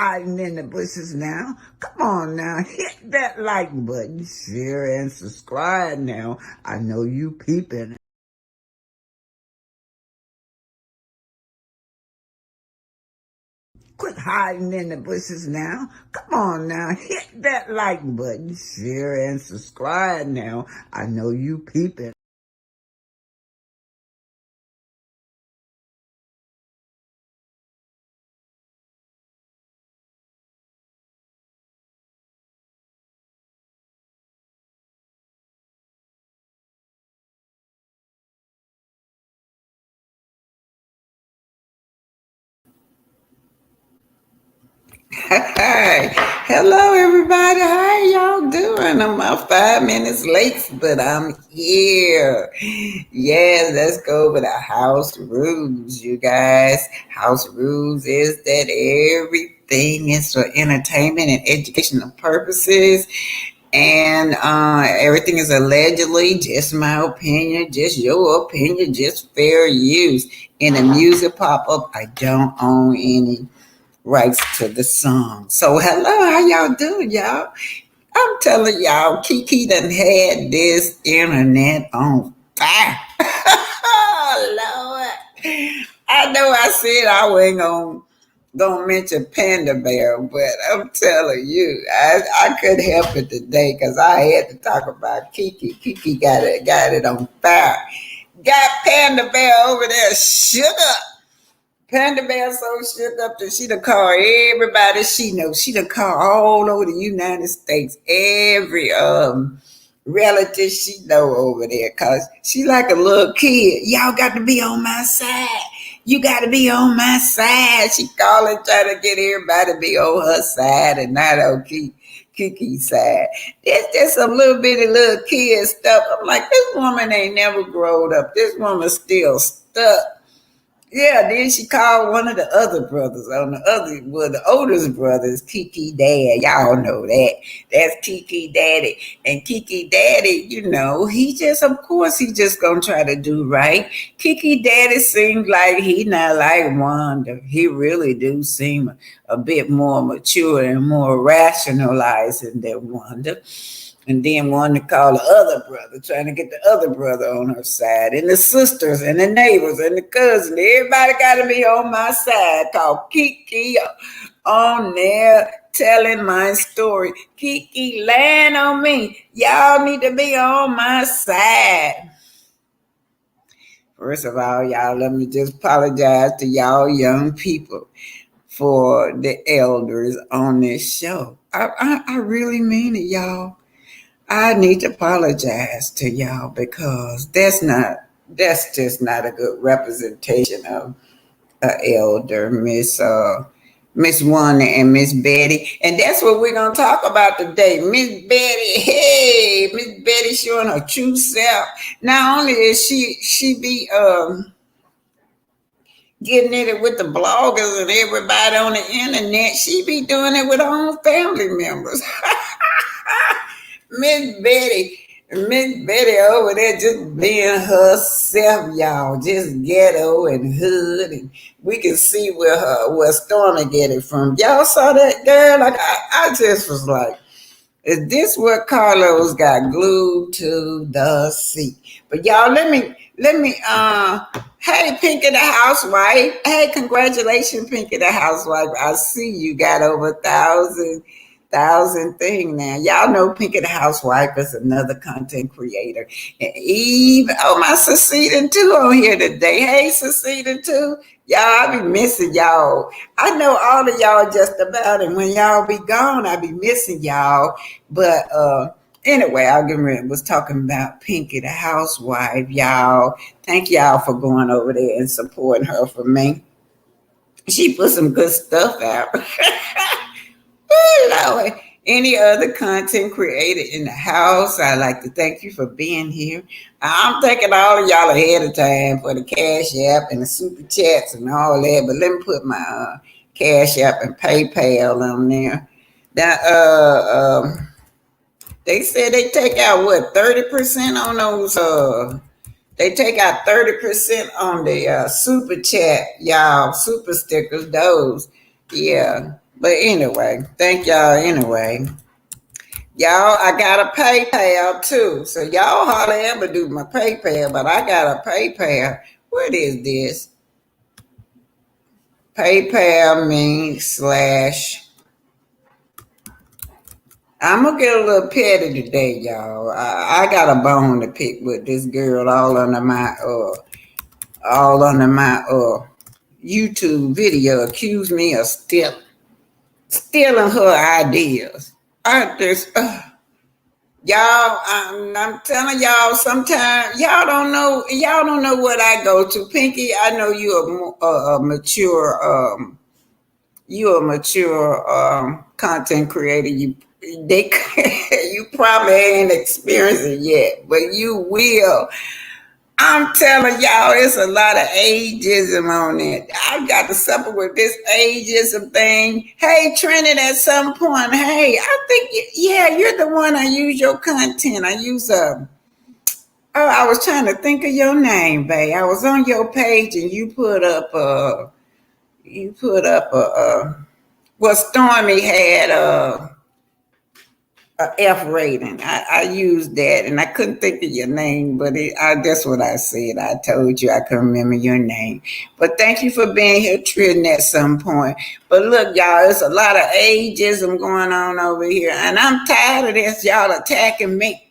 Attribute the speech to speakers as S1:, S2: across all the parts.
S1: hiding in the bushes now. Come on now, hit that like button, share and subscribe now. I know you peeping. Quit hiding in the bushes now. Come on now, hit that like button, share and subscribe now. I know you peeping.
S2: Hi. Hello, everybody. How y'all doing? I'm about 5 minutes late, but I'm here. Yeah, let's go over the house rules, you guys. House rules is that everything is for entertainment and educational purposes. And everything is allegedly just my opinion, just your opinion, just fair use. In the music pop up, I don't own any rights to the song. So hello, how y'all doing, y'all? I'm telling y'all, Kiki done had this internet on fire. Lord. I know I said I wasn't gonna mention Panda Bear, but I'm telling you, I couldn't help it today because I had to talk about Kiki. Kiki got it on fire. Got Panda Bear over there shook up. Panda Bear so shook up that she done call everybody she knows. She done call all over the United States, every relative she know over there, cause she like a little kid. Y'all got to be on my side. You got to be on my side. She calling, trying to get everybody to be on her side and not on Kiki's side. That's just some little bitty little kid stuff. I'm like, this woman ain't never growed up. This woman still stuck. Yeah, then she called one of the other brothers on the oldest brother's Kiki dad. Y'all know that. That's Kiki daddy. And Kiki daddy, he just, of course, he just gonna try to do right. Kiki daddy seems like he not like Wanda. He really do seem a bit more mature and more rationalizing than Wanda. And then one to call the other brother, trying to get the other brother on her side, and the sisters and the neighbors and the cousins. Everybody got to be on my side. Called Kiki on there telling my story. Kiki, land on me. Y'all need to be on my side. First of all, y'all, let me just apologize to y'all young people for the elders on this show. I really mean it, y'all. I need to apologize to y'all because that's just not a good representation of an elder, Miss Wanda and Miss Betty. And that's what we're gonna talk about today. Miss Betty, hey, Miss Betty showing her true self. Not only is she be getting it with the bloggers and everybody on the internet, she be doing it with her own family members. Miss Betty, Miss Betty over there just being herself, y'all. Just ghetto and hood, and we can see where Stormy get it from. Y'all saw that girl? Like I just was like, is this what Carlos got glued to the seat? But y'all, let me hey, Pinky the housewife. Hey, congratulations, Pinky the housewife. I see you got over 1,000 thing now. Y'all know Pinky the housewife is another content creator. And Eve, oh, my Seceding too on here today. Hey, Seceding too. Y'all, I be missing y'all. I know all of y'all just about, and when y'all be gone, I be missing y'all. But anyway, I was talking about Pinky the housewife, y'all. Thank y'all for going over there and supporting her for me. She put some good stuff out. Lord. Any other content created in the house, I'd like to thank you for being here. I'm thanking all of y'all ahead of time for the Cash App and the Super Chats and all that, but let me put my Cash App and PayPal on there. Now, they said they take out, 30% on those, they take out 30% on the Super Chat, y'all, Super Stickers, those. Yeah. But anyway, thank y'all anyway. Y'all, I got a PayPal too. So y'all hardly ever do my PayPal, but I got a PayPal. What is this? PayPal means slash. I'm gonna get a little petty today, y'all. I got a bone to pick with this girl all under my YouTube video. Accused me of stealing her ideas. I just y'all, I'm telling y'all, sometimes y'all don't know what I go to. Pinky, I know you're a mature content creator. You probably ain't experienced it yet, but you will. I'm telling y'all, it's a lot of ageism on it. I got to suffer with this ageism thing. Hey, Trinity, at some point, hey, I think, you're the one I use your content. I was trying to think of your name, babe. I was on your page and you put up well, Stormy had a F rating. I used that, and I couldn't think of your name, but that's what I said. I told you I couldn't remember your name. But thank you for being here, Trin, at some point. But look, y'all, it's a lot of ageism going on over here, and I'm tired of this. Y'all attacking me.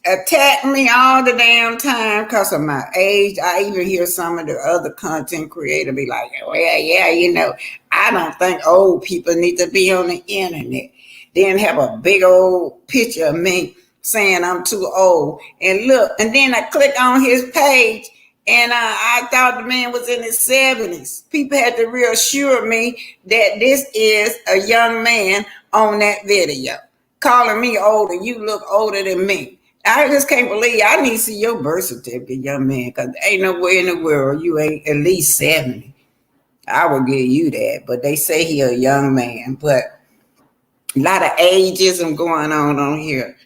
S2: Attack me all the damn time because of my age. I even hear some of the other content creators be like, well, yeah, I don't think old people need to be on the internet. Then have a big old picture of me saying I'm too old. And look, and then I click on his page and I thought the man was in his 70s. People had to reassure me that this is a young man on that video. Calling me old and you look older than me. I just can't believe I need to see your birth certificate, young man, because ain't nowhere in the world you ain't at least 70. I will give you that. But they say he a young man. But a lot of ageism going on here.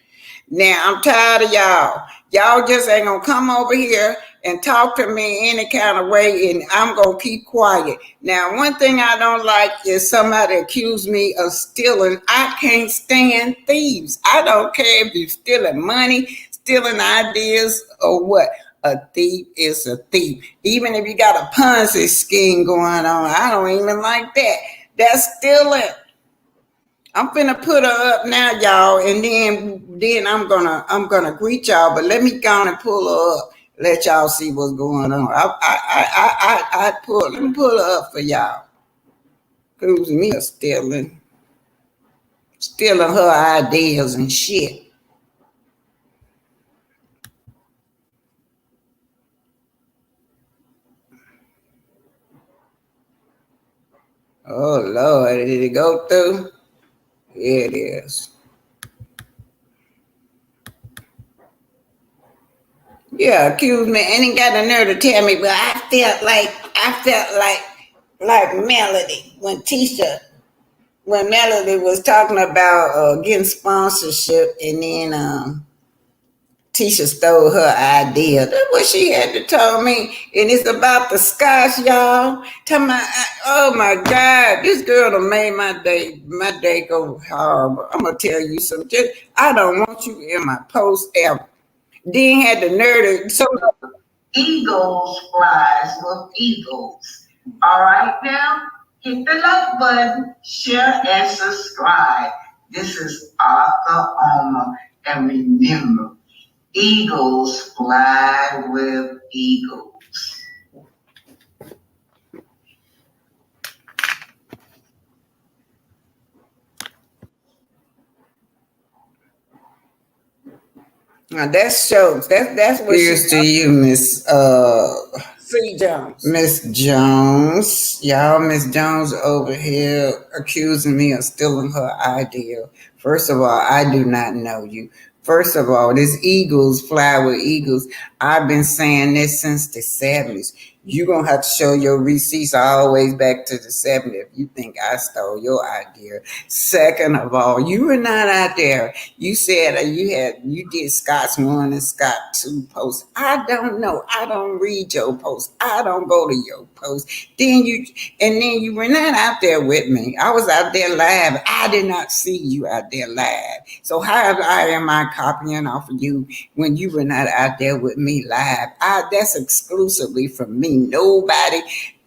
S2: Now, I'm tired of y'all. Y'all just ain't going to come over here and talk to me any kind of way, and I'm going to keep quiet. Now, one thing I don't like is somebody accuse me of stealing. I can't stand thieves. I don't care if you're stealing money, stealing ideas, or what. A thief is a thief. Even if you got a Ponzi scheme going on, I don't even like that. That's stealing. I'm finna put her up now, y'all, and then I'm gonna greet y'all. But let me go and pull her up, let y'all see what's going on. Let me pull her up for y'all. Who's me stealing her ideas and shit. Oh Lord, did it go through? Here it is. Yeah, accuse me. And he got the nerve to tell me, but I felt like Melody when Melody was talking about getting sponsorship, and then Tisha stole her idea. That's what she had to tell me. And it's about the scotch, y'all. Oh my God, this girl done made my day go horrible. I'm gonna tell you something. I don't want you in my post ever. Then had the nerve to
S3: Eagles flies with eagles. All right, now hit the like button, share, and subscribe. This is Arthur Omer, and remember, eagles fly with eagles.
S2: Now that shows. That's what Here's to you, Miss
S3: C. Jones.
S2: Miss Jones. Y'all, Miss Jones over here accusing me of stealing her idea. First of all, I do not know you. First of all, this eagles fly with eagles. I've been saying this since the 70s. You gonna have to show your receipts always back to the 70s if you think I stole your idea. Second of all, you were not out there. You said you did Scott's 1 and Scott 2 posts. I don't know. I don't read your posts. I don't go to your posts. Then you were not out there with me. I was out there live. I did not see you out there live. So how am I copying off of you when you were not out there with me live? That's exclusively from me. Nobody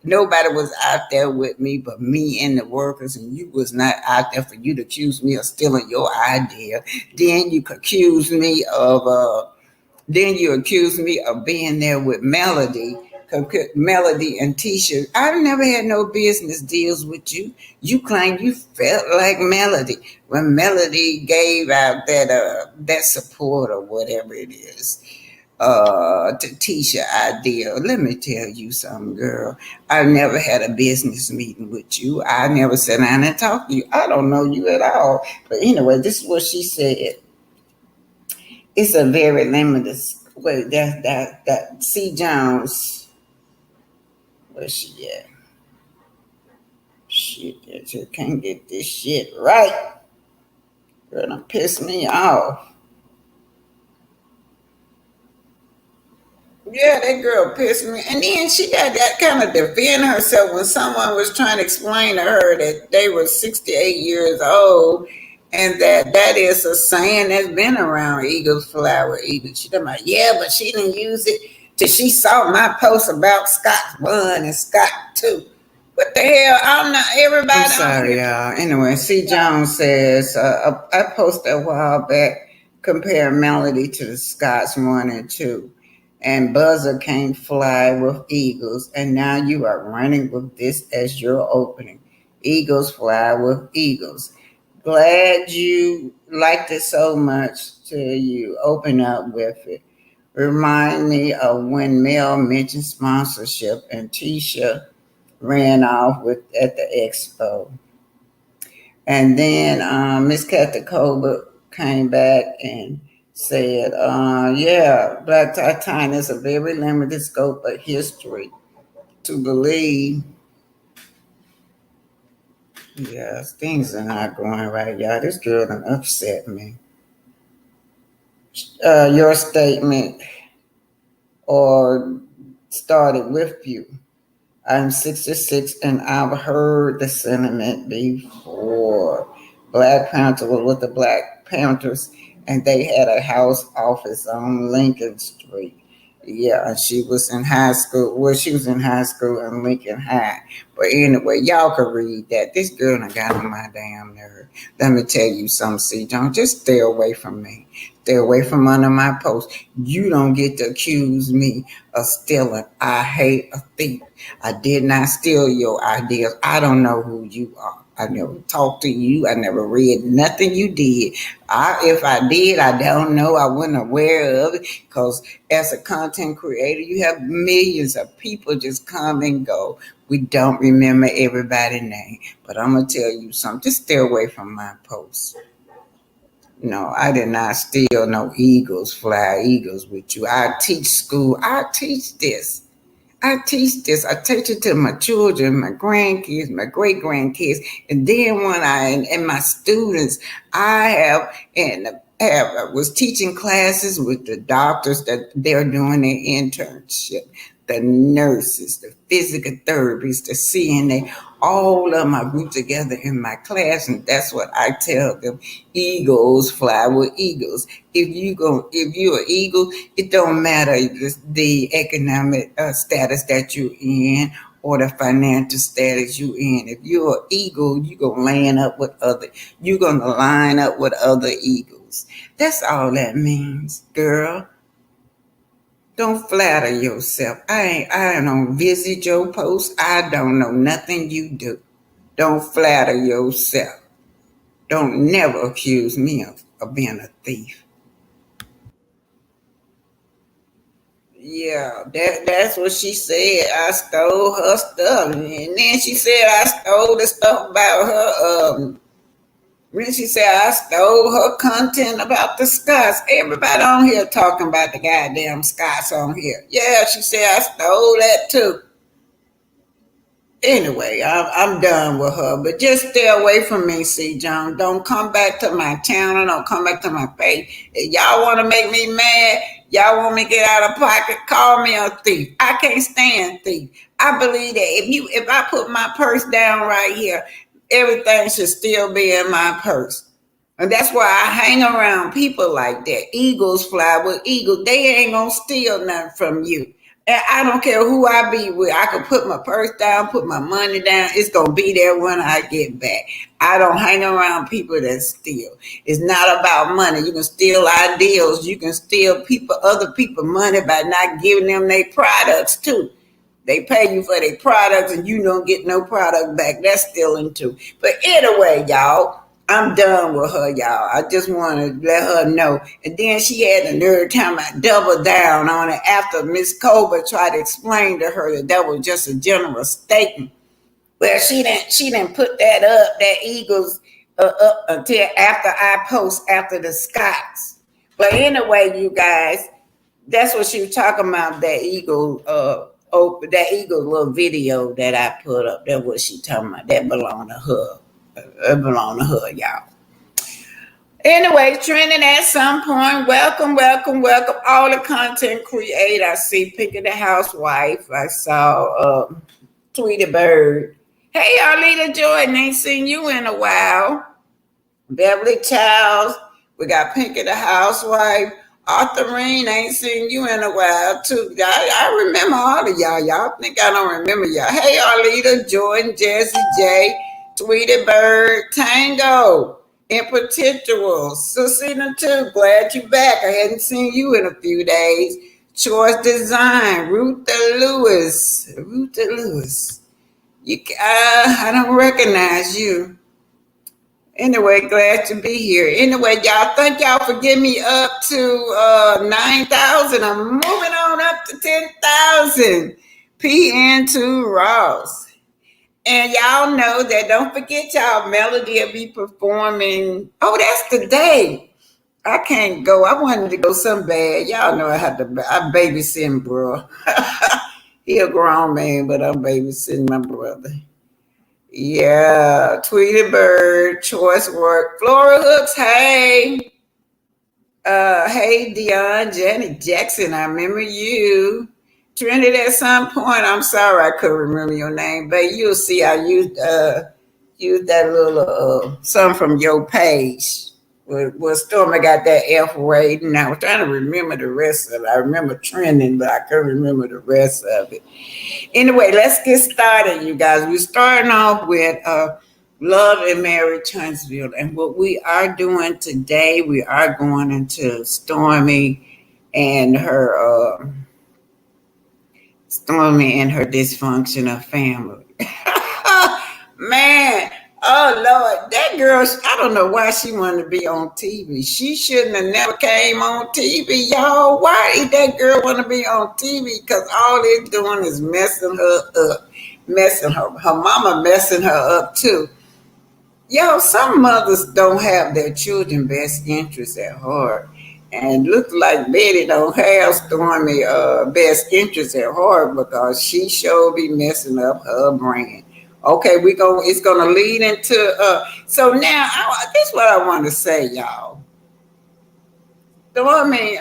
S2: was out there with me but me and the workers, and you was not out there for you to accuse me of stealing your idea. Then you accuse me of being there with Melody. Melody and Tisha. I've never had no business deals with you. You claim you felt like Melody when Melody gave out that support or whatever it is to Tisha idea. Let me tell you something, girl. I've never had a business meeting with you. I never sat down and talked to you. I don't know you at all. But anyway, this is what she said. It's a very limited. Wait, that C. Jones. Where's she at? Shit, I can't get this shit right. Girl, done piss me off. Yeah, that girl pissed me. And then she got that kind of defend herself when someone was trying to explain to her that they were 68 years old and that is a saying that's been around, eagles fly where eagles. She talking about, yeah, but she didn't use it till she saw my post about Scott 1 and Scott 2. What the hell? I'm not everybody. I'm sorry, y'all. Anyway, C. Jones says, I posted a while back comparing Melody to the Scots 1 and 2. And Buzzer can't fly with eagles, and now you are running with this as your opening. Eagles fly with eagles. Glad you liked it so much till you open up with it. Remind me of when Mel mentioned sponsorship and Tisha ran off at the expo. And then Miss Catacoba came back and said, yeah, Black Titan is a very limited scope of history to believe. Yes, things are not going right, y'all. This girl done upset me. Your statement or started with you. I'm 66 and I've heard the sentiment before. Black Panther was with the Black Panthers and they had a house office on Lincoln Street. Yeah, and she was in high school. Well, she was in high school in Lincoln High. But anyway, y'all can read that. This girl done got on my damn nerve. Let me tell you something, C. John. Just stay away from me. Stay away from under my post. You don't get to accuse me of stealing. I hate a thief. I did not steal your ideas. I don't know who you are. I never talked to you. I never read nothing you did. If I did, I don't know. I wasn't aware of it because as a content creator, you have millions of people just come and go. We don't remember everybody's name. But I'm going to tell you something. Just stay away from my posts. No, I did not steal no eagles, fly eagles with you. I teach school. I teach this. I teach it to my children, my grandkids, my great grandkids, and then and my students, I was teaching classes with the doctors that they're doing their internship, the nurses, the physical therapists, the CNA, all of them I group together in my class, and that's what I tell them. Eagles fly with eagles. If you're an eagle, it don't matter the economic status that you're in or the financial status you in. If you're an eagle, you're gonna line up with other eagles. That's all that means, girl. Don't flatter yourself. I don't visit your posts. I don't know nothing you do. Don't flatter yourself. Don't never accuse me of being a thief. Yeah, that's what she said. I stole her stuff. And then she said I stole the stuff about her When she said I stole her content about the Scots, everybody on here talking about the goddamn Scots on here. Yeah, she said I stole that too. Anyway, I'm done with her, but just stay away from me, C. John. Don't come back to my channel. Don't come back to my page. If y'all want to make me mad, y'all want me to get out of pocket, call me a thief. I can't stand thief. I believe that if I put my purse down right here, everything should still be in my purse. And that's why I hang around people like that. Eagles fly with eagles. They ain't gonna steal nothing from you. And I don't care who I be with. I can put my purse down, put my money down. It's going to be there when I get back. I don't hang around people that steal. It's not about money. You can steal ideals. You can steal other people's money by not giving them their products too. They pay you for their products and you don't get no product back. That's stealing too. But anyway, y'all, I'm done with her, y'all. I just want to let her know. And then she had the nerve time I double down on it after Miss Cobra tried to explain to her that was just a general statement. Well, she didn't put that up, that Eagles up until after I post after the Scots. But anyway, you guys, that's what she was talking about, that Eagle that Eagle little video that I put up. That's what she talking about. That belonged to her. It belong to her, y'all. Anyway, trending at some point. Welcome all the content creators. I see Pick of the Housewife. I saw Tweety Bird. Hey, Arlita Jordan, ain't seen you in a while. Beverly Childs. We got Pink of the Housewife. Arthurine, ain't seen you in a while too. I remember all of y'all. Y'all think I don't remember y'all. Hey, Arlita Jordan, Jesse J, Tweety Bird, Tango, in particular, Susina too. Glad you back. I hadn't seen you in a few days. Choice Design, Rutha Lewis. I don't recognize you. Anyway, glad to be here. Anyway, y'all, thank y'all for getting me up to 9,000. I'm moving on up to 10,000. PN2 Ross. And y'all know that, don't forget y'all, Melody will be performing. Oh, that's the day. I can't go. I wanted to go so bad. Y'all know I'm babysitting, bro. He a grown man, but I'm babysitting my brother. Yeah, Tweety Bird, Choice Work, Flora Hooks, hey. Hey, Dion, Janet Jackson, I remember you. Trinity at some point, I'm sorry I couldn't remember your name, but you'll see I used that little something from your page. Well, Stormy got that F rating. I was trying to remember the rest of it. I remember trending, but I couldn't remember the rest of it. Anyway, let's get started, you guys. We're starting off with Love and Marriage Huntsville. And what we are doing today, we are going into Stormi and her dysfunctional family. Man, oh Lord, that girl, I don't know why she wanted to be on TV. She shouldn't have never came on TV, y'all. Why did that girl want to be on TV? Because all it's doing is messing her up. Her mama messing her up too. Yo, some mothers don't have their children's best interests at heart. And look like Betty don't have Stormy best interests at heart, because she sure be messing up her brain. Okay, it's gonna lead into so now this is what I want to say, y'all. Stormy,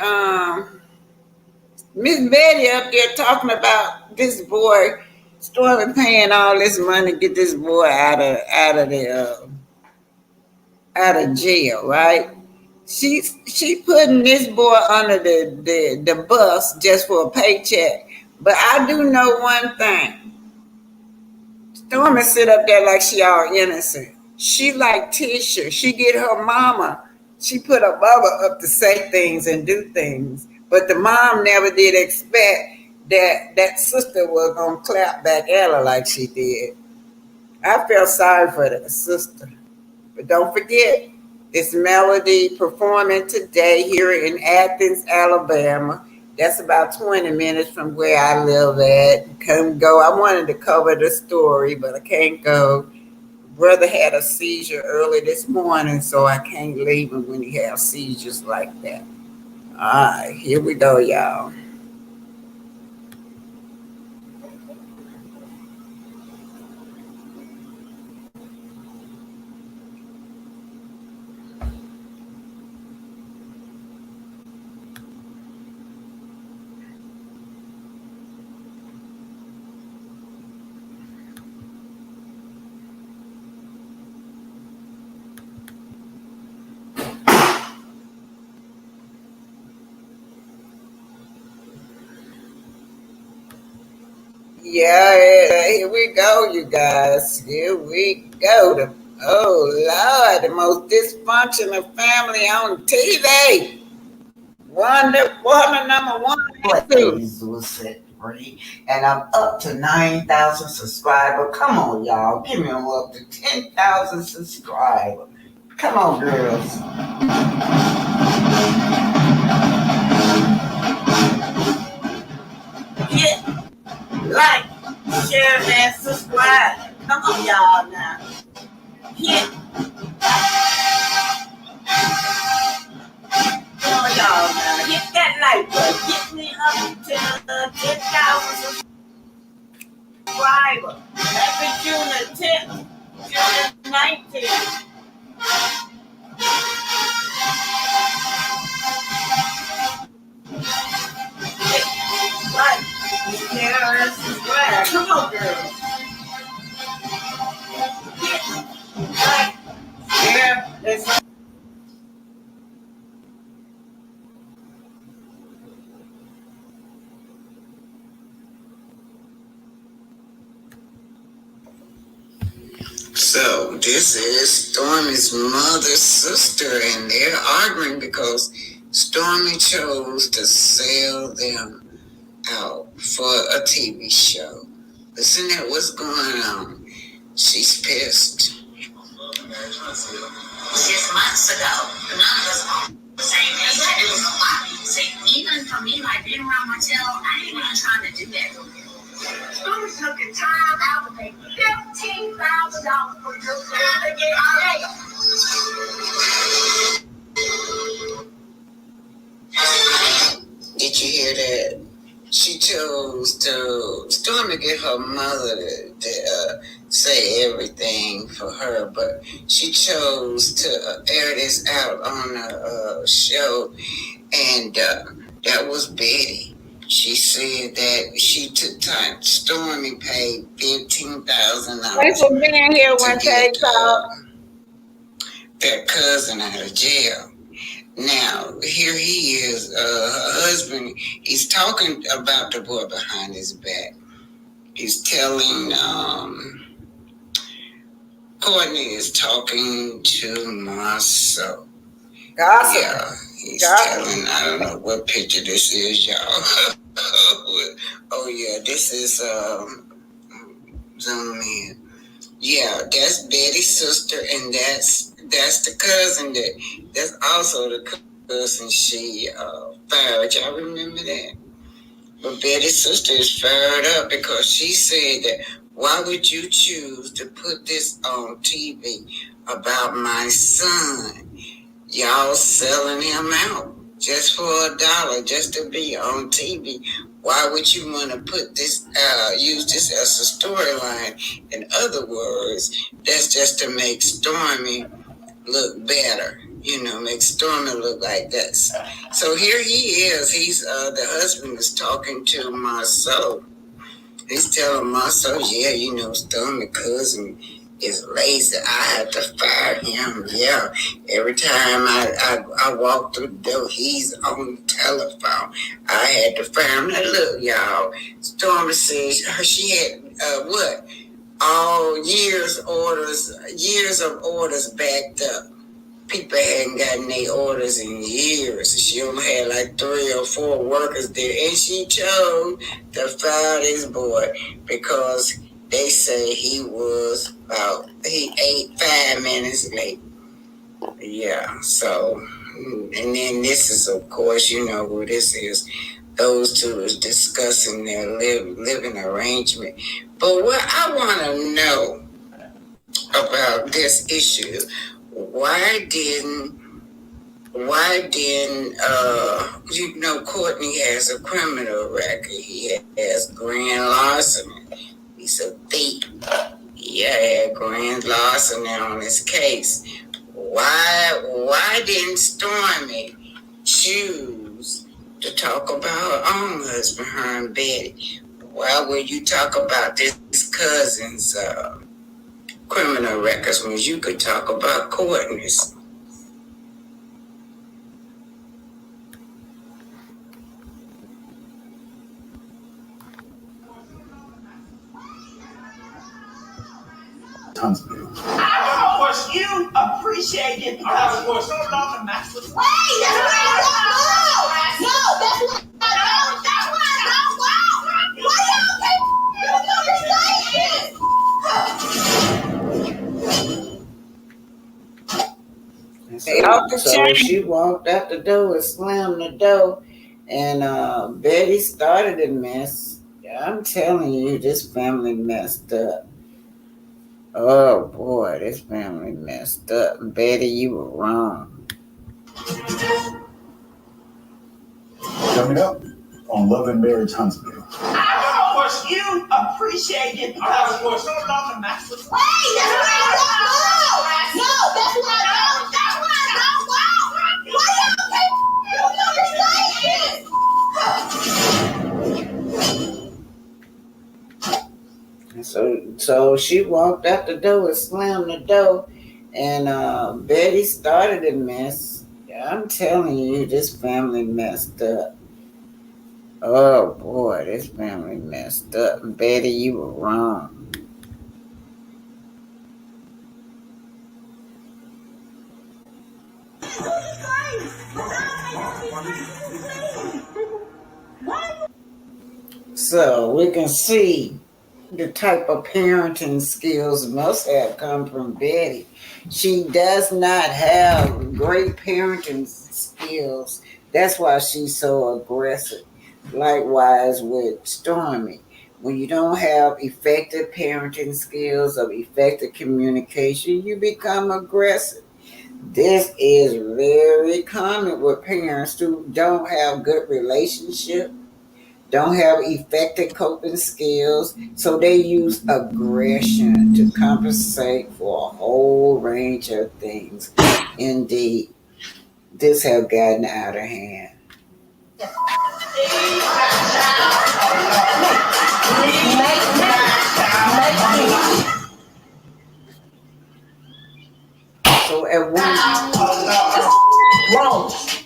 S2: Miss Betty up there talking about this boy, Stormy paying all this money to get this boy out of jail, right? She putting this boy under the bus just for a paycheck. But I do know one thing. Stormy sit up there like she all innocent. She like Tisha. She get her mama. She put her mama up to say things and do things. But the mom never did expect that sister was gonna clap back at her like she did. I felt sorry for that sister. But don't forget, it's Melody performing today here in Athens, Alabama. That's about 20 minutes from where I live at. Couldn't go. I wanted to cover the story, but I can't go. brother had a seizure early this morning, so I can't leave him when he has seizures like that. All right, here we go, y'all. Yeah, here we go, you guys. Here we go. Oh, Lord, the most dysfunctional family on TV. Wonder Woman number one and two.
S1: Was set free, and I'm up to 9,000 subscribers. Come on, y'all. Give me up to 10,000 subscribers. Come on, girls. Hit, like, share, and subscribe. Come on, y'all, now. Hit. Come on, y'all, now. Hit that like button. Get me up to 10,000 subscribers. Happy Juneteenth. June 19th. Like, share, and subscribe. Come on, girls. Hit, like, share, and subscribe.
S2: So this is Stormy's mother's sister, and they're arguing because Stormy chose to sell them out for a TV show. Listen at what's going on. She's pissed.
S3: Just months ago, none of us on the same page. It was a lot. See, even for me, like being around my tail, I ain't even trying to do that. Stormy took the time out to pay $15,000 for your son to get out of.
S2: Did you hear that? She chose to Stormy get her mother to say everything for her, but she chose to air this out on a show, and that was Betty. She said that she took time. Stormy paid $15,000.
S3: Thanks for being here one day,
S2: their cousin out of jail. Now, here he is, her husband, he's talking about the boy behind his back. He's telling, Courtney is talking to Marceau.
S3: Gossip.
S2: Yeah, he's telling, I don't know what picture this is, y'all. Oh, yeah, this is, zoom in. Yeah, that's Betty's sister, and that's the cousin that's also the cousin she fired. Y'all remember that? But Betty's sister is fired up because she said that, why would you choose to put this on TV about my son? Y'all selling him out just for $1, just to be on TV. Why would you want to put this, use this as a storyline? In other words, that's just to make Stormy look better, make Stormy look like this. So here he is. He's the husband is talking to Marceau. He's telling Marceau, yeah, Stormy cousin is lazy. I have to fire him. Yeah, every time I walk through the door, he's on the telephone. I had to fire him. Now look, y'all, Stormy says she had all years of orders backed up. People hadn't gotten their orders in years. She only had like 3 or 4 workers there, and she chose to fire this boy because they say he ate 5 minutes late. Yeah, so, and then this is, of course, who this is. Those two is discussing their living arrangement. But what I want to know, about this issue. Why didn't Courtney has a criminal record. He has grand larceny. He's a thief. He had grand larceny on his case. Why didn't Stormi choose to talk about her own husband, her and Betty? Why would you talk about this cousin's criminal records when you could talk about Courtney's?
S3: Huntsville. Of course, you appreciate it because for so long the master. Wait, that's what I don't know. No, that's what I don't. That's what I don't want. Why
S2: y'all keep saying this? So she walked out the door and slammed the door, and Betty started a mess. I'm telling you, this family messed up. Oh boy, this family messed up. Betty, you were wrong.
S3: Coming up on Love and Marriage Huntsville. Of course, you appreciate it because for so long the master. Wait, that's what I don't know. No, that's what I don't. That's what I don't want. Why y'all
S2: So she walked out the door and slammed the door, and Betty started a mess. I'm telling you, this family messed up. Oh boy, this family messed up. Betty, you were wrong. So we can see the type of parenting skills must have come from Betty. She does not have great parenting skills. That's why she's so aggressive. Likewise with Stormi. When you don't have effective parenting skills or effective communication, you become aggressive. This is very common with parents who don't have good relationships, don't have effective coping skills, so they use aggression to compensate for a whole range of things. Indeed, this has gotten out of hand. So at one,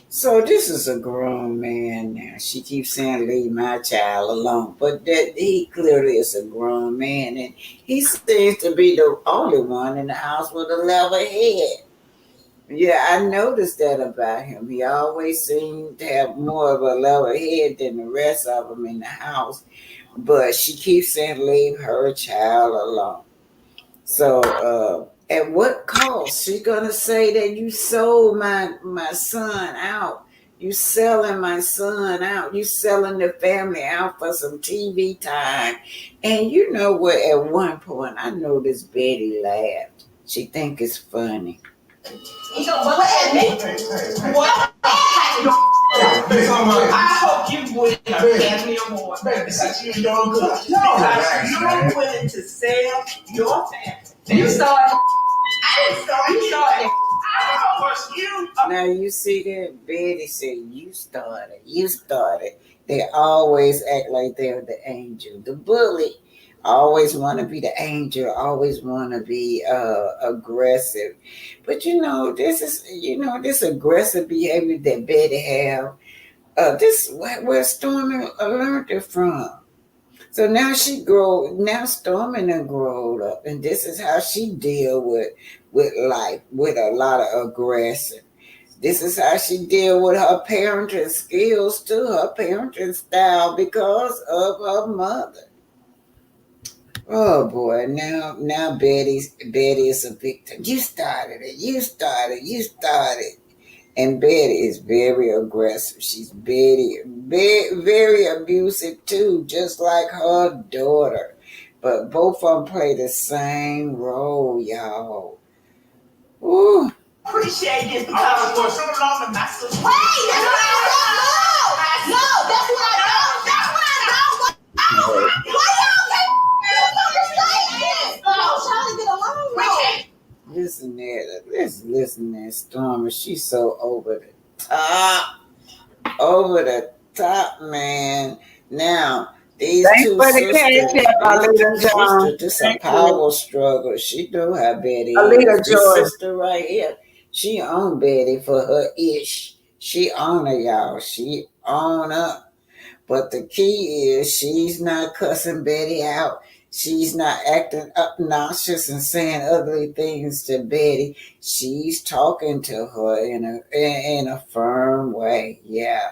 S2: so this is a grown man now. She keeps saying, "Leave my child alone," but that he clearly is a grown man, and he seems to be the only one in the house with a level head. Yeah, I noticed that about him. He always seemed to have more of a level head than the rest of them in the house. But she keeps saying, "Leave her child alone." So, at what cost? She gonna say that you sold my son out? You selling my son out? You selling the family out for some TV time? And you know what? At one point, I noticed Betty laughed. She think it's funny.
S3: You know what? What? I hope you win a family award because you're doing good. Because you're willing to sell your family. You started. I didn't start. You started.
S2: Now you see that Betty said, "You started. You started." They always act like they're the angel, the bully. Always want to be the angel. Always want to be aggressive. But this aggressive behavior that Betty have. This is where Stormi learned it from. So now Stormi done grown up, and this is how she deal with life, with a lot of aggression. This is how she deal with her parenting skills too, her parenting style, because of her mother. Oh boy, now Betty is a victim. You started it. You started. And Betty is very aggressive. She's very abusive too, just like her daughter. but both of them play the same role, y'all. Ooh.
S3: Appreciate this because for so long and my sister. Wait, that's what I don't. No, that's what I don't. That's what I don't. Why y'all can't trying to get along?
S2: Listen there, let's listen to Stormy. She's so over the top. Over the top, man. Now, these
S1: Thanks
S2: two
S1: for the
S2: sisters,
S1: cash app, Alita John.
S2: this a
S1: Thank
S2: power struggle. She know how Betty
S1: Alita
S2: is. This
S1: Joy.
S2: sister right here, she on Betty for her ish. She on her, y'all. She on up. But the key is she's not cussing Betty out. She's not acting obnoxious and saying ugly things to Betty. She's talking to her in a firm way. Yeah.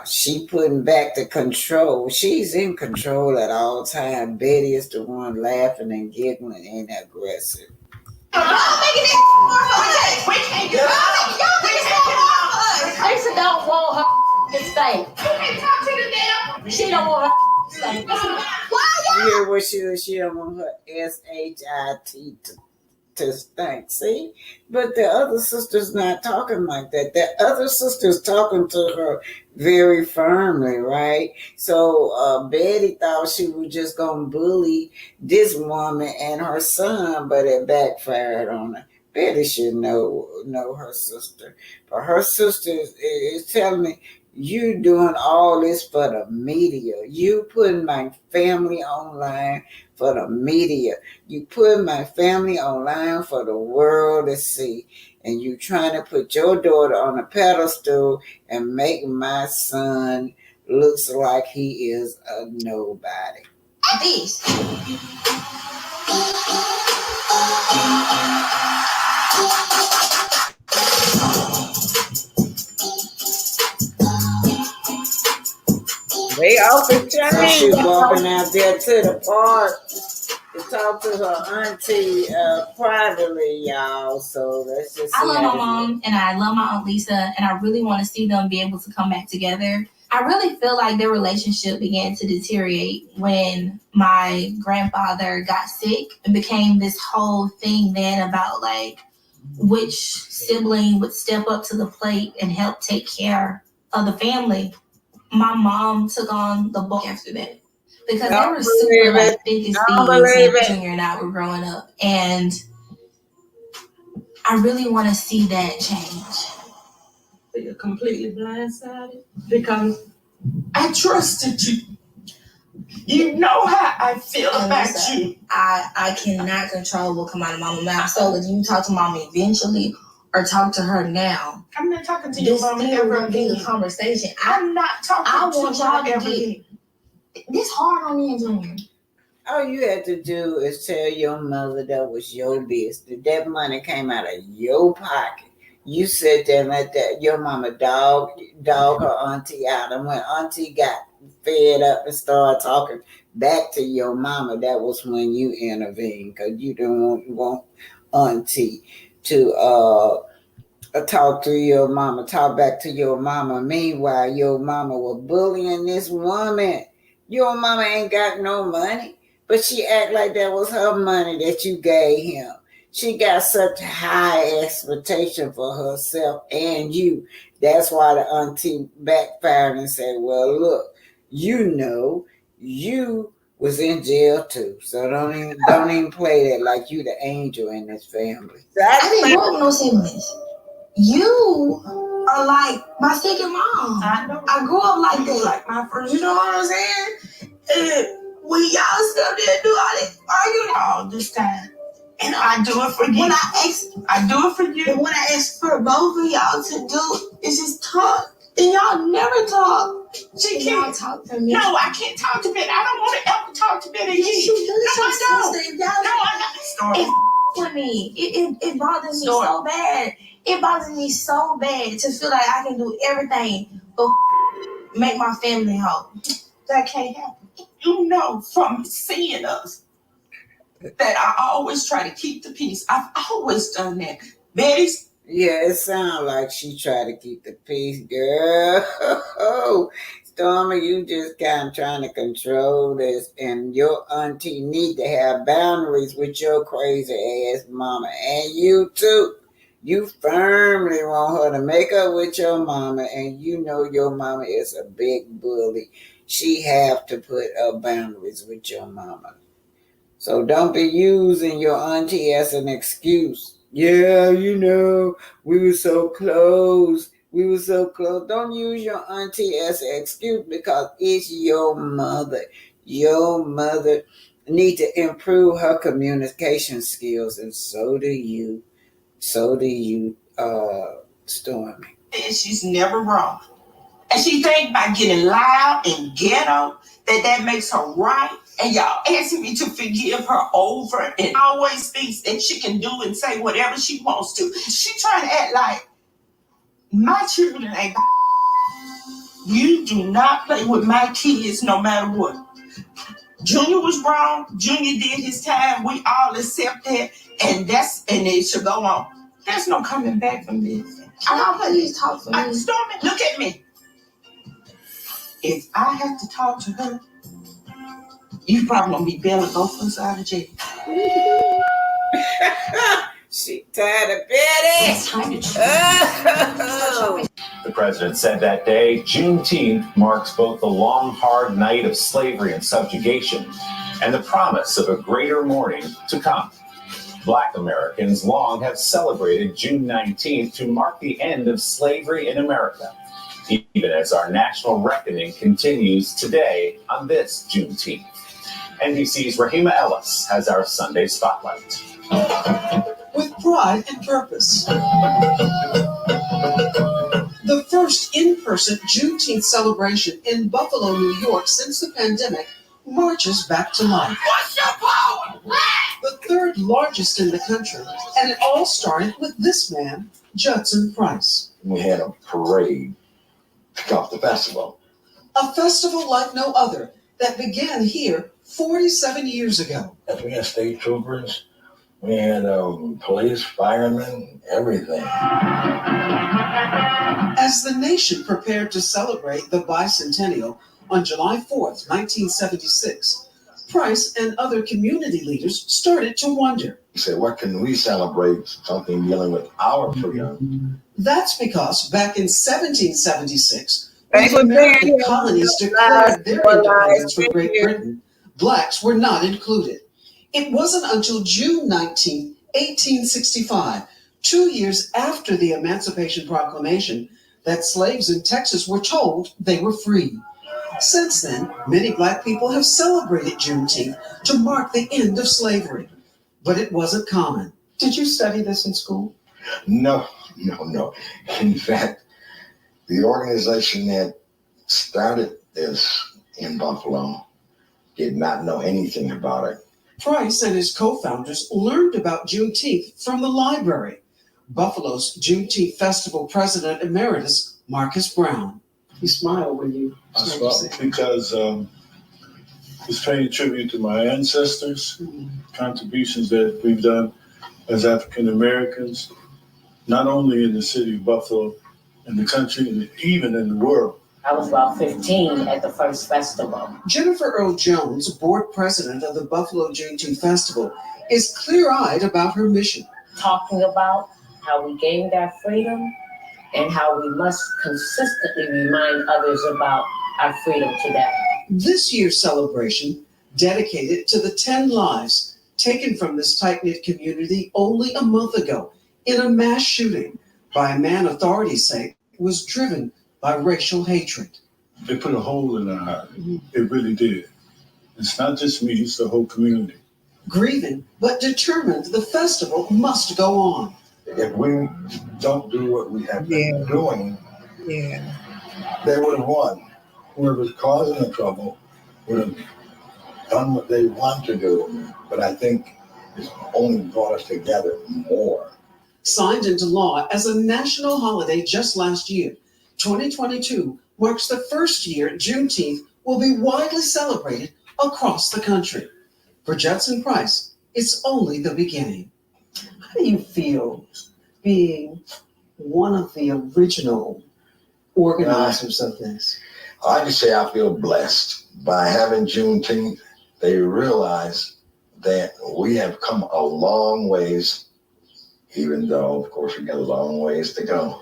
S2: She putting back the control. She's in control at all times. Betty is the one laughing and giggling and aggressive.
S3: Y'all making it more for us. We can't do it. Y'all making it more for us. Lisa don't want her to stay. You can't talk to the damn. She don't want her to stay. Why y'all?
S2: You hear what she don't want her SHIT to stink. See? But the other sister's not talking like that. The other sister's talking to her very firmly, right? So Betty thought she was just going to bully this woman and her son, but it backfired on her. Betty should know her sister. But her sister is telling me, you doing all this for the media. You putting my family online for the media. You put my family online for the world to see. And you trying to put your daughter on a pedestal and make my son looks like he is a nobody.
S3: This.
S1: They off the chain.
S2: So she's walking out there to the park to talk to her auntie privately, y'all. So let's just
S4: I love my mom and I love my Aunt Lisa, and I really want to see them be able to come back together. I really feel like their relationship began to deteriorate when my grandfather got sick and became this whole thing then about like which sibling would step up to the plate and help take care of the family. My mom took on the bulk after that because they were super like thick as thieves when Junior and I were growing up, and I really want to see that change.
S3: You're completely blindsided because I trusted you. You know how I feel about you.
S4: I cannot control what come out of Mama's mouth. So if you talk to Mama eventually or talk to her now,
S3: I'm not talking to your mama ever again.
S4: The conversation.
S3: I'm not talking
S4: to y'all ever again. This hard on me and Junior.
S2: All you had to do is tell your mother that was your business. That money came out of your pocket. You sit there and let your mama dog her auntie out. And when auntie got fed up and started talking back to your mama, that was when you intervened, because you didn't want auntie to talk to your mama, talk back to your mama. Meanwhile, your mama was bullying this woman. Your mama ain't got no money, but she act like that was her money that you gave him. She got such high expectation for herself and you. That's why the auntie backfired and said, well, look, you was in jail too. So don't even play that like you the angel in this family.
S4: I didn't grow up with no siblings. You are like my second mom.
S3: I know.
S4: I grew up like that.
S3: Like my first. You know what I'm saying? And when y'all stuff there do all this arguing all this time. And I do it for you. I do it for you.
S4: But when I ask for both of y'all to do is just talk. And y'all never talk.
S3: She can't.
S4: Y'all talk to me.
S3: No, I can't talk to Betty. I don't want to ever talk to Betty again.
S4: Yes, you do.
S3: No, I don't.
S4: No,
S3: I got the story.
S4: For me. It bothers me so bad. It bothers me so bad to feel like I can do everything but make my family whole.
S3: That can't happen. You know from seeing us that I always try to keep the peace. I've always done that. Betty's.
S2: Yeah, it sounds like she tried to keep the peace, girl. Stormy, you just kind of trying to control this, and your auntie need to have boundaries with your crazy ass mama, and you too. You firmly want her to make up with your mama, and you know your mama is a big bully. She have to put up boundaries with your mama. So don't be using your auntie as an excuse. Yeah, we were so close. We were so close. Don't use your auntie as an excuse because it's your mother. Your mother need to improve her communication skills, and so do you. So do you, Stormy.
S3: And she's never wrong. And she think by getting loud and ghetto that makes her right. And y'all asking me to forgive her over and always thinks that she can do and say whatever she wants to. She trying to act like my children ain't. You do not play with my kids no matter what. Junior was wrong. Junior did his time. We all accept that. And it should go on. There's no coming back from this.
S4: I'll please talk for me.
S3: Stormy, look at me. If I have to talk to her, you probably gonna be bailing both of us out of jail.
S2: She tired of Betty.
S4: It's time to
S2: Oh.
S5: The president said that day, Juneteenth marks both the long, hard night of slavery and subjugation and the promise of a greater morning to come. Black Americans long have celebrated June 19th to mark the end of slavery in America, even as our national reckoning continues today on this Juneteenth. NBC's Rahima Ellis has our Sunday Spotlight.
S6: With pride and purpose. The first in-person Juneteenth celebration in Buffalo, New York since the pandemic marches back to life.
S3: What's your power?
S6: The third largest in the country, and it all started with this man, Judson Price.
S7: We had a parade to kick off the festival.
S6: A festival like no other that began here 47 years ago.
S7: We had state troopers, we had police, firemen, everything.
S6: As the nation prepared to celebrate the bicentennial on July 4th, 1976, Price and other community leaders started to wonder.
S7: We said, what can we celebrate? Something dealing with our freedom.
S6: That's because back in 1776,
S2: They
S6: when
S2: were
S6: the American
S2: very
S6: colonies
S2: organized,
S6: declared their
S2: organized
S6: independence from Great
S2: figures.
S6: Britain, blacks were not included. It wasn't until June 19, 1865, 2 years after the Emancipation Proclamation, that slaves in Texas were told they were free. Since then, many black people have celebrated Juneteenth to mark the end of slavery. But it wasn't common. Did you study this in school?
S7: No. In fact, the organization that started this in Buffalo did not know anything about it.
S6: Price and his co-founders learned about Juneteenth from the library. Buffalo's Juneteenth Festival President Emeritus, Marcus Brown. You smiled when you started to say it.
S8: Because it's paying tribute to my ancestors, contributions that we've done as African Americans, not only in the city of Buffalo, in the country, and even in the world.
S9: I was about 15 at the first festival.
S6: Jennifer Earl Jones, board president of the Buffalo Juneteenth Festival, is clear-eyed about her mission.
S9: Talking about how we gained our freedom and how we must consistently remind others about our freedom today.
S6: This year's celebration, dedicated to the 10 lives taken from this tight-knit community only a month ago in a mass shooting by a man authorities say was driven by racial hatred.
S8: It put a hole in our heart. It really did. It's not just me, it's the whole community.
S6: Grieving, but determined the festival must go on.
S7: If we don't do what we have been doing, they would have won. Whoever's causing the trouble would have done what they want to do. But I think it's only brought us together more.
S6: Signed into law as a national holiday just last year, 2022 marks the first year Juneteenth will be widely celebrated across the country. For Judson Price, it's only the beginning. How do you feel being one of the original organizers of this?
S7: I just say I feel blessed by having Juneteenth. They realize that we have come a long ways, even though, of course, we got a long ways to go.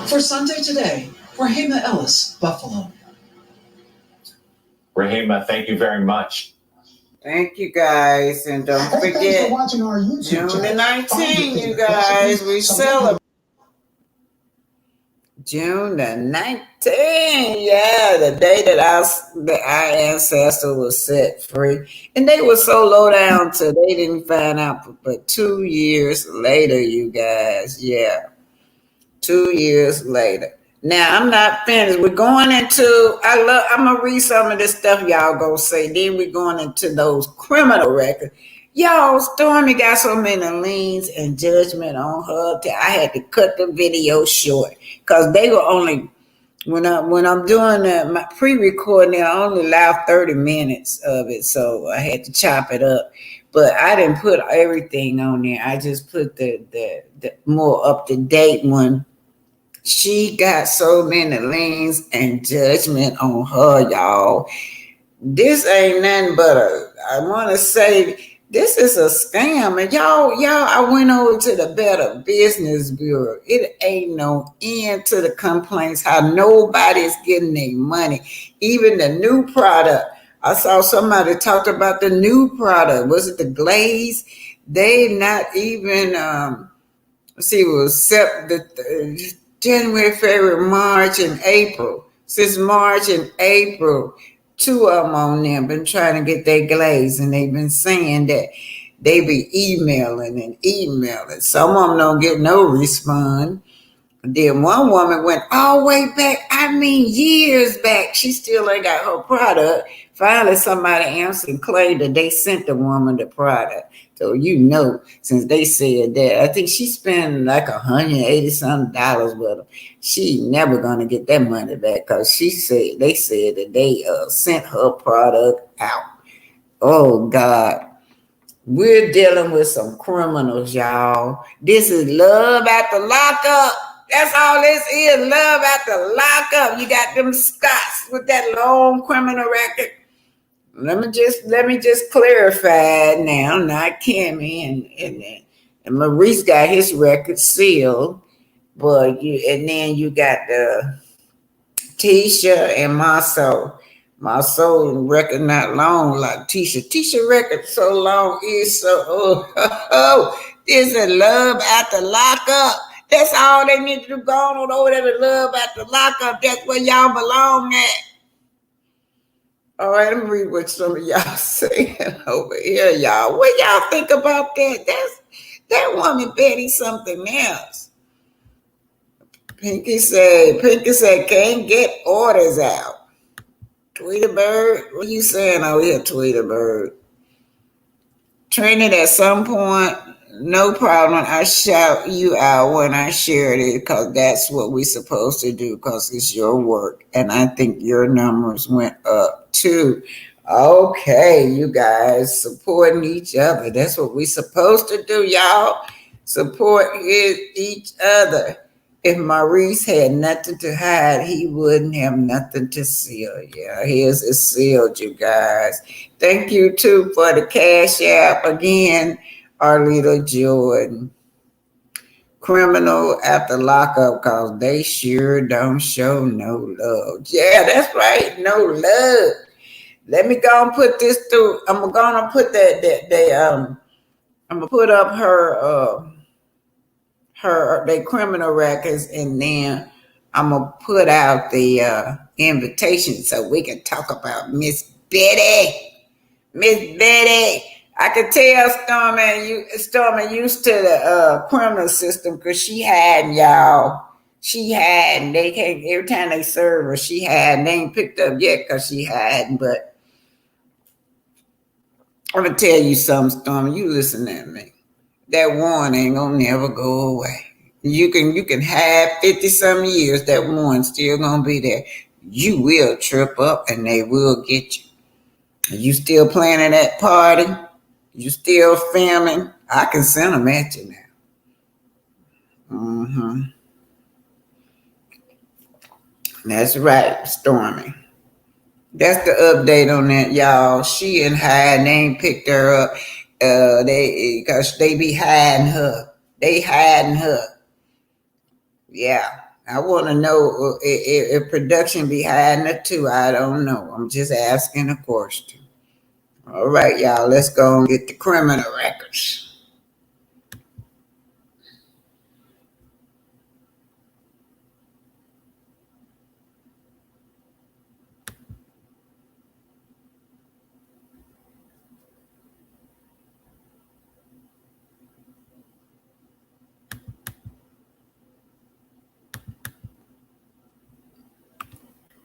S6: For Sunday Today, Rahima Ellis, Buffalo.
S5: Rahima, thank you very much.
S2: Thank you guys, and don't forget
S3: Thanks for watching our YouTube
S2: June the
S3: channel.
S2: 19th, you guys, we celebrate. June the 19th, yeah, the day that our ancestor was set free. And they were so low down till they didn't find out but 2 years later, you guys. Yeah, 2 years later. Now, I'm not finished. We're going into, I'm going to read some of this stuff y'all go say. Then we're going into those criminal records. Y'all, Stormy got so many liens and judgment on her that I had to cut the video short because they were only, when I'm doing my pre-recording, I only allow 30 minutes of it, so I had to chop it up. But I didn't put everything on there. I just put the more up-to-date one. She got so many liens and judgment on her, y'all. This ain't nothing but I want to say, this is a scam. And y'all, I went over to the Better Business Bureau. It ain't no end to the complaints, how nobody's getting their money. Even the new product. I saw somebody talked about the new product. Was it the glaze? They not even, it was January, February, March, and April. Since March and April, 2 of them on there been trying to get their glaze, and they've been saying that they be emailing. Some of them don't get no response. Then one woman went all the way back, years back. She still ain't got her product. Finally, somebody answered and claimed that they sent the woman the product. So, since they said that, I think she spent like $180-something with them. She never going to get that money back because they said that they sent her product out. Oh, God. We're dealing with some criminals, y'all. This is love at the lockup. That's all this is, love at the lockup. You got them Scots with that long criminal record. Let me just clarify now. Not Kimmy and Maurice got his record sealed, but then you got the Tisha and Marceau. Marceau record not long like Tisha. Tisha record so long is so this is love at the lockup. That's all they need to do. Go on over there to love at the lockup. That's where y'all belong at. All right, let me read what some of y'all saying over here, y'all. What y'all think about that? That woman Betty something else. Pinky said, can't get orders out. Tweeterbird, what are you saying over here, Tweeterbird? Training at some point, no problem. I shout you out when I share it because that's what we're supposed to do because it's your work. And I think your numbers went up too. Okay, you guys supporting each other. That's what we're supposed to do, y'all. Support each other. If Maurice had nothing to hide, he wouldn't have nothing to seal. Yeah, his is sealed, you guys. Thank you, too, for the Cash App. Again, Arlita Jordan. Criminal at the lockup because they sure don't show no love. Yeah, that's right, no love. Let me go and put this through. I'm going to put I'm going to put up their criminal records, and then I'm gonna put out the invitation so we can talk about Miss Betty. Miss Betty, I could tell Stormy used to the criminal system because she had y'all. She had, they can't, every time they serve her, she had, and they ain't picked up yet because she hadn't. But I'm gonna tell you something, Stormy. You listen at me. That one ain't gonna never go away. You can have 50-some years, that one still gonna be there. You will trip up and they will get you. You still planning that party? You still filming? I can send them at you now. That's right, Stormy. That's the update on that, y'all. She and Hyde, they ain't picked her up. Because they be hiding her. They hiding her. Yeah. I want to know if production be hiding her too. I don't know. I'm just asking a question. All right, y'all. Let's go and get the criminal records.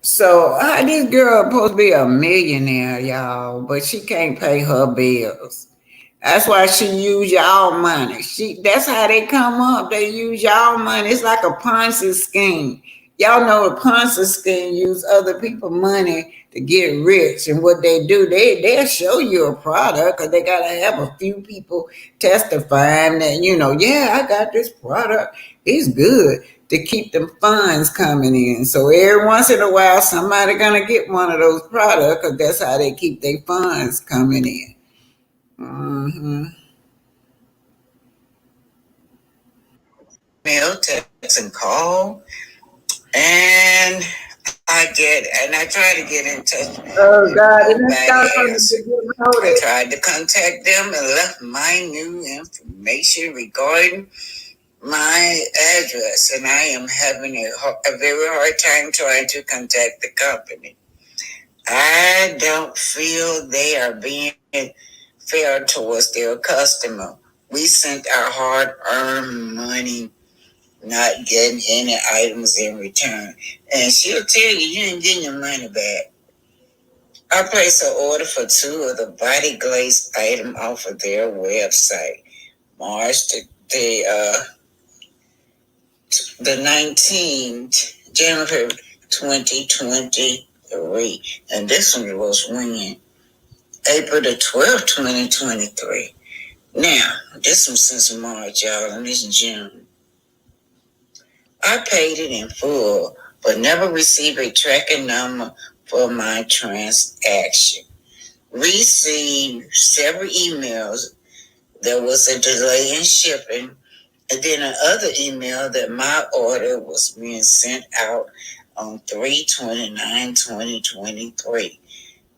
S2: So this girl supposed to be a millionaire, y'all, but she can't pay her bills. That's why she use y'all money. That's how they come up. They use y'all money. It's like a Ponzi scheme. Y'all know a Ponzi scheme use other people money to get rich. And what they do, they'll show you a product because they gotta have a few people testifying that, yeah, I got this product. It's good to keep them funds coming in. So every once in a while, somebody gonna get one of those products because that's how they keep their funds coming in. Mm-hmm. Mail, text, and call, and I try to get in touch. Oh God! I tried to contact them and left my new information regarding my address, and I am having a very hard time trying to contact the company. I don't feel they are being fair towards their customer. We sent our hard-earned money, not getting any items in return. And she'll tell you ain't getting your money back. I placed an order for 2 of the body glaze item off of their website, March the 19th, January 2023. And this one was when? April the 12th, 2023. Now, this one since March, y'all, and this is June. I paid it in full, but never received a tracking number for my transaction. Received several emails. There was a delay in shipping, and then another email that my order was being sent out on 3/29/2023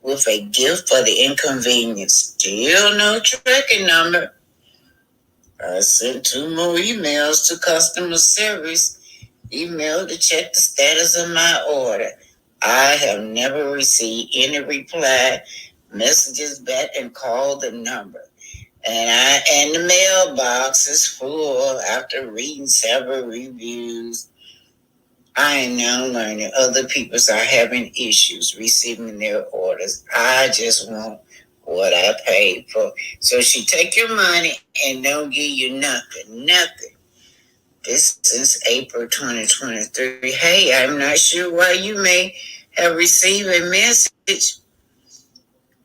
S2: with a gift for the inconvenience. Still no tracking number. I sent 2 more emails to customer service. Email to check the status of my order. I have never received any reply, messages back, and called the number. And the mailbox is full after reading several reviews. I am now learning other people are having issues receiving their orders. I just want what I paid for. So she take your money and don't give you nothing. This is April 2023. Hey, I'm not sure why you may have received a message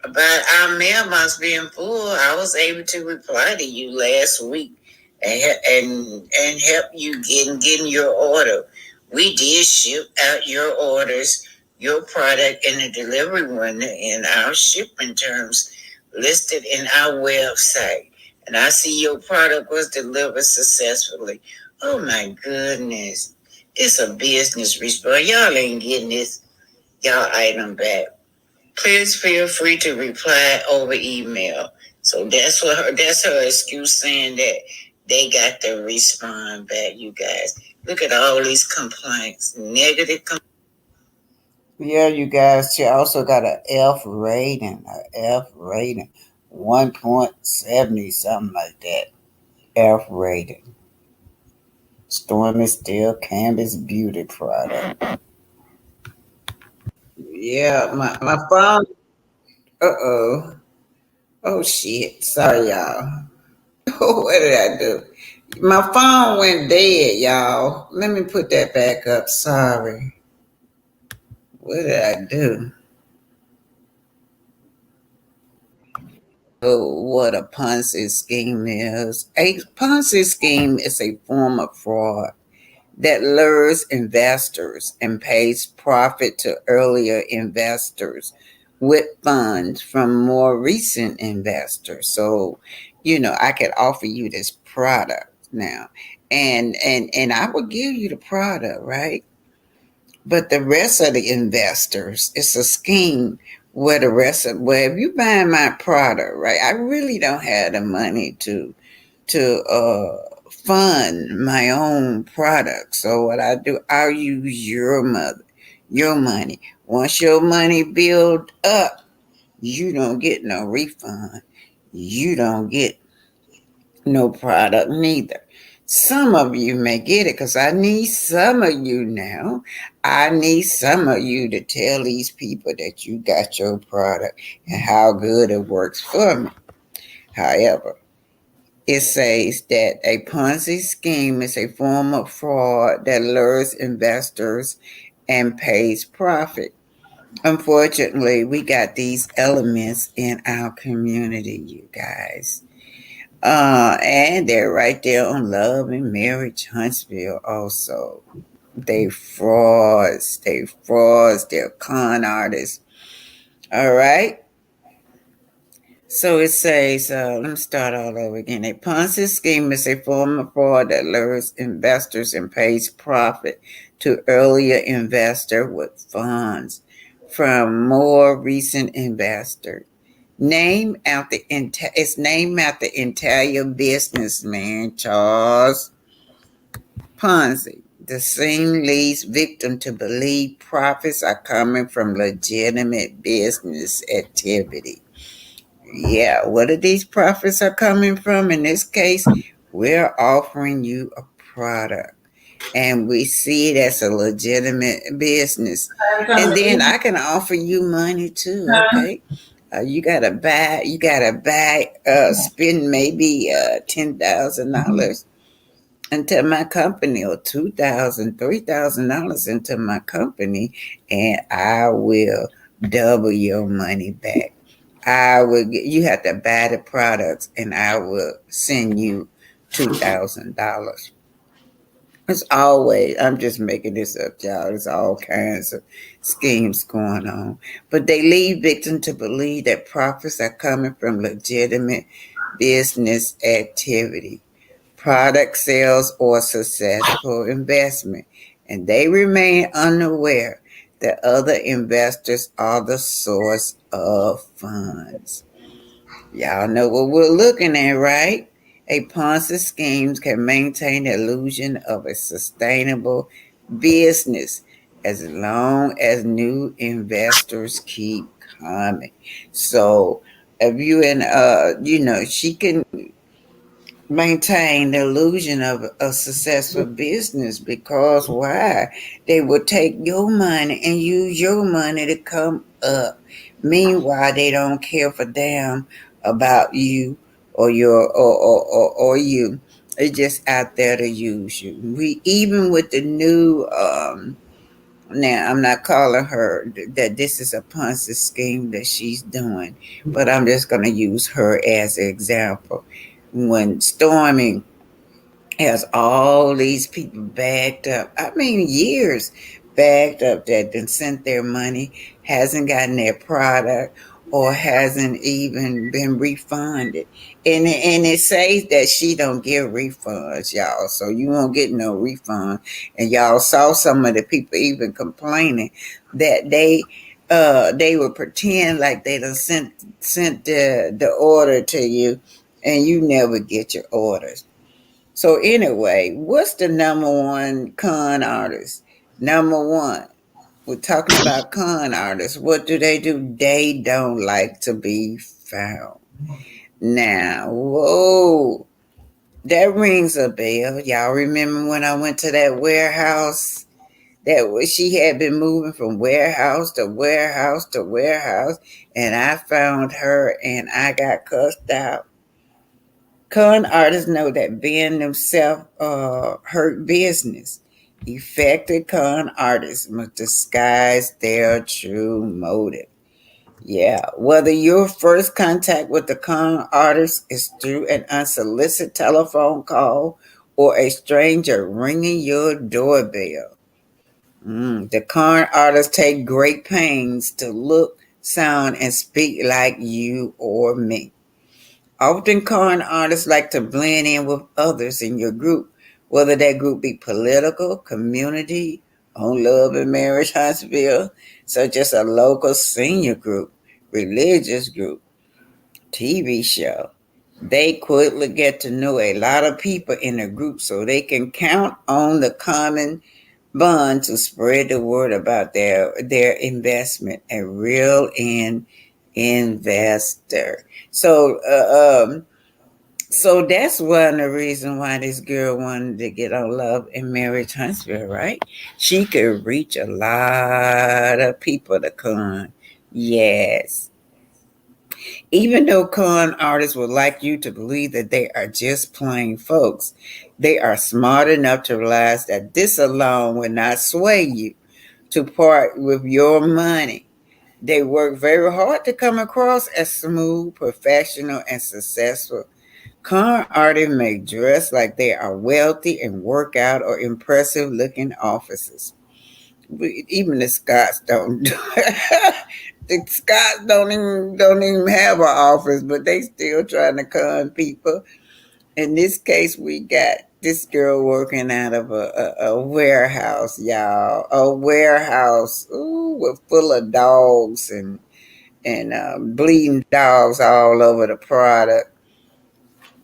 S2: about our mailbox being full. I was able to reply to you last week and help you getting your order. We did ship out your orders, your product, and the delivery window in our shipping terms listed in our website. And I see your product was delivered successfully. Oh my goodness. It's a business response. Y'all ain't getting y'all item back. Please feel free to reply over email. So that's her excuse, saying that they got to respond back, you guys. Look at all these complaints. Negative complaints. Yeah, you guys, she also got an F rating. 1.70, something like that. F rating. Stormy Still Canvas Beauty product. Yeah, my phone. Uh-oh. Oh, shit. Sorry, y'all. What did I do? My phone went dead, y'all. Let me put that back up. Sorry. What did I do? Oh, what a Ponzi scheme is. A Ponzi scheme is a form of fraud. that lures investors and pays profit to earlier investors with funds from more recent investors. So, I could offer you this product now, and I will give you the product, right? But the rest of the investors, it's a scheme where if you buy my product, right? I really don't have the money to fund my own product. So what I do, I'll use your money. Once your money build up, you don't get no refund. You don't get no product neither. Some of you may get it because I need some of you now. I need some of you to tell these people that you got your product and how good it works for me. However, it says that a Ponzi scheme is a form of fraud that lures investors and pays profit. Unfortunately, we got these elements in our community, you guys. And they're right there on Love and Marriage Huntsville also. They're frauds, they're con artists. All right. So it says, let me start all over again. A Ponzi scheme is a form of fraud that lures investors and pays profit to earlier investor with funds from more recent investor. It's named after Italian businessman Charles Ponzi. The scheme leads victim to believe profits are coming from legitimate business activity. Yeah, what are these profits are coming from? In this case, we're offering you a product and we see it as a legitimate business. And then I can offer you money too, okay? You gotta spend maybe $10,000 into my company or $2,000, $3,000 into my company, and I will double your money back. You have to buy the products and I will send you $2,000. I'm just making this up, y'all. There's all kinds of schemes going on. But they lead victims to believe that profits are coming from legitimate business activity, product sales, or successful investment. And they remain unaware that other investors are the source of funds. Y'all know what we're looking at, right? A Ponzi scheme can maintain the illusion of a sustainable business as long as new investors keep coming. So if she can maintain the illusion of a successful business because why? They will take your money and use your money to come up. Meanwhile, they don't care for damn about you or or you. They're just out there to use you. We even with the new now I'm not calling her that this is a Ponzi scheme that she's doing, but I'm just gonna use her as an example. When Stormy has all these people backed up, I mean years backed up that then sent their money, hasn't gotten their product or hasn't even been refunded. And it says that she don't give refunds, y'all. So you won't get no refund. And y'all saw some of the people even complaining that they would pretend like they done sent the order to you and you never get your orders. So anyway, what's the number one con artist? Number one, we're talking about con artists. What do? They don't like to be found. Now, whoa, that rings a bell. Y'all remember when I went to that warehouse? She had been moving from warehouse to warehouse to warehouse, and I found her and I got cussed out. Con artists know that being themselves hurt business. Effective con artists must disguise their true motive. Yeah, whether your first contact with the con artist is through an unsolicited telephone call or a stranger ringing your doorbell. The con artists take great pains to look, sound, and speak like you or me. Often con artists like to blend in with others in your group, whether that group be political, community, on love and marriage Huntsville, such as a local senior group, religious group, TV show. They quickly get to know a lot of people in a group so they can count on the common bond to spread the word about their investment, a real investor. So that's one of the reasons why this girl wanted to get on Love and Marriage Huntsville, right? She could reach a lot of people to con. Yes. Even though con artists would like you to believe that they are just plain folks, they are smart enough to realize that this alone will not sway you to part with your money. They work very hard to come across as smooth, professional, and successful. Con artists may dress like they are wealthy and work out or impressive looking offices. Even the Scots don't. The Scots don't even have an office, but they still trying to con people. In this case, we got this girl working out of a warehouse, y'all. A warehouse, full of dogs and bleeding dogs all over the product.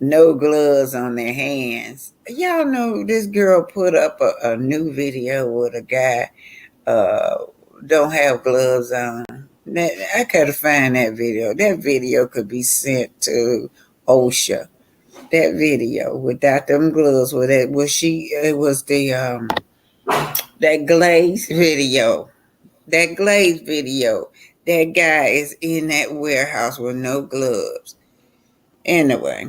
S2: No gloves on their hands. Y'all know this girl put up a new video with a guy don't have gloves on. I gotta find that video. That video could be sent to OSHA. That video without them gloves, with it was she? It was the that glaze video. That glaze video. That guy is in that warehouse with no gloves. Anyway,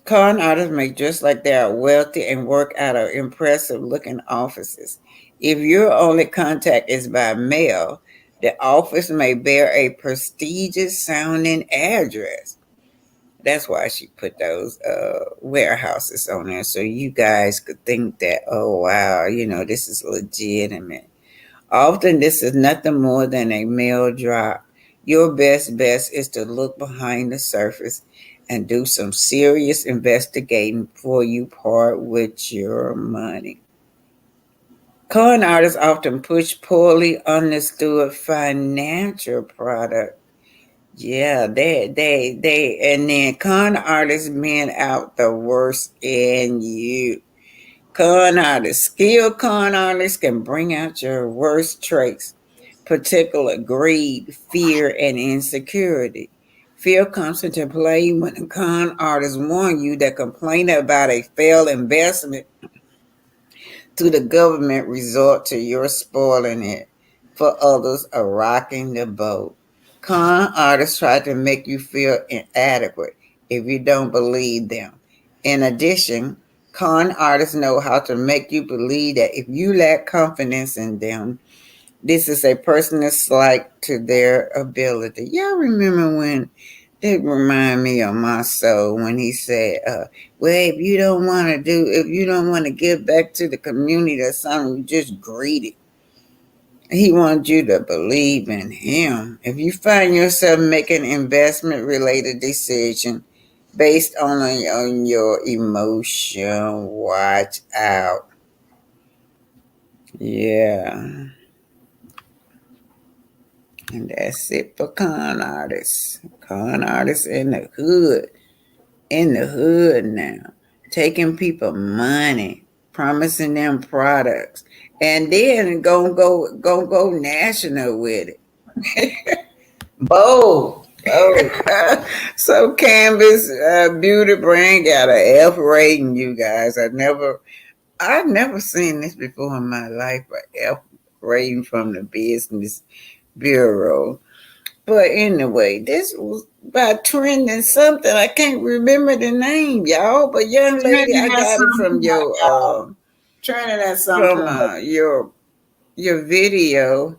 S2: con artists make dress like they are wealthy and work out of impressive looking offices. If your only contact is by mail, the office may bear a prestigious sounding address. That's why she put those warehouses on there so you guys could think that, oh, wow, this is legitimate. Often this is nothing more than a mail drop. Your best bet is to look behind the surface and do some serious investigating before you part with your money. Con artists often push poorly understood financial product. Yeah, and then con artists bring out the worst in you. Skilled con artists can bring out your worst traits, particular greed, fear, and insecurity. Fear comes into play when a con artist warn you that complaining about a failed investment to the government resort to your spoiling it for others are rocking the boat. Con artists try to make you feel inadequate if you don't believe them. In addition, con artists know how to make you believe that if you lack confidence in them, this is a personal slight to their ability. Y'all remember when it remind me of my soul when he said, well, if you don't want to give back to the community or something, you just greedy. He wants you to believe in him. If you find yourself making investment related decision based on your emotion, watch out. Yeah. And that's it for con artists. Con artists in the hood. In the hood now. Taking people money. Promising them products. And then go national with it. Bold. So Canvas Beauty Brand got an F rating, you guys. I've never seen this before in my life. An F rating from the Business Bureau. But anyway, this was about trending something. I can't remember the name, y'all. But young lady, I got it from your video.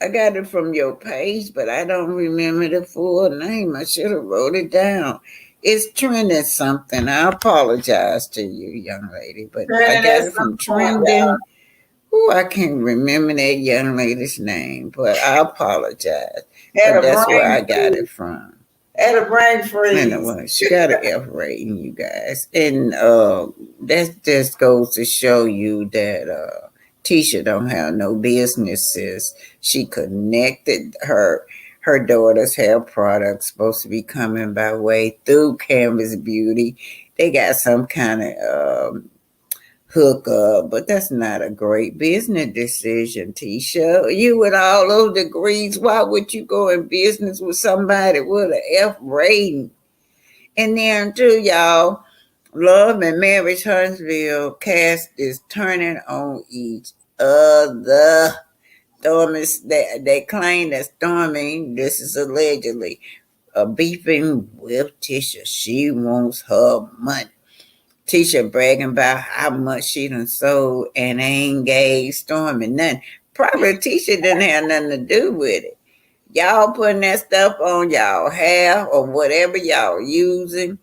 S2: I got it from your page, but I don't remember the full name. I should have wrote it down. It's trending something. I apologize to you, young lady, but I
S1: Turning
S2: got
S1: at
S2: it
S1: some
S2: from
S1: point, y'all.
S2: trending. Oh, I can't remember that young lady's name, but I apologize.
S1: Had
S2: But
S1: a
S2: that's where
S1: brain
S2: I got it
S1: freeze.
S2: from.
S1: Had a brain
S2: And
S1: freeze.
S2: she got an F rating, you guys. And that just goes to show you that Tisha don't have no businesses. She connected her daughter's hair products supposed to be coming by way through Canvas Beauty. They got some kind of hook up, but that's not a great business decision, Tisha. You with all those degrees, why would you go in business with somebody with an F rating? And then too, y'all, Love and Marriage Huntsville cast is turning on each other. Stormy, they claim that Stormy, this is allegedly, beefing with Tisha. She wants her money. Tisha bragging about how much she done sold and ain't gave Stormy nothing. Probably Tisha didn't have nothing to do with it. Y'all putting that stuff on y'all hair or whatever y'all using.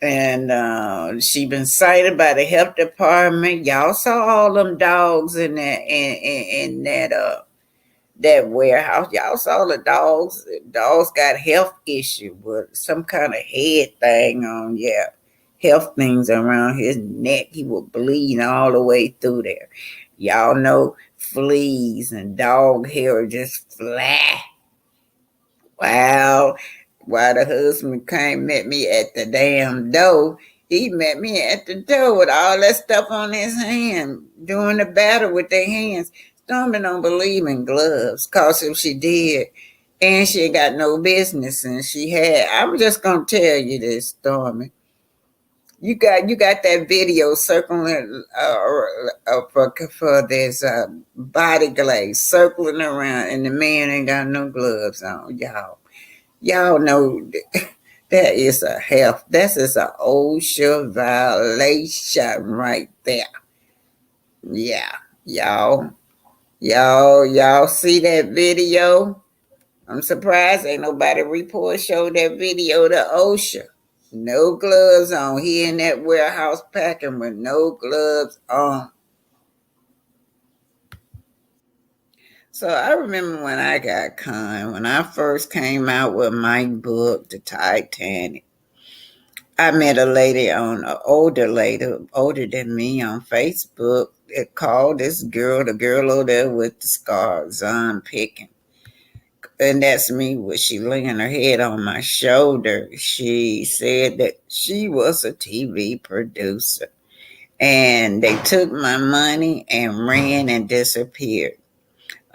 S2: And she been cited by the health department. Y'all saw all them dogs in that in that warehouse. Y'all saw the dogs. Dogs got health issue with some kind of head thing on. Yeah, health things around his neck. He was bleeding all the way through there. Y'all know fleas and dog hair just fly. Wow. While the husband came met me at the damn door, he met me at the door with all that stuff on his hand, doing the battle with their hands. Stormy don't believe in gloves, cause if she did, and she ain't got no business, and she had. I'm just gonna tell you this, Stormy. You got that video circling for this body glaze circling around, and the man ain't got no gloves on, y'all. Y'all know that is a health. That is an OSHA violation right there. Yeah, y'all see that video? I'm surprised ain't nobody showed that video to OSHA. No gloves on. He in that warehouse packing with no gloves on. So I remember when I got con, when I first came out with my book, The Titanic. I met a lady an older lady, older than me on Facebook. It called this girl, the girl over there with the scars, Zon Picking. And that's me with she laying her head on my shoulder. She said that she was a TV producer. And they took my money and ran and disappeared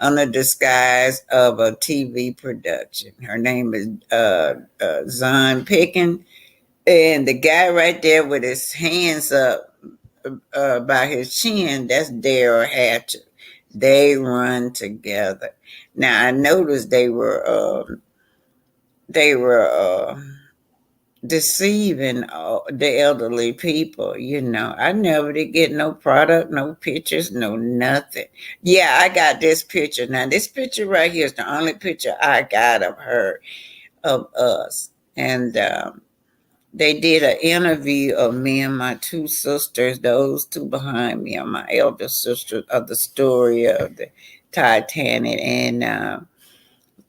S2: under disguise of a TV production. Her name is Zon Picking. And the guy right there with his hands up by his chin, that's Daryl Hatcher. They run together. Now I noticed they were deceiving the elderly people. I never did get no product, no pictures, no nothing. Yeah, I got this picture. Now this picture right here is the only picture I got of her, of us, and they did an interview of me and my two sisters. Those two behind me are my elder sisters of the story of the Titanic, and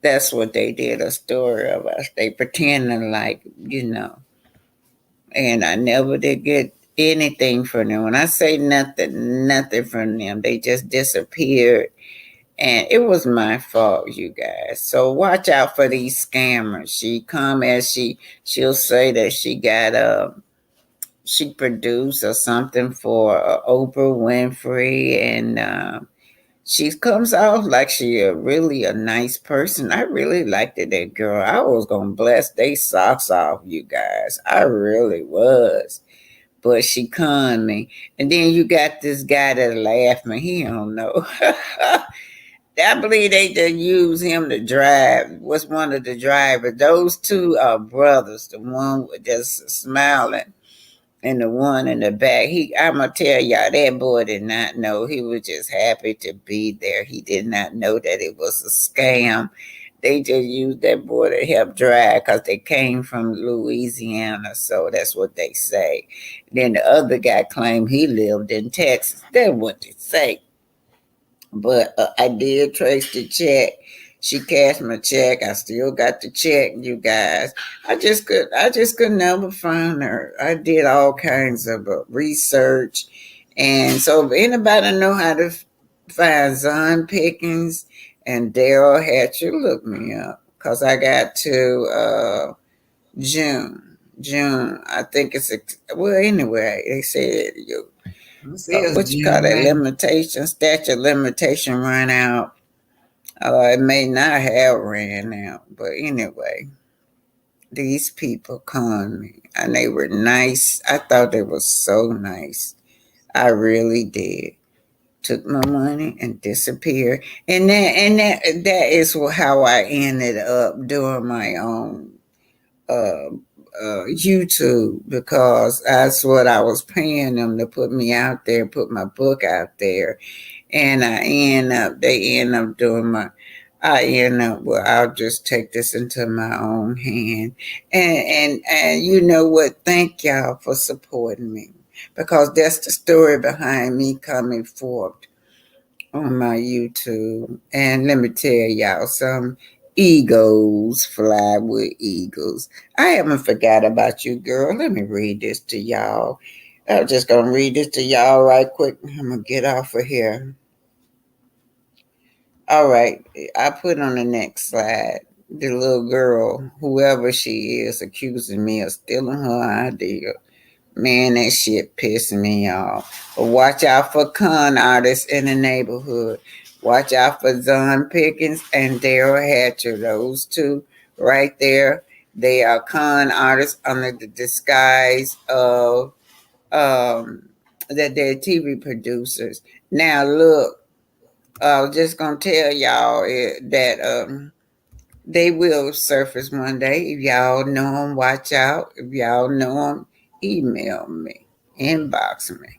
S2: that's what they did, a story of us. They pretending like. And I never did get anything from them. When I say nothing from them. They just disappeared. And it was my fault, you guys. So watch out for these scammers. She come as she'll say that she produced or something for Oprah Winfrey, and she comes off like she really a nice person. I really liked that girl. I was gonna bless they socks off, you guys. I really was. But she conned me. And then you got this guy that laughed me. He don't know. I believe they just use him to drive. Was one of the drivers. Those two are brothers. The one with just smiling and the one in the back. I'm gonna tell y'all that boy did not know. He was just happy to be there. He did not know that it was a scam. They just used that boy to help drive because they came from Louisiana, so that's what they say. Then the other guy claimed he lived in Texas. That's what they say. But I did trace the check. She cashed my check. I still got the check, you guys. I just could never find her. I did all kinds of research, and so if anybody know how to find Zon Pickens and Daryl Hatcher, look me up because I got to June. June, I think it's well. Anyway, they said what you call that limitation, statute limitation run out. It may not have ran out, but anyway, these people conned me, and they were nice. I thought they were so nice. I really did. Took my money and disappeared, and that is how I ended up doing my own uh, YouTube, because that's what I was paying them to put me out there, put my book out there. And well, I'll just take this into my own hand. And you know what? Thank y'all for supporting me, because that's the story behind me coming forth on my YouTube. And let me tell y'all, some egos fly with eagles. I haven't forgot about you, girl. Let me read this to y'all. I'm just going to read this to y'all right quick. I'm going to get off of here. All right. I put on the next slide the little girl, whoever she is, accusing me of stealing her idea. Man, that shit pissed me off. But watch out for con artists in the neighborhood. Watch out for Zon Pickens and Daryl Hatcher. Those two right there. They are con artists under the disguise of that they're TV producers. Now look, I was just gonna tell y'all that they will surface one day. If y'all know them, watch out. If y'all know them, email me, inbox me.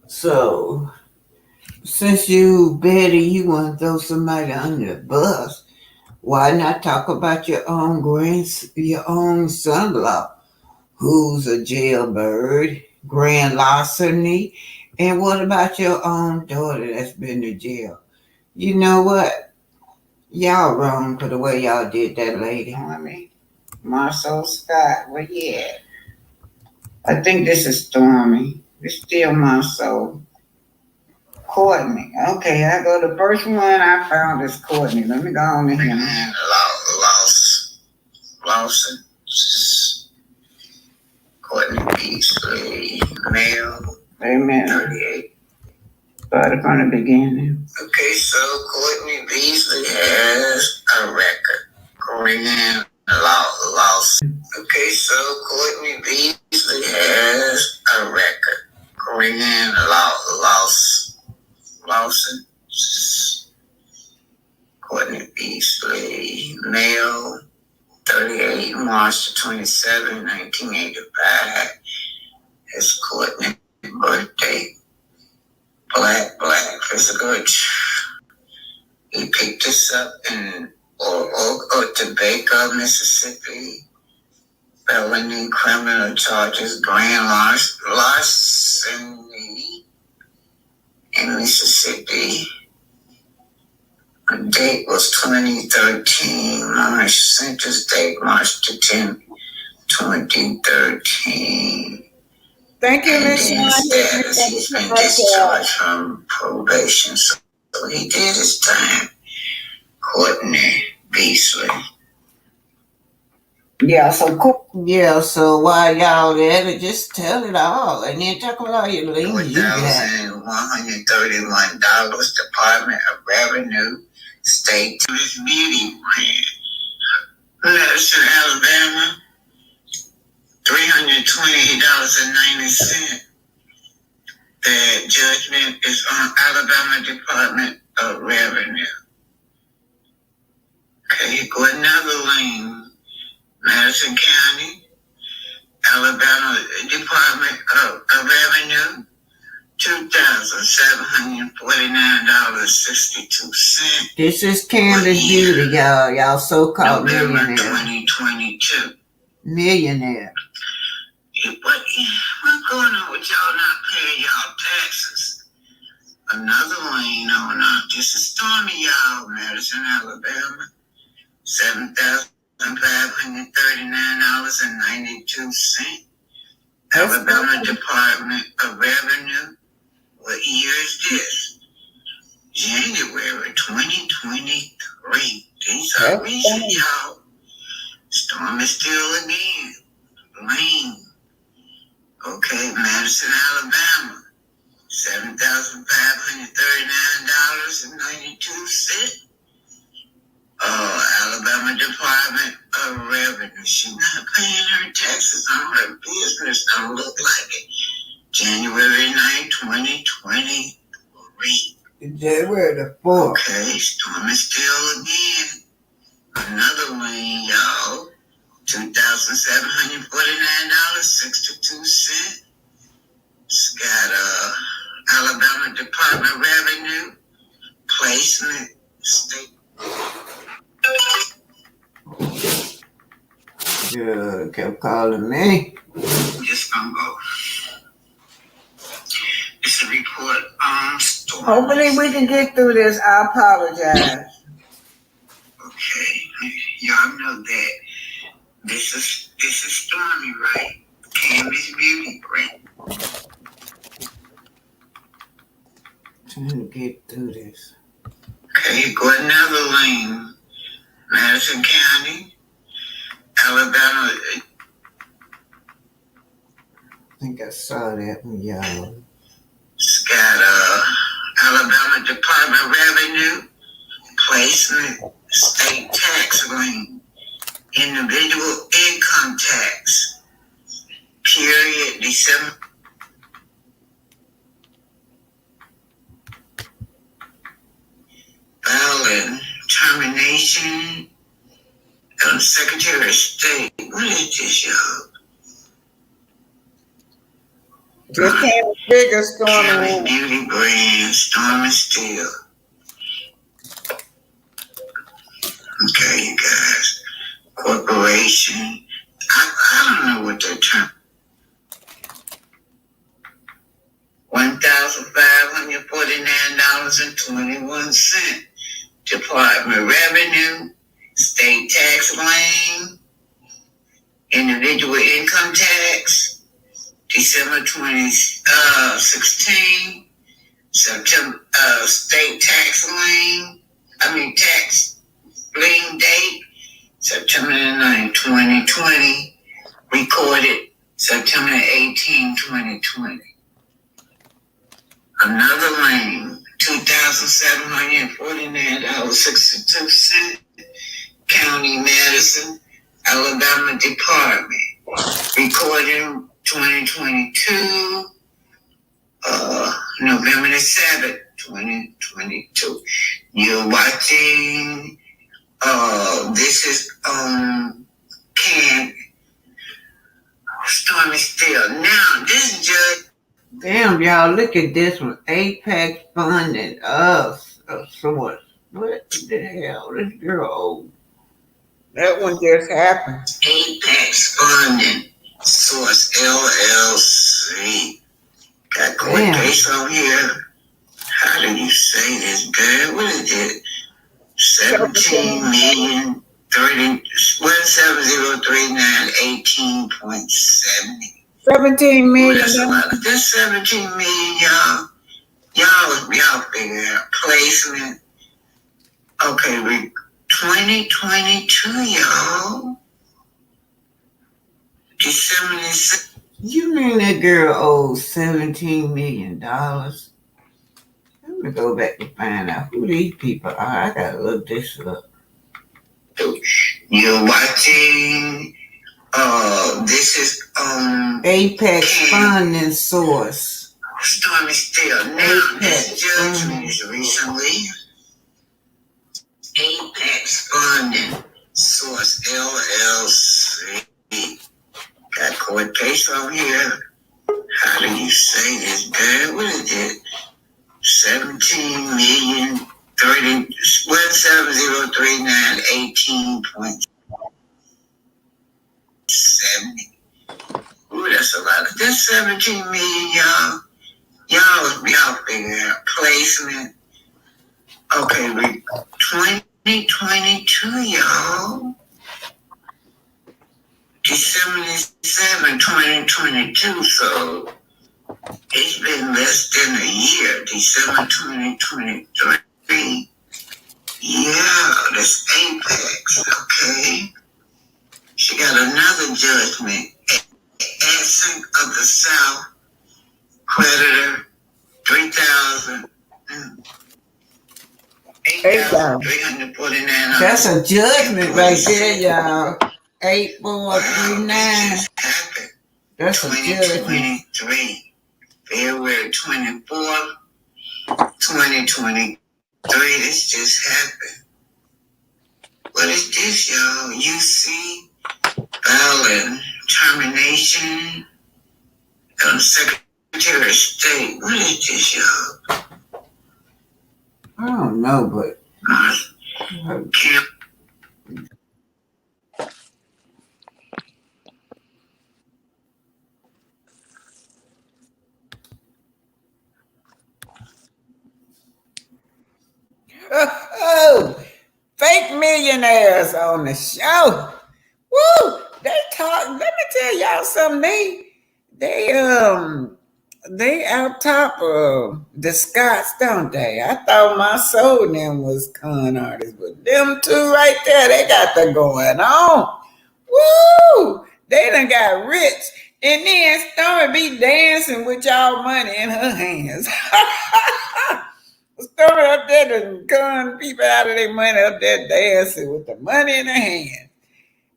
S1: So, since you, Betty, you want to throw somebody under the bus, why not talk about your own son-in-law, who's a jailbird, grand larceny, and what about your own daughter that's been to jail? You know what? Y'all wrong for the way y'all did that lady. Marcel Scott, where you at? I think this is Stormy. It's still Marcel. Courtney. Okay, I go. The first one I found is Courtney. Let me go on to him.
S3: Lawson. Courtney Beasley. Male.
S1: Amen.
S3: 38.
S1: Started from the beginning.
S3: Okay, so Courtney Beasley has a record. Green Lawson. Okay, so Courtney Beasley has a record. Green Lawson. Courtney Beasley, male, 38, March 27, 1985. It's Courtney's birthday. Black, physical. He picked us up in Topeka, Mississippi. Felony criminal charges, grand larceny in Mississippi. The date was 2013, March, sentence date March the 10th, 2013.
S2: Thank you, Miss
S3: He's been discharged from probation, so he did his time. Courtney Beasley.
S1: So while y'all at it, just tell it all, and then talk about all your links you got.
S3: $1,131, Department of Revenue, State Beauty Brand. Madison, Alabama, $328.90. The judgment is on Alabama Department of Revenue. Okay, go another lane. Madison County,
S2: Alabama Department of Revenue, $2,749.62. This is Candace Beauty, y'all. Y'all so-called November millionaire. 2022. Millionaire. What's going on with y'all not paying y'all taxes? Another lane on this is stormy, y'all. Madison, Alabama. $7,539.92. Alabama Department of Revenue. What year is this? January 2023. These are recent, y'all. Storm is still again. Lane. Okay, Madison, Alabama. $7,539.92. Alabama Department of Revenue. She's not paying her taxes on her business. Don't look like it. January 9, 2023. January the 4th. Okay, storm is still again. Another lane, y'all. $2,749.62. It's got Alabama Department of Revenue, placement, state. Yeah, kept calling me. Just gonna go. It's a report on storms. Hopefully we can get through this. I apologize. Okay, y'all know that this is stormy, right? Candace Beauty, right? Trying to get through this. Okay, go another lane. Madison County, Alabama. I think I saw that one, y'all. It's got Alabama Department of Revenue, placement, state tax lien, individual income tax, period, December. Filing, termination, Secretary of State. What is this, y'all? Just had a bigger storm. Beauty brand, storm and steele. Okay, you guys. Corporation. I don't know what they're term. $1,549.21. Department of Revenue, state tax lien, individual income tax, December 2016, September, state tax lien, tax lien date, September 9, 2020, recorded September 18, 2020. Another lane, $2,749.62. County, Madison, Alabama Department. Recording 2022, November the 7th, 2022. You're watching, this is Stormy Steele. Now, this judge. Damn, y'all, look at this one. Apex funding us of sorts. What the hell? This girl old. That one just happened. Apex funding source LLC. Got court case on here. How do you say this, girl? What is it? 17,039,18.70. 17 million. That's 17 million, y'all. Y'all figure out placement. Okay, 2022, y'all. December 6th. You mean that girl owes $17 million? I'm gonna go back and find out who these people are. I gotta look this up. You're watching. This is Apex funding source. Stormy Steele. Now, this judgment is recently. Apex funding source LLC. Got court case on here. How do you say this, girl? What is it? 17 million 30 17039 18.70. Ooh, that's a lot. That's 17 million, y'all. Y'all figure out placement. Okay, 2022, y'all. December 7, 2022, so it's been less than a year, December 2023. Yeah, that's Apex, okay. She got another judgment. Accent of the South, creditor, 3,000. 8,349.
S1: That's a judgment right there, y'all. 8439. That's a judgment.
S2: 2023, February 24th, 2023. This just happened. What is this, y'all? UC, violent termination, Secretary of State. What is this, y'all?
S1: I don't know, but
S2: Camp. Oh, fake millionaires on the show. Woo! They talk. Let me tell y'all something. They out top of the Scots, don't they? I thought my soul them was con artists, but them two right there, they got the going on. Woo! They done got rich. And then Stormi be dancing with y'all money in her hands. Stormi up there to con people out of their money up there dancing with the money in her hand.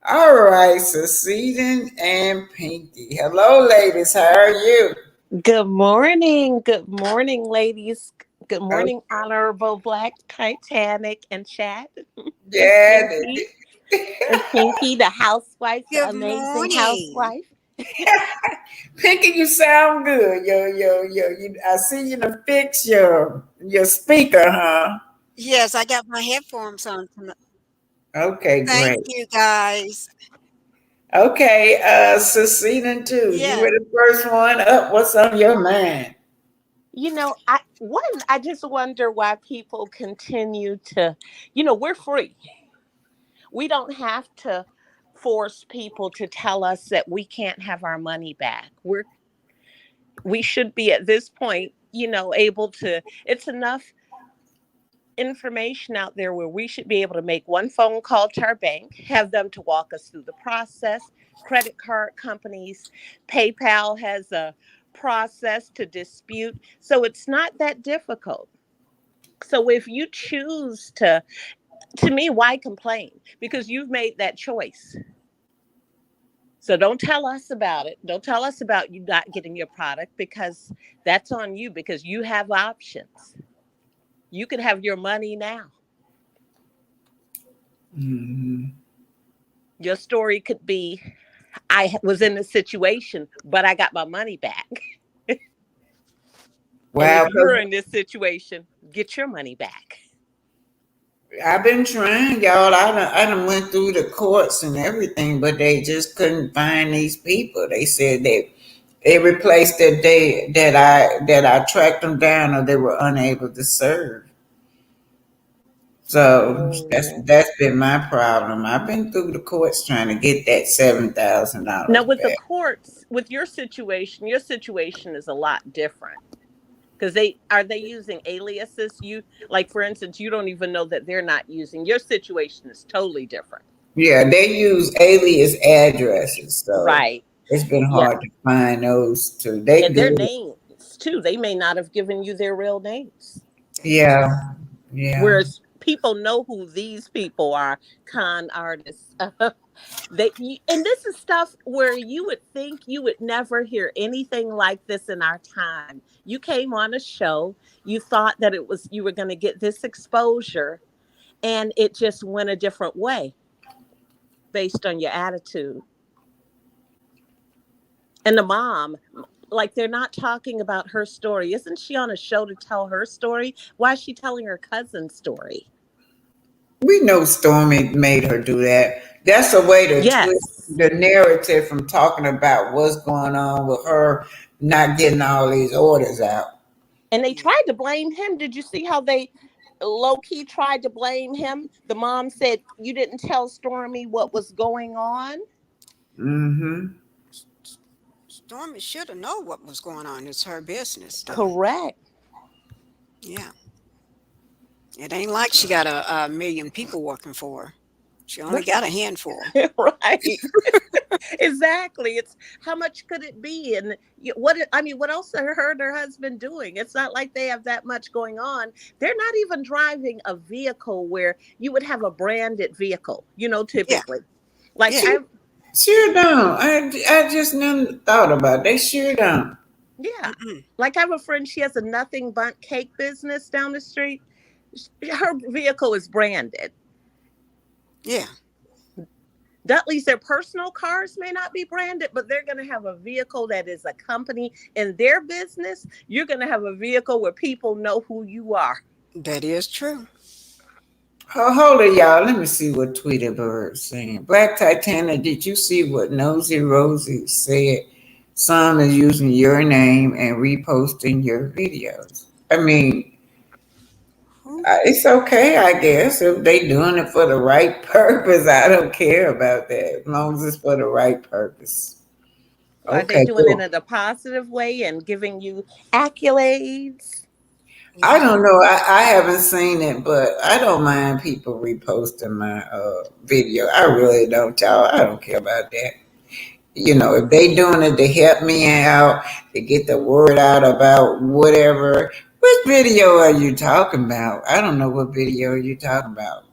S2: All right, Seceding and Pinky. Hello, ladies. How are you?
S10: Good morning. Good morning, ladies. Good morning, Honorable Black Titanic and Chat.
S2: Yeah.
S10: And Pinky, the housewife, the
S3: Good
S10: amazing
S3: morning.
S10: housewife.
S2: Pinky, you sound good. I see you to fix your speaker, huh?
S3: Yes, I got my headphones on tonight.
S2: Okay, great.
S3: Thank you, guys.
S2: Okay, Seceding too.
S3: Yeah.
S2: You were the first one up. What's on your mind?
S10: You know, I just wonder why people continue to, we're free. We don't have to force people to tell us that we can't have our money back. We should be at this point, able to, it's enough information out there where we should be able to make one phone call to our bank, have them to walk us through the process. Credit card companies, PayPal has a process to dispute. So it's not that difficult. So if you choose to me, why complain? Because you've made that choice. So don't tell us about it. Don't tell us about you not getting your product, because that's on you, because you have options. You can have your money now.
S2: Mm-hmm.
S10: Your story could be, I was in a situation, but I got my money back. Well, and if you're in this situation, get your money back.
S2: I've been trying, y'all. I done went through the courts and everything, but they just couldn't find these people. They said they replaced the day that I tracked them down, or they were unable to serve. So that's been my problem. I've been through the courts trying to get that $7,000.
S10: Now with the courts, with your situation is a lot different. Because they using aliases. You, like, for instance, you don't even know that they're not using. Your situation is totally different.
S2: Yeah, they use alias addresses. So
S10: right.
S2: It's been hard to find those two.
S10: And their names too. They may not have given you their real names.
S2: Yeah.
S10: Whereas people know who these people are, con artists. And this is stuff where you would think you would never hear anything like this in our time. You came on a show, you thought that you were going to get this exposure, and it just went a different way based on your attitude. And the mom, like they're not talking about her story. Isn't she on a show to tell her story? Why is she telling her cousin's story?
S2: We know Stormy made her do that. That's a way to twist
S10: Yes.
S2: the narrative from talking about what's going on with her not getting all these orders out.
S10: And they tried to blame him. Did you see how they low key tried to blame him? The mom said, "You didn't tell Stormy what was going on."
S2: Mm-hmm.
S3: Stormy should have known what was going on. It's her business, though.
S10: Correct.
S3: Yeah. It ain't like she got a million people working for her. She only got a handful.
S10: Right. Exactly. It's how much could it be? And what else are her and her husband doing? It's not like they have that much going on. They're not even driving a vehicle where you would have a branded vehicle,
S3: Yeah.
S10: typically. Like
S3: Yeah.
S2: Sure don't. I just never thought about it. They sure don't.
S10: yeah.
S3: Mm-mm.
S10: Like I have a friend, she has a nothing but cake business down the street. Her vehicle is branded.
S3: Yeah.
S10: At least their personal cars may not be branded, but they're going to have a vehicle that is a company in their business. You're going to have a vehicle where people know who you are.
S3: That is true.
S2: Oh, hold it, y'all. Let me see what Tweety Bird's saying. Black Titanic, did you see what Nosy Rosie said? Some is using your name and reposting your videos. I mean, it's okay, I guess, if they doing it for the right purpose. I don't care about that, as long as it's for the right purpose.
S10: Are they
S2: Okay,
S10: doing it
S2: cool.
S10: in a positive way and giving you accolades?
S2: I
S3: Yeah.
S2: don't know. I haven't seen it, but I don't mind people reposting my video. I really don't, y'all. I don't care about that. If they doing it to help me out, to get the word out about whatever. Which video are you talking about? I don't know what video you're talking about.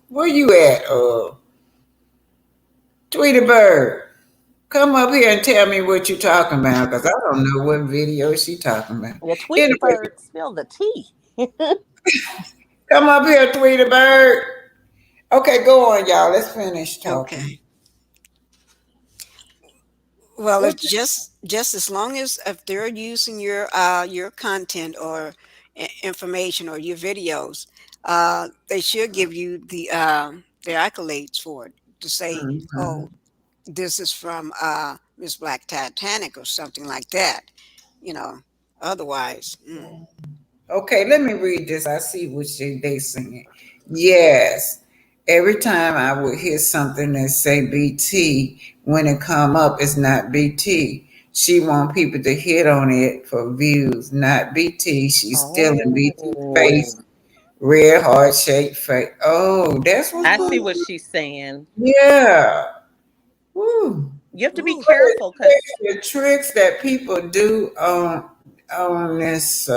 S2: Where you at? Tweety Bird, come up here and tell me what you're talking about, because I don't know what video she talking about.
S10: Well, Tweety
S2: Anyway,
S10: Bird, spill the tea.
S2: come up here, Tweety Bird. Okay, go on, y'all. Let's finish talking.
S3: Okay. Well,
S2: What
S3: it's just as long as if they're using your content or information or your videos, they should give you the accolades for it to say,
S2: Mhm.
S3: oh, this is from Miss Black Titanic or something like that. You know, otherwise,
S2: Okay, let me read this. I see what they saying. Yes. Every time I would hear something that say BT, when it come up, it's not BT. She want people to hit on it for views, not BT. She's still in BT
S10: Oh,
S2: face, red heart shaped face. Oh, that's what's
S10: I
S2: going
S10: see what
S2: on.
S10: she's saying.
S2: Yeah. Woo.
S10: You have to be
S2: Woo.
S10: careful because
S2: The tricks that people do on this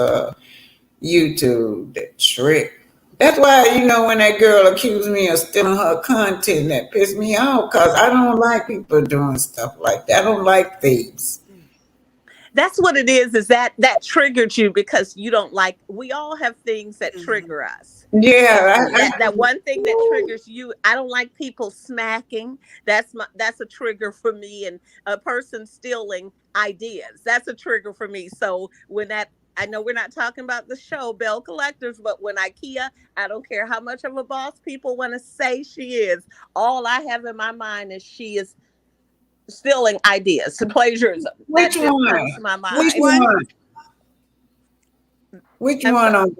S2: YouTube, the trick. That's why, when that girl accused me of stealing her content, that pissed me off, because I don't like people doing stuff like that. I don't like thieves.
S10: that's what it is that triggered you because you don't like, we all have things that
S3: mm-hmm.
S10: trigger us. And
S2: Yeah,
S10: that one thing that
S2: woo.
S10: triggers you, I don't like people smacking. That's a trigger for me. And a person stealing ideas, that's a trigger for me. So when that, I know we're not talking about the show Bell Collectors, but when IKEA, I don't care how much of a boss people want to say she is, all I have in my mind is she is stealing ideas, plagiarism.
S2: Which
S10: That just
S2: one?
S10: comes to my
S3: Which
S2: Which
S10: mind.
S3: one?
S2: one? Which
S10: I'm so,
S2: one on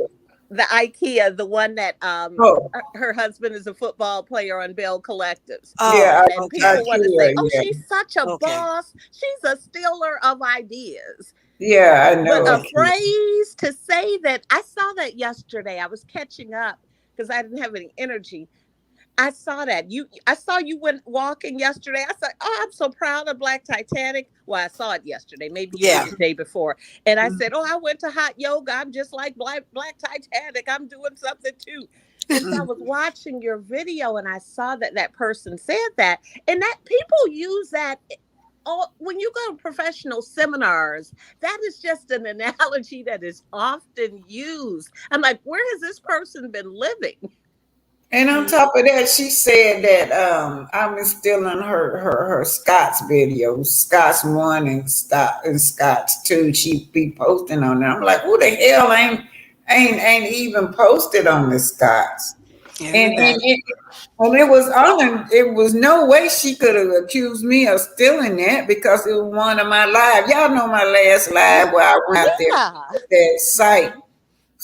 S10: the IKEA, the one that
S2: oh,
S10: her husband is a football player on Bell Collectives.
S3: Oh,
S2: yeah,
S10: And
S3: okay,
S10: people want to say,
S2: IKEA,
S10: oh,
S2: yeah.
S10: she's such a
S3: okay,
S10: boss. She's a stealer of ideas.
S2: Yeah, I know
S10: But a
S3: okay.
S2: IKEA.
S10: phrase to say that, I saw that yesterday. I was catching up because I didn't have any energy. I saw that. I saw you went walking yesterday. I said, "Oh, I'm so proud of Black Titanic." Well, I saw it yesterday. Maybe you did
S3: Yeah.
S10: the day before. And I said, "Oh, I went to hot yoga. I'm just like Black Titanic. I'm doing something too." And so I
S2: Mm.
S10: was watching your video and I saw that person said that. And that people use that all when you go to professional seminars. That is just an analogy that is often used. I'm like, where has this person been living?
S2: And on top of that, she said that I'm instilling her Scott's videos, Scott's one and Scott's two. She be posting on there. I'm like, who the hell ain't even posted on the Scott's? And
S3: Everybody.
S2: it was on. It was no way she could have accused me of stealing that because it was one of my live. Y'all know my last live where I went out there
S10: Yeah.
S2: with that site.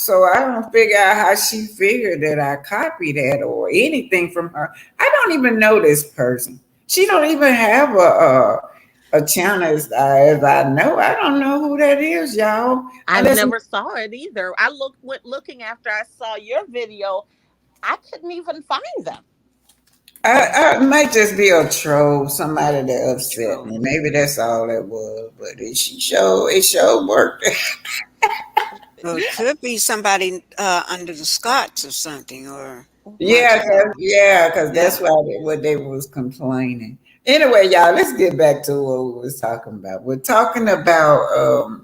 S2: So I don't figure out how she figured that I copied that or anything from her. I don't even know this person. She don't even have a channel as I know. I don't know who that is, y'all.
S10: I
S2: Unless
S10: never saw it either. Went looking after I saw your video. I couldn't even find them.
S2: I might just be a troll, somebody that upset
S3: Troll.
S2: me. Maybe that's all it was. But it sure worked.
S3: Well, it
S10: Yeah.
S3: could be somebody under the Scots or something, or
S2: Yeah,
S3: Martell.
S2: because
S3: Yeah.
S2: that's what they was complaining. Anyway, y'all, let's get back to what we was talking about. We're talking about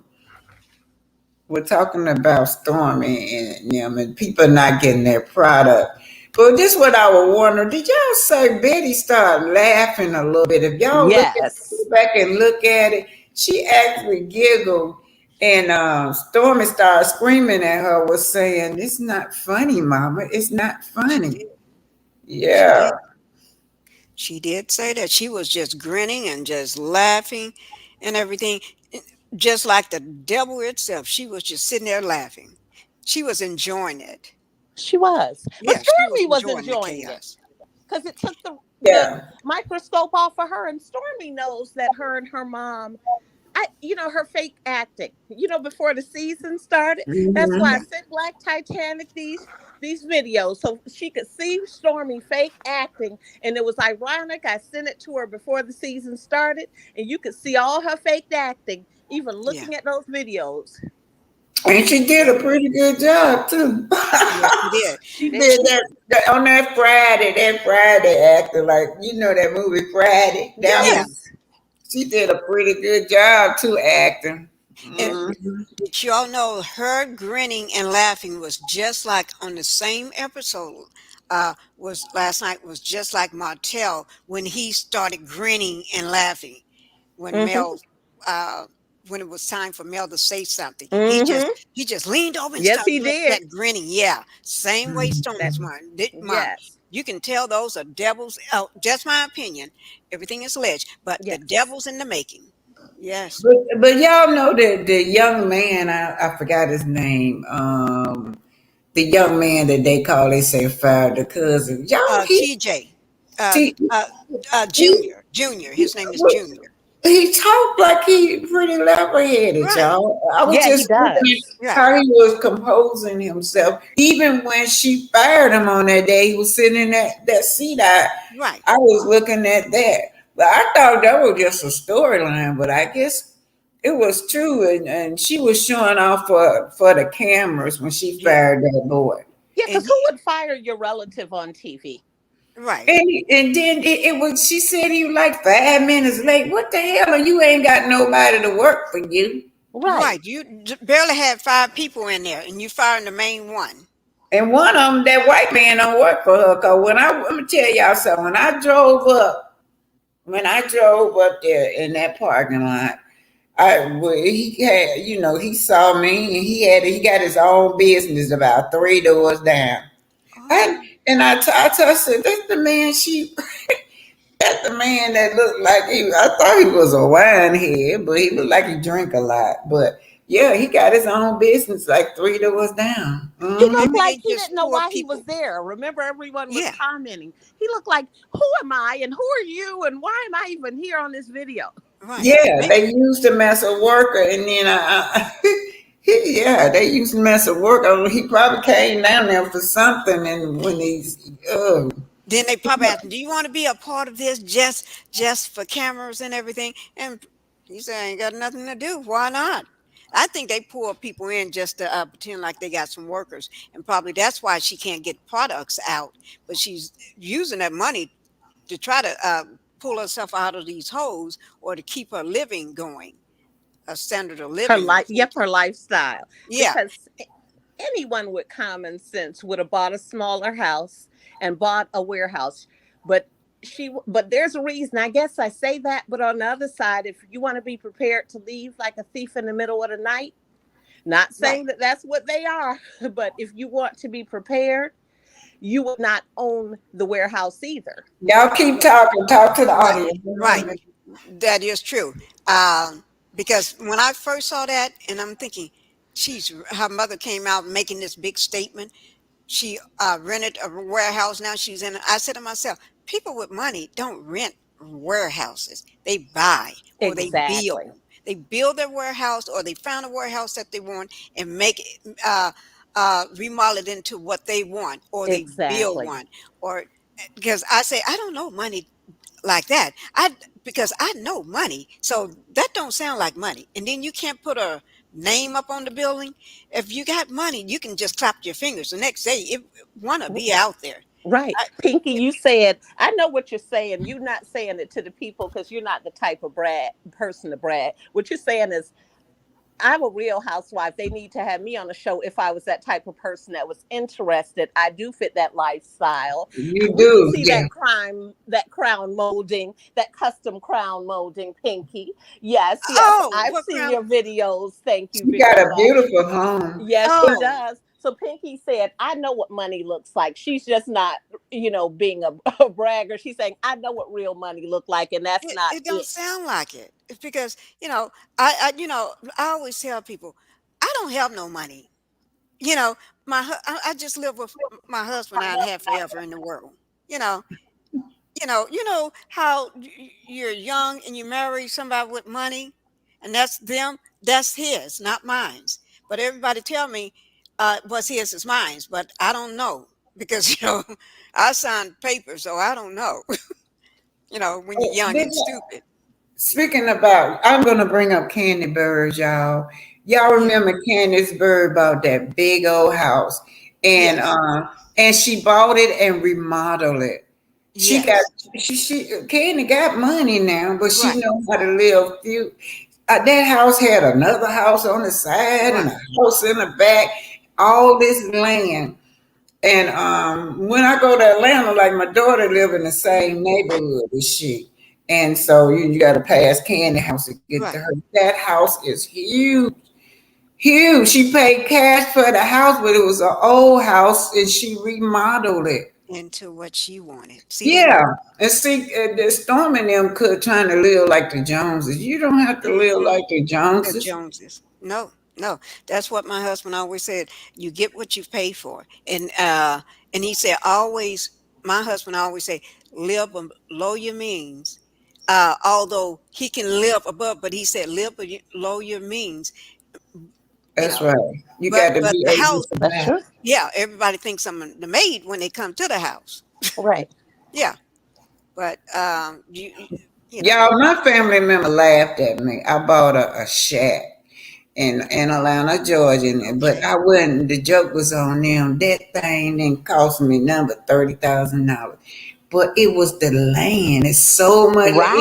S2: Stormy and them and people not getting their product. But this what I was wondering. Did y'all say Betty started laughing a little bit? If y'all
S10: Yes.
S2: go back and look at it, she actually giggled and Stormy started screaming at her, was saying, "It's not funny, Mama. It's not
S3: She
S2: funny."
S3: did. She
S2: Yeah.
S3: did. She did say that. She was just grinning and just laughing and everything, just like the devil itself. She was just sitting there laughing. She was enjoying it.
S10: She was. But
S3: Yeah, she was
S10: Stormy was
S3: enjoying the
S10: enjoying it
S3: chaos.
S10: because it took the
S2: Yeah.
S10: microscope off of her. And Stormy knows that her and her mom, her fake acting, before the season started. That's why I
S2: Hmm.
S3: Yeah,
S10: sent Black Titanic these videos so she could see Stormy fake acting. And it was ironic. I sent it to her before the season started, and you could see all her fake acting, even
S3: yeah,
S10: looking at those videos.
S2: And she did
S3: yeah.
S2: a pretty good job too.
S3: Yes, she did.
S10: She
S3: And
S2: Did
S10: did.
S2: that on that Friday acting like that movie Friday. That
S3: yeah,
S2: one
S10: Yes.
S2: she did a pretty good job too acting.
S3: and
S2: Hmm.
S3: did y'all know her grinning and laughing was just like on the same episode? Was last night was just like Martell when he started grinning and laughing when
S10: Mm-hmm.
S3: Mel, uh, when it was time for Mel to say something.
S10: Mm-hmm.
S3: He just leaned over and
S10: Yes,
S3: started
S10: he
S3: doing
S10: did.
S3: that grinning. Yeah, same way
S10: That
S3: Stormy's one. My,
S10: yes.
S3: you can tell those are devils. Oh, just my opinion. Everything is alleged, but the
S10: Yes.
S3: devils in the making. Yes.
S2: But y'all know that the young man I forgot his name. The young man that they call they say fired the cousin. Y'all
S3: TJ, uh,
S2: he,
S3: uh,
S2: he,
S3: Junior. His name is Junior.
S2: he talked like he pretty level-headed,
S3: Right,
S2: y'all. I was
S10: Yeah, he
S2: just looking
S10: does.
S2: at
S3: right,
S2: how he was composing himself. Even when she fired him on that day, he was sitting in that seat.
S3: right.
S2: I was looking at that. But I thought that was just a storyline, but I guess it was true. And she was showing off for the cameras when she
S3: Yeah,
S2: fired that boy.
S10: Yeah,
S3: and
S10: because who would fire your relative on TV?
S3: right.
S2: And then it was she said he was like 5 minutes late. What the hell? You ain't got nobody to work for you.
S10: Right.
S3: Right. You barely had five people in there, and you firing the main one.
S2: And one of them, that white man, don't work for her. Cause I'm gonna tell y'all something. When I drove up there in that parking lot, he had, he saw me and he got his own business about three doors down. And
S3: Oh,
S2: I said, that's the man that's the man that looked like I thought he was a wine head, but he looked like he drank a lot. But yeah, he got his own business like three doors down.
S10: He
S2: Hmm.
S10: looked
S3: maybe
S10: like
S3: they
S10: he
S3: just
S10: didn't know
S3: poor
S10: why he was
S3: people.
S10: there. Remember, everyone was
S3: Yeah.
S10: commenting. He looked like, who am I and who are you and why am I even here on this video?
S3: Right.
S2: Yeah,
S3: Maybe.
S2: they used him as a worker, and then yeah, they used him as a worker. He probably came down there for something, and when he's
S3: Then they probably asked him, "Do you want to be a part of this just for cameras and everything?" And he said, "I ain't got nothing to do. Why not?" I think they pull people in just to pretend like they got some workers, and probably that's why she can't get products out. But she's using that money to try to pull herself out of these holes or to keep her living going, a standard of
S10: Her
S3: living. I
S10: life,
S3: think.
S10: yep, her lifestyle.
S3: Yeah,
S10: Because anyone with common sense would have bought a smaller house and bought a warehouse. But but there's a reason. I guess I say that, but on the other side, if you want to be prepared to leave like a thief in the middle of the night, not
S3: Right.
S10: saying that that's what they are, but if you want to be prepared, you will not own the warehouse either.
S2: Y'all keep talking. Talk to the
S3: Right.
S2: audience.
S3: Right. That is true. Because when I first saw that, and I'm thinking, she's her mother came out making this big statement. She rented a warehouse. Now she's in. I said to myself, people with money don't rent warehouses. They buy or they
S10: Exactly.
S3: build. They build their warehouse, or they found a warehouse that they want and make it, remodel it into what they want, or they build
S10: Exactly.
S3: one. Or because I say I don't know money like that. Because I know money, so that don't sound like money. And then you can't put a name up on the building. If you got money, you can just clap your fingers. The next day, it wanna be out there.
S10: Right.
S3: I,
S10: Pinky, you said, I know what you're saying. You're not saying it to the people because you're not the type of person to brag. What you're saying is, I'm a real housewife. They need to have me on the show if I was that type of person that was interested. I do fit that lifestyle.
S2: You
S10: We can
S2: do,
S10: see
S2: yeah.
S10: that crown molding, that custom crown molding, Pinky. Yes, yes.
S3: oh,
S10: I've
S3: what
S10: seen
S3: crown?
S10: your videos. Thank you
S2: You got
S10: very
S2: a
S10: much.
S2: beautiful home.
S10: Yes, she
S3: Oh,
S10: does. So Pinky said, I know what money looks like. She's just not, being a bragger. She's saying, I know what real money look like, and that's not
S3: it don't
S10: it.
S3: sound like it. It's because I always tell people, I don't have no money. You know, I just live with my husband. I'd have forever in the world. You know, you know how you're young and you marry somebody with money, and that's them. That's his, not mine's. But everybody tell me, what's his is mine's. But I don't know because I signed papers, so I don't know. When you're young and stupid.
S2: Speaking about, I'm gonna bring up Candy Bird, y'all. Y'all
S3: Yeah.
S2: remember Candace Bird bought that big old house, and
S3: Yes.
S2: she bought it and remodeled it. She got
S3: Yes.
S2: she Candy got money now, but she
S3: Right.
S2: knows how to live. That house had another house on the side and a
S3: Right.
S2: house in the back, all this land. And when I go to Atlanta, like my daughter live in the same neighborhood as she. And so you got to pass Candy House to get to
S3: Right.
S2: her. That house is huge, huge. She paid cash for the house, but it was an old house, and she remodeled it.
S3: Into what she wanted. See, they
S2: Yeah, and see, the Storm and them could trying to live like the Joneses. You don't have to live
S3: mm-mm,
S2: like the
S3: the
S2: Joneses.
S3: Joneses. No, no. That's what my husband always said. You get what you pay for. And he said always my husband always say, live below your means. Although he can live above, but he said live below your means, you
S2: That's
S3: know.
S2: right. You
S3: But
S2: got to
S3: but
S2: be
S3: the
S2: able
S3: house,
S2: to
S10: That's
S2: survive.
S10: true.
S3: yeah, everybody thinks I'm the maid when they come to the house.
S10: Right.
S3: Yeah. But you know.
S2: Y'all, my family member laughed at me. I bought a shack in Atlanta, Georgia, but
S3: Okay.
S2: I wouldn't. The joke was on them. That thing didn't cost me nothing but $30,000, but it was the land. It's so much.
S10: Right.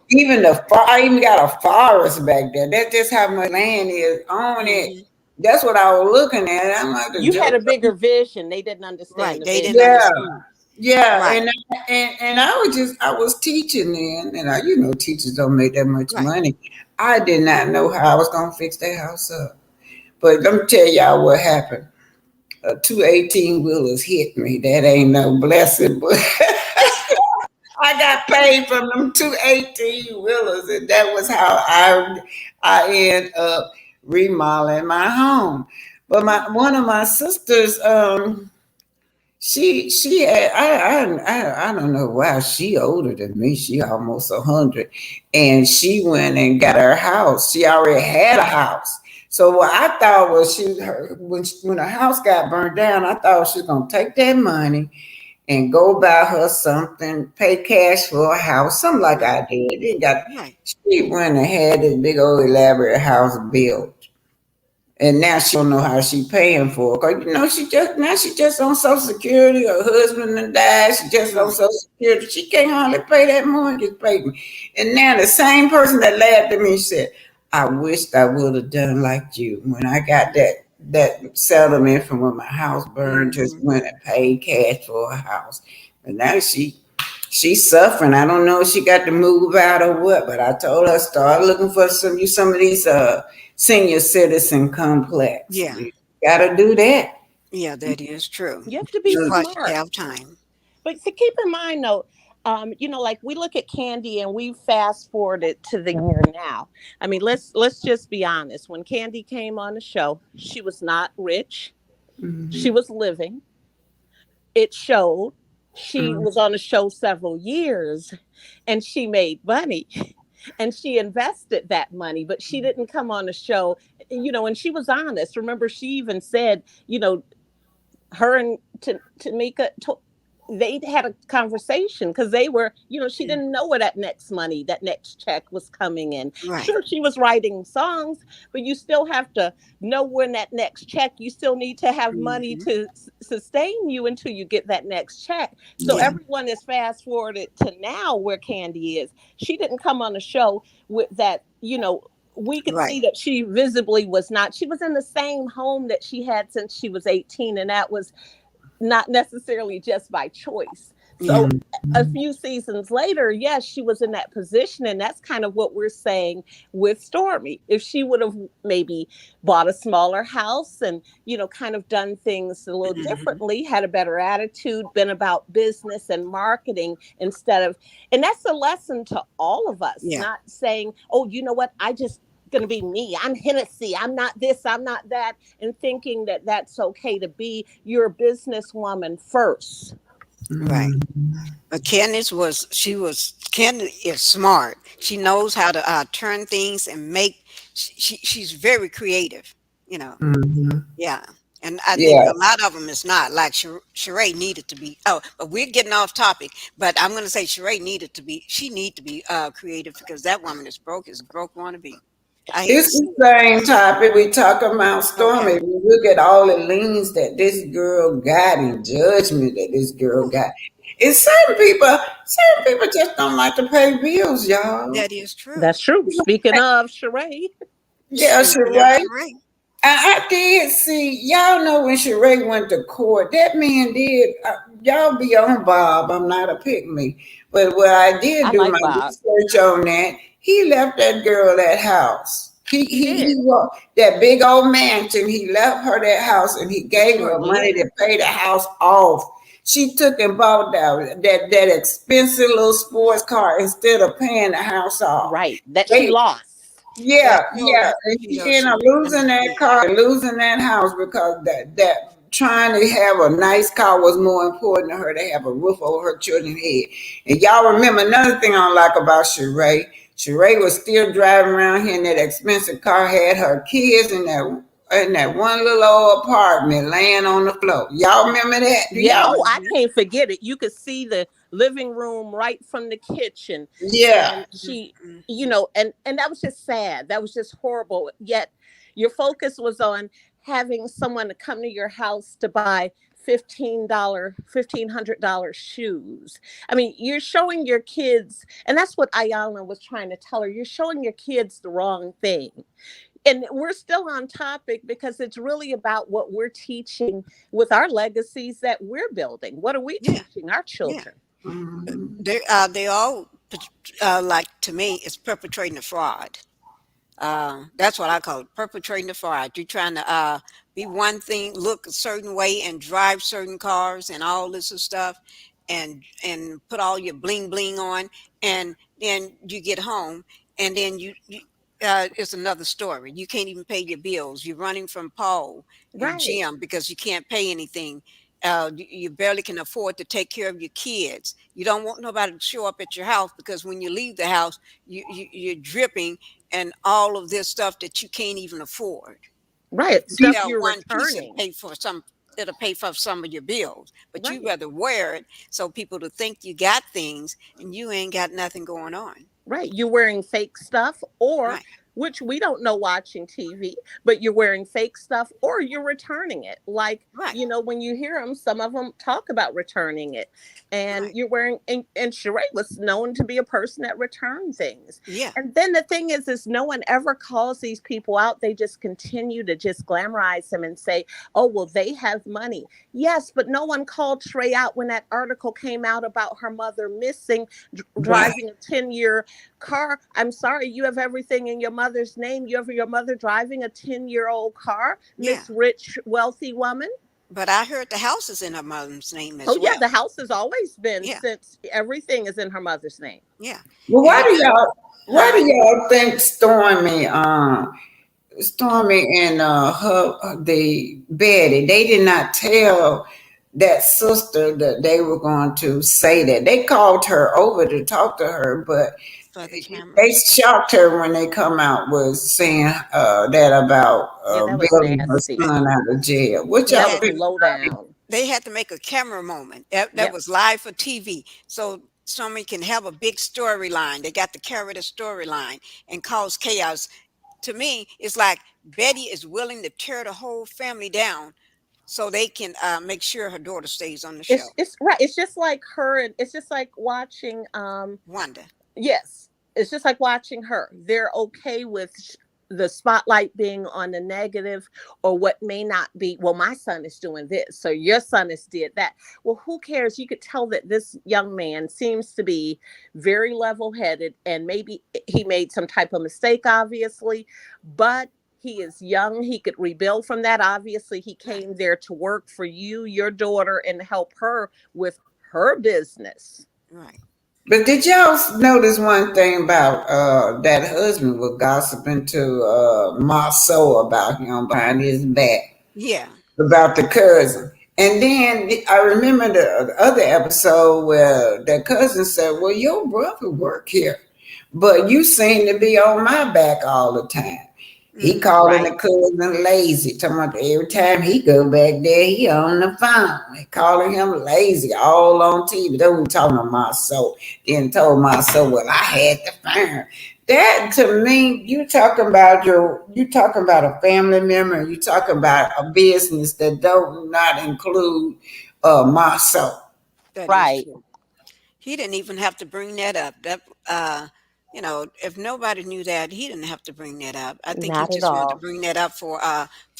S2: Even I even got a forest back there. That's just how much land is on it.
S3: Hmm.
S2: That's what I was looking at. I'm like the
S10: You had
S2: joke.
S10: a bigger vision. They didn't understand
S3: Right.
S10: the
S3: They didn't
S10: vision.
S2: Yeah.
S3: understand.
S2: Yeah,
S3: Right.
S2: and I was teaching then, and teachers don't make that much
S3: Right.
S2: money. I did not know how I was gonna fix that house up. But let me tell y'all what happened. Two 18 wheelers hit me. That ain't no blessing, but I got paid from them two 18 wheelers, and that was how I end up remodeling my home. But my one of my sisters, she had I don't know why she older than me. She almost 100, and she went and got her house. She already had a house. So what I thought was when her house got burned down, I thought she was gonna take that money and go buy her something, pay cash for a house, something like
S3: Right.
S2: I did.
S3: Right.
S2: She went and had this big old elaborate house built. And now she don't know how she paying for it. 'Cause, she just on Social Security. Her husband and died. She just on
S3: Right.
S2: Social Security. She can't hardly pay that mortgage payment. And now the same person that laughed at me said, "I wished I would have done like you when I got that settlement from when my house burned, just
S3: Mhm.
S2: went and paid cash for a house. And now she's suffering. I don't know if she got to move out or what, but I told her start looking for some of these senior citizen complex.
S3: Yeah.
S2: You gotta do that.
S3: Yeah, that is true.
S10: You have to be
S3: While you
S10: smart.
S3: have time.
S10: But to keep in mind though, like we look at Candy and we fast forwarded to the year now. I mean, let's just be honest. When Candy came on the show, she was not rich. She
S2: Mhm.
S10: was living. It showed. She
S2: Mhm.
S10: was on the show several years and she made money and she invested that money, but she didn't come on the show, and she was honest. Remember, she even said, her and Tamika, they had a conversation because they were, she
S3: Yeah.
S10: didn't know where that next check was coming in.
S3: Right.
S10: Sure, she was writing songs, but you still have to know when that next check, you still need to have money
S3: Hmm.
S10: to sustain you until you get that next check. So
S3: Yeah.
S10: everyone is fast forwarded to now where Candy is. She didn't come on the show with that, we could
S3: Right.
S10: see that she visibly was not. She was in the same home that she had since she was 18, and that was not necessarily just by choice.
S3: Yeah.
S10: So a few seasons later, yes, she was in that position. And that's kind of what we're saying with Stormy. If she would have maybe bought a smaller house and, kind of done things a little
S3: Hmm.
S10: differently, had a better attitude, been about business and marketing instead of, and that's a lesson to all of us,
S3: Yeah.
S10: not saying, oh, you know what, I just going to be me. I'm Hennessy. I'm not this. I'm not that. And thinking that that's okay to be. You're a businesswoman first.
S3: Right.
S2: Mhm.
S3: But Candy is smart. She knows how to turn things and make. She's very creative. You know.
S2: Mhm.
S3: Yeah. And I think
S2: Yeah.
S3: a lot of them is not like Sheree needed to be. Oh, but we're getting off topic. But I'm going to say Sheree needed to be. She need to be creative because that woman is broke as broke want to be. I hate to
S2: It's
S3: see
S2: the
S3: it.
S2: same topic we talk about
S3: Okay.
S2: Stormy. We look at all the liens that this girl got and judgment that this girl
S3: Whew,
S2: got. It's certain people just don't like to pay bills, y'all.
S3: that is true.
S10: That's true. Speaking of Sheree,
S2: Yeah,
S3: Speaking of
S2: Sheree.
S3: Sheree.
S2: I did see, y'all know when Sheree went to court, that man did, y'all be on Bob, I'm not a pick me. But what I
S10: I
S2: did do
S10: like
S2: my
S10: Bob.
S2: research on that, he left that girl that house. He,
S10: He
S2: he,
S10: did.
S2: he, wa- that big old mansion, he left her that house and he
S10: He
S2: gave
S10: sure
S2: her money
S10: did.
S2: to pay the house off. She took and bought that expensive little sports car instead of paying the house off.
S10: Right. That she
S2: They,
S10: lost.
S2: yeah,
S3: That
S2: yeah.
S3: shows
S2: And
S3: she
S2: she ended up
S3: should
S2: losing that
S3: understand.
S2: car and losing that house because that trying to have a nice car was more important to her to have a roof over her children's head. And y'all remember another thing I don't like about Sheree. Sheree was still driving around here in that expensive car, had her kids in that one little old apartment laying on the floor. Y'all remember that? Do
S10: Yeah.
S2: y'all?
S10: Oh, I
S3: Hmm.
S10: can't forget it. You could see the living room right from the kitchen.
S2: Yeah.
S10: And she,
S3: Hmm.
S10: and that was just sad. That was just horrible. Yet your focus was on having someone to come to your house to buy $1,500 shoes. I mean, you're showing your kids, and that's what Ayala was trying to tell her. You're showing your kids the wrong thing. And we're still on topic because it's really about what we're teaching with our legacies that we're building. What are we
S3: Yeah.
S10: teaching our
S3: Yeah.
S10: children?
S2: Mhm.
S3: They all like to me is perpetrating a fraud. That's what I call it, perpetrating the fraud. You're trying to be one thing, look a certain way, and drive certain cars and all this stuff, and put all your bling bling on, and then you get home, and then it's another story. You can't even pay your bills. You're running from Paul and
S10: Right,
S3: Jim because you can't pay anything. You barely can afford to take care of your kids. You don't want nobody to show up at your house because when you leave the house, you're dripping and all of this stuff that you can't even afford.
S10: right.
S3: You
S10: Stuff
S3: sell
S10: you're
S3: one piece and
S10: returning.
S3: pay for some. It'll pay for some of your bills, but you
S10: Right,
S3: rather wear it so people to think you got things and you ain't got nothing going on.
S10: right. You're wearing fake stuff or
S3: Right?
S10: which we don't know watching TV, but you're wearing fake stuff or you're returning it. Like,
S3: Right.
S10: when you hear them, some of them talk about returning it. And
S3: Right.
S10: you're wearing, and Sheree was known to be a person that returned things.
S3: Yeah.
S10: And then the thing is no one ever calls these people out. They just continue to just glamorize them and say, oh, well, they have money. Yes, but no one called Sheree out when that article came out about her mother missing, driving a 10-year car. I'm sorry, you have everything in your mother's name. You have your mother driving a 10-year-old car,
S3: Yeah.
S10: Miss Rich, wealthy woman.
S3: But I heard the house is in her mother's name as
S10: Oh, yeah,
S3: well.
S10: the house has always been,
S3: Yeah.
S10: since everything is in her mother's name.
S3: Yeah.
S2: Well,
S3: And because,
S2: why do y'all think Stormy and the Betty, they did not tell that sister that they were going to say that? They called her over to talk to her, but
S3: for the camera.
S2: they shocked her when they come out was saying that about
S10: Yeah, that was
S2: bailing her
S10: nasty.
S2: son out of jail. What
S3: They
S10: That
S2: y'all
S10: was
S3: had
S2: think?
S10: low down.
S3: they had to make a camera moment that
S10: Yep.
S3: was live for TV, so somebody can have a big storyline. They got to carry the storyline and cause chaos. To me, it's like Betty is willing to tear the whole family down so they can make sure her daughter stays on the show.
S10: It's right. It's just like her, and it's just like watching
S3: Wanda.
S10: yes, it's just like watching her. They're okay with the spotlight being on the negative, or what may not be. Well, my son is doing this, so your son has did that. Well, who cares? You could tell that this young man seems to be very level-headed, and maybe he made some type of mistake, obviously, but he is young. He could rebuild from that. Obviously, he came there to work for you, your daughter, and help her with her business.
S3: Right.
S2: But did y'all notice one thing about that husband was gossiping to Marceau about him behind his back
S3: Yeah.
S2: about the cousin? And then I remember the other episode where the cousin said, "Well, your brother work here, but you seem to be on my back all the time." He calling the
S10: Right.
S2: cousin lazy. Talking about every time he go back there, he on the phone. They calling him lazy, all on TV. They were talking to Marceau. Then told Marceau, "Well, I had to fire." That to me, you talking about a family member. You talking about a business that don't not include Marceau.
S3: That is
S10: Right.
S3: true. He didn't even have to bring that up. That if nobody knew that, he didn't have to bring that up. I think he
S10: Not at
S3: just wanted to
S10: all.
S3: bring that up for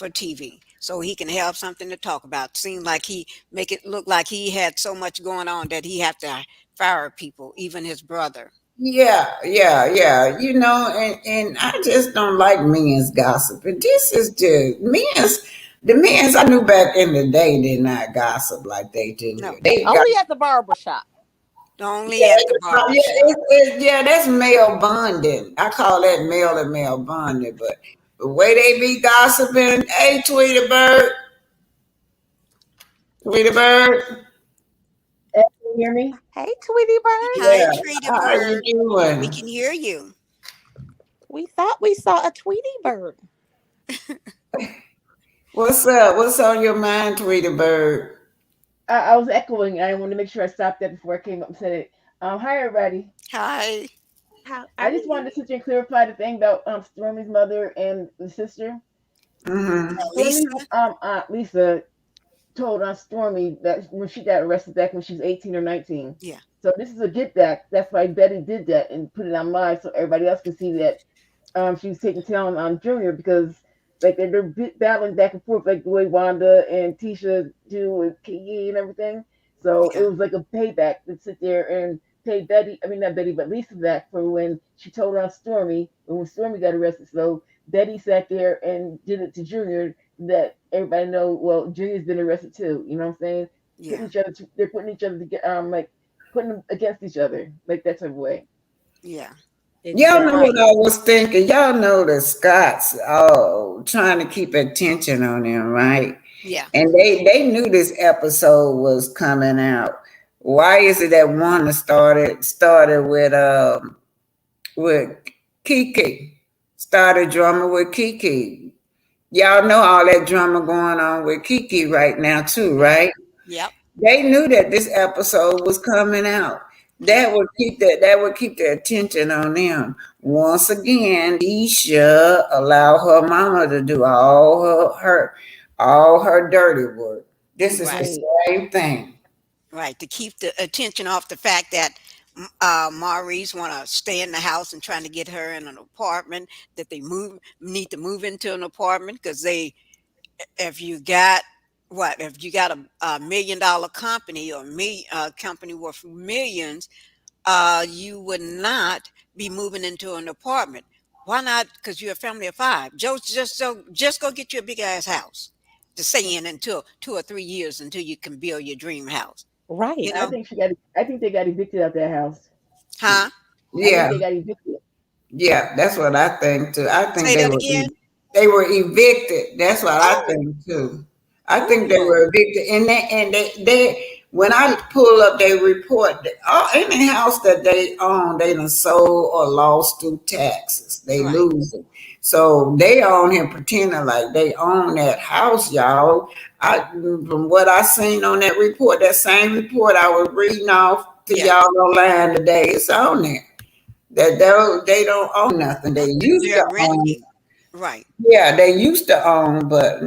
S3: TV, so he can have something to talk about. Seemed like he make it look like he had so much going on that he had to fire people, even his brother.
S2: Yeah, yeah, yeah. And I just don't like men's gossip. And this is just the men's I knew back in the day did not gossip like they do
S3: No,
S2: here. They got
S10: Only at the barber shop.
S3: only
S2: yeah,
S3: at the barber shop.
S2: that's male bonding. I call that male and male bonding. But the way they be gossiping, hey Tweety Bird,
S11: Can you hear me?
S10: Hey, Tweety Bird.
S3: Hi,
S2: yeah,
S3: Tweety
S2: how are you
S3: Bird. We
S2: doing?
S3: can hear you.
S10: We thought we saw a Tweety Bird.
S2: What's up? What's on your mind, Tweety Bird?
S11: I was echoing. I wanted to make sure I stopped that before I came up and said it. Hi, everybody.
S3: Hi.
S10: How
S11: I
S10: are
S11: just wanted
S10: you?
S11: to sit here and clarify the thing about Stormy's mother and the sister.
S2: Mm-hmm.
S3: Lisa.
S11: Stormy's aunt Lisa told Stormy that when she got arrested back when she was 18 or 19.
S3: Yeah.
S11: So this is a get back. That's why Betty did that and put it on live so everybody else could see that she was taking down on Junior because like they're battling back and forth like the way Wanda and Tisha do with Kiki and everything. So it
S3: Yeah.
S11: was like a payback to sit there and pay Betty, I mean not Betty, but Lisa back for when she told on Stormy when Stormy got arrested. So Betty sat there and did it to Junior that everybody know. Well, Junior's been arrested too. You know what I'm saying?
S3: Yeah.
S11: They're putting each other together, like putting them against each other, like that type of way.
S3: Yeah.
S2: Y'all know
S10: Exactly.
S2: what I was thinking. Y'all know the Scots trying to keep attention on them, right?
S3: Yeah.
S2: And they knew this episode was coming out. Why is it that one started with Kiki? Started drama with Kiki. Y'all know all that drama going on with Kiki right now too, right?
S3: Yep.
S2: They knew that this episode was coming out. That would keep the attention on them. Once again, Tisha allow her mama to do all her dirty work. This is the
S3: Right.
S11: Right.
S2: same thing.
S3: Right. To keep the attention off the fact that Maurice want to stay in the house and trying to get her in an apartment, that they need to move into an apartment because they, if you got if you got a $1 million company or company worth millions, you would not be moving into an apartment. Why not? Because you're a family of five. Just go get you a big ass house to stay in until 2 or 3 years until you can build your dream house.
S10: Right.
S3: You know,
S11: I think they got evicted out that house.
S3: huh?
S11: I think
S2: Yeah,
S11: they got evicted.
S2: yeah, that's what I think too. I think
S3: Say that again.
S2: they were evicted. That's what I
S3: Oh,
S2: think too. I think they
S3: oh,
S2: were evicted, and they when I pull up their report, any house that they own, they done sold or lost through taxes. They
S3: right.
S2: lose it, so they on here pretending like they own that house, y'all. From what I seen on that report, that same report I was reading off to
S3: Yeah,
S2: y'all online today, it's on there that they don't own nothing. They used to
S3: they're
S2: own.
S3: renting. Right.
S2: Yeah, they used to own, but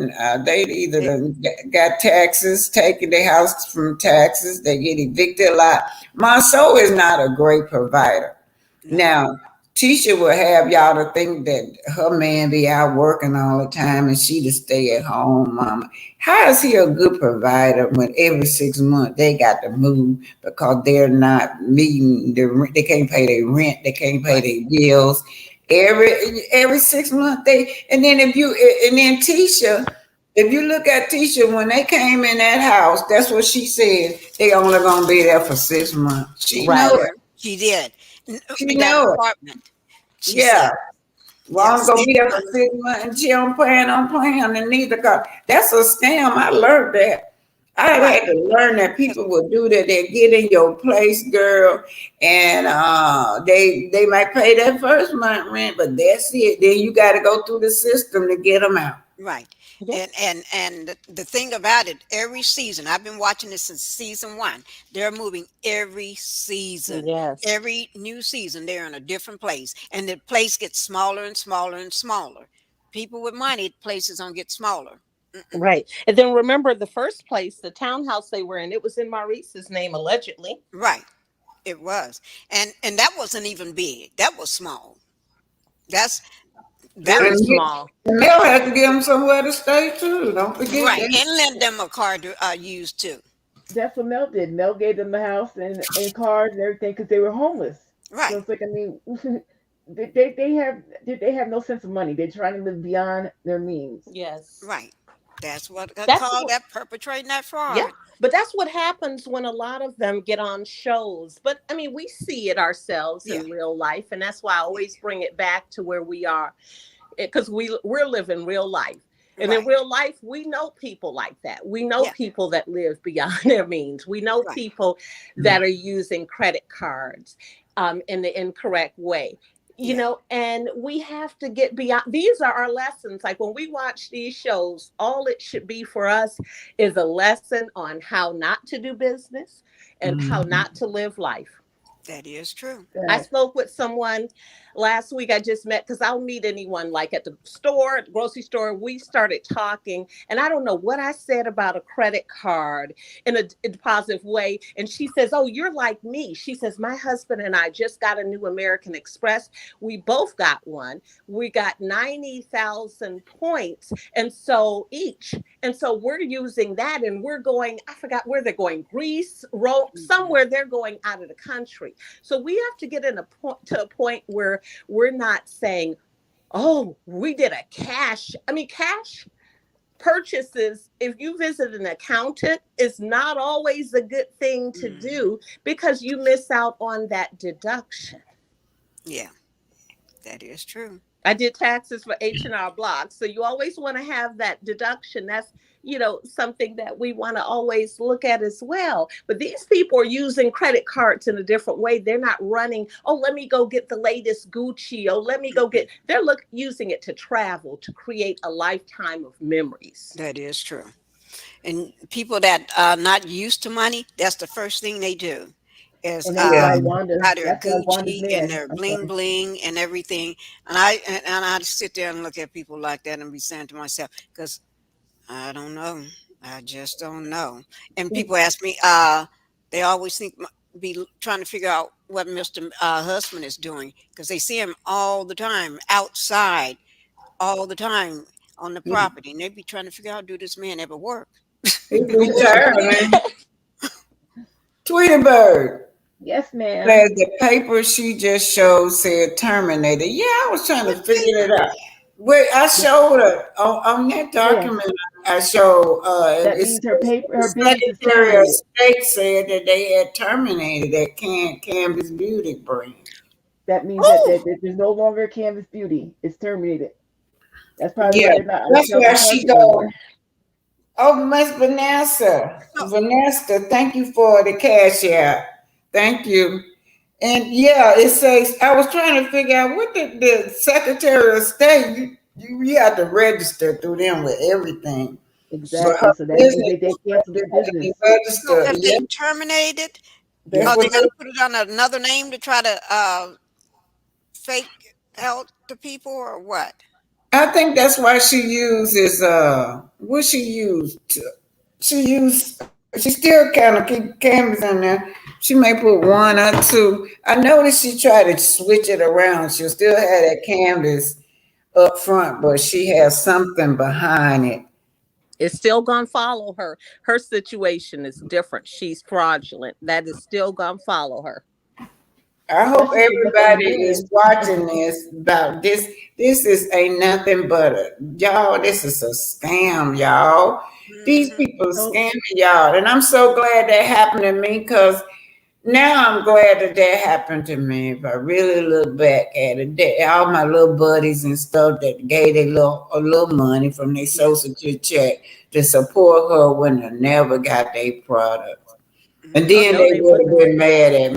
S2: they either
S3: They,
S2: done got taxes, taking their house from taxes. They get evicted a lot. Monceau is not a great provider.
S3: no.
S2: Now, Tisha will have y'all to think that her man be out working all the time and she to stay at home, mama. How is he a good provider when every 6 months they got to move because they're not meeting the rent? They can't pay their rent. They can't pay
S3: Right.
S2: their bills. Every 6 months and then Tisha, if you look at Tisha when they came in that house, that's what she said. They only gonna be there for 6 months. She know
S10: Right.
S2: it.
S3: Yeah, she did.
S2: She
S3: That
S2: know it.
S3: apartment. She
S2: Yeah.
S3: said,
S2: Well,
S3: yeah,
S2: I'm gonna
S3: six
S2: be there for
S3: months.
S2: 6 months and she don't plan on playing and neither cause that's a scam. I learned that. I
S3: Right.
S2: had to learn that people will do that. They get in your place, girl, and they might pay that first month rent, but that's it. Then you got to go through the system to get them out.
S3: Right.
S10: Yeah.
S3: And the thing about it, every season, I've been watching this since season one. They're moving every season.
S10: Yes.
S3: Every new season, they're in a different place. And the place gets smaller and smaller and smaller. People with money, places don't get smaller. Mm-mm.
S10: Right. And then remember the first place, the townhouse they were in, it was in Maurice's name allegedly.
S3: Right. It was. And that wasn't even big. That was small. That's that
S10: Very
S3: was
S2: And
S10: small.
S2: Mel had to give them somewhere to stay too. Don't forget
S3: right.
S2: that.
S3: And lend them a car to use too.
S11: That's what Mel did. Mel gave them the house and cars and everything because they were homeless. So
S3: Right.
S11: it's like, I mean, they have no sense of money. They're trying to live beyond their means.
S10: Yes.
S3: Right. That's what I
S10: That's
S3: call
S10: what,
S3: that perpetrating that
S10: yeah.
S3: fraud.
S10: But that's what happens when a lot of them get on shows. But I mean, we see it ourselves
S3: Yeah.
S10: in real life. And that's why I
S3: Yeah.
S10: always bring it back to where we are. Because we're living real life. And in
S3: Right.
S10: real life, we know people like that. We know
S3: Yeah.
S10: people that live beyond their means. We know
S3: Right.
S10: people that are using credit cards in the incorrect way.
S3: Yeah.
S10: And we have to get beyond. These are our lessons. Like when we watch these shows, all it should be for us is a lesson on how not to do business and how
S2: Mhm.
S10: not to live life.
S3: That is true.
S10: I
S11: Facts.
S10: spoke with someone last week. I just met because I'll meet anyone like at the store, at the grocery store. We started talking, and I don't know what I said about a credit card in a positive way. And she says, "Oh, you're like me." She says, "My husband and I just got a new American Express. We both got one. We got 90,000 points, and so each. And so we're using that, and we're going. I forgot where they're going. Greece, Rome,
S3: Mhm.
S10: somewhere they're going out of the country." So we have to get to a point where we're not saying, "Oh, we did a cash." I mean, cash purchases, if you visit an accountant, is not always a good thing to
S3: Mhm.
S10: do because you miss out on that deduction.
S3: Yeah. That is true.
S10: I did taxes for H&R Block. So you always want to have that deduction. That's, something that we want to always look at as well. But these people are using credit cards in a different way. They're not running, "Oh, let me go get the latest Gucci. Oh, let me go
S3: Mhm.
S10: get." They're using it to travel, to create a lifetime of memories.
S3: That is true. And people that are not used to money, that's the first thing they do.
S2: is
S11: And
S1: Yeah.
S2: got their
S11: That's why Wanda's
S2: Gucci and
S11: mad.
S2: their
S11: I'm
S2: bling
S11: sorry.
S2: bling and everything. And I sit there and look at people like that and be saying to myself, because I don't know. I just don't know. And
S11: See,
S2: people ask me, they always be trying to figure out what Mr. Husband is doing because they see him all the time outside, all the time on the property, and they be trying to figure out, do this man ever work?
S1: He retired, man. Tweety Bird.
S11: yes, ma'am.
S1: Said the paper she just showed said terminated. Yeah, I was trying to
S2: What
S1: figure it
S2: paper?
S1: out. Wait, I showed her on that
S11: Yeah,
S1: document. I showed
S11: that
S1: it's
S11: means her
S1: the
S11: business is
S1: Secretary of
S11: terminated.
S1: State said that they had terminated that Canvas Beauty brand.
S11: That means
S2: Oh,
S11: that there's no longer Canvas Beauty. It's terminated. That's probably
S1: Yeah,
S11: why they're not on the
S1: that's
S11: shelf
S1: where
S11: in
S1: she
S11: Target no
S1: go.
S11: more.
S1: Oh, Miss Vanessa.
S2: no.
S1: Vanessa, thank you for the cash out. Thank you. And yeah, it says I was trying to figure out what the Secretary of State you have to register through them with everything. But her
S11: Exactly. So that means
S1: business
S11: they canceled their
S1: had to be
S11: business.
S2: So
S1: registered.
S2: if
S1: Yeah,
S2: they terminated,
S1: that's
S11: Yep.
S2: are
S1: what
S2: they going
S1: they.
S2: to put it on another name to try to fake out the people or what?
S1: I think that's why she uses what she used. She used. She still kind of keep cameras in there. She may put one or two. I noticed she tried to switch it around. She'll still have that canvas up front, but she has something behind it.
S10: It's still gonna follow her. Her situation is different. She's fraudulent. That is still gonna follow her.
S1: I hope
S11: Especially if they got that
S1: everybody is
S11: million.
S1: watching this about this. This is ain't nothing but y'all. This is a scam, y'all. These
S2: Hmm.
S1: people
S11: So
S1: scamming y'all, and I'm so glad that happened to me because now I'm glad that that happened to me. If I really look back at it, all my little buddies and stuff that gave a little money from their
S2: Yeah.
S1: social security check to support her when they never got their product. And
S10: Oh
S1: then
S10: no,
S1: they
S2: Hmm.
S10: they
S1: would have
S10: wouldn't.
S1: been mad at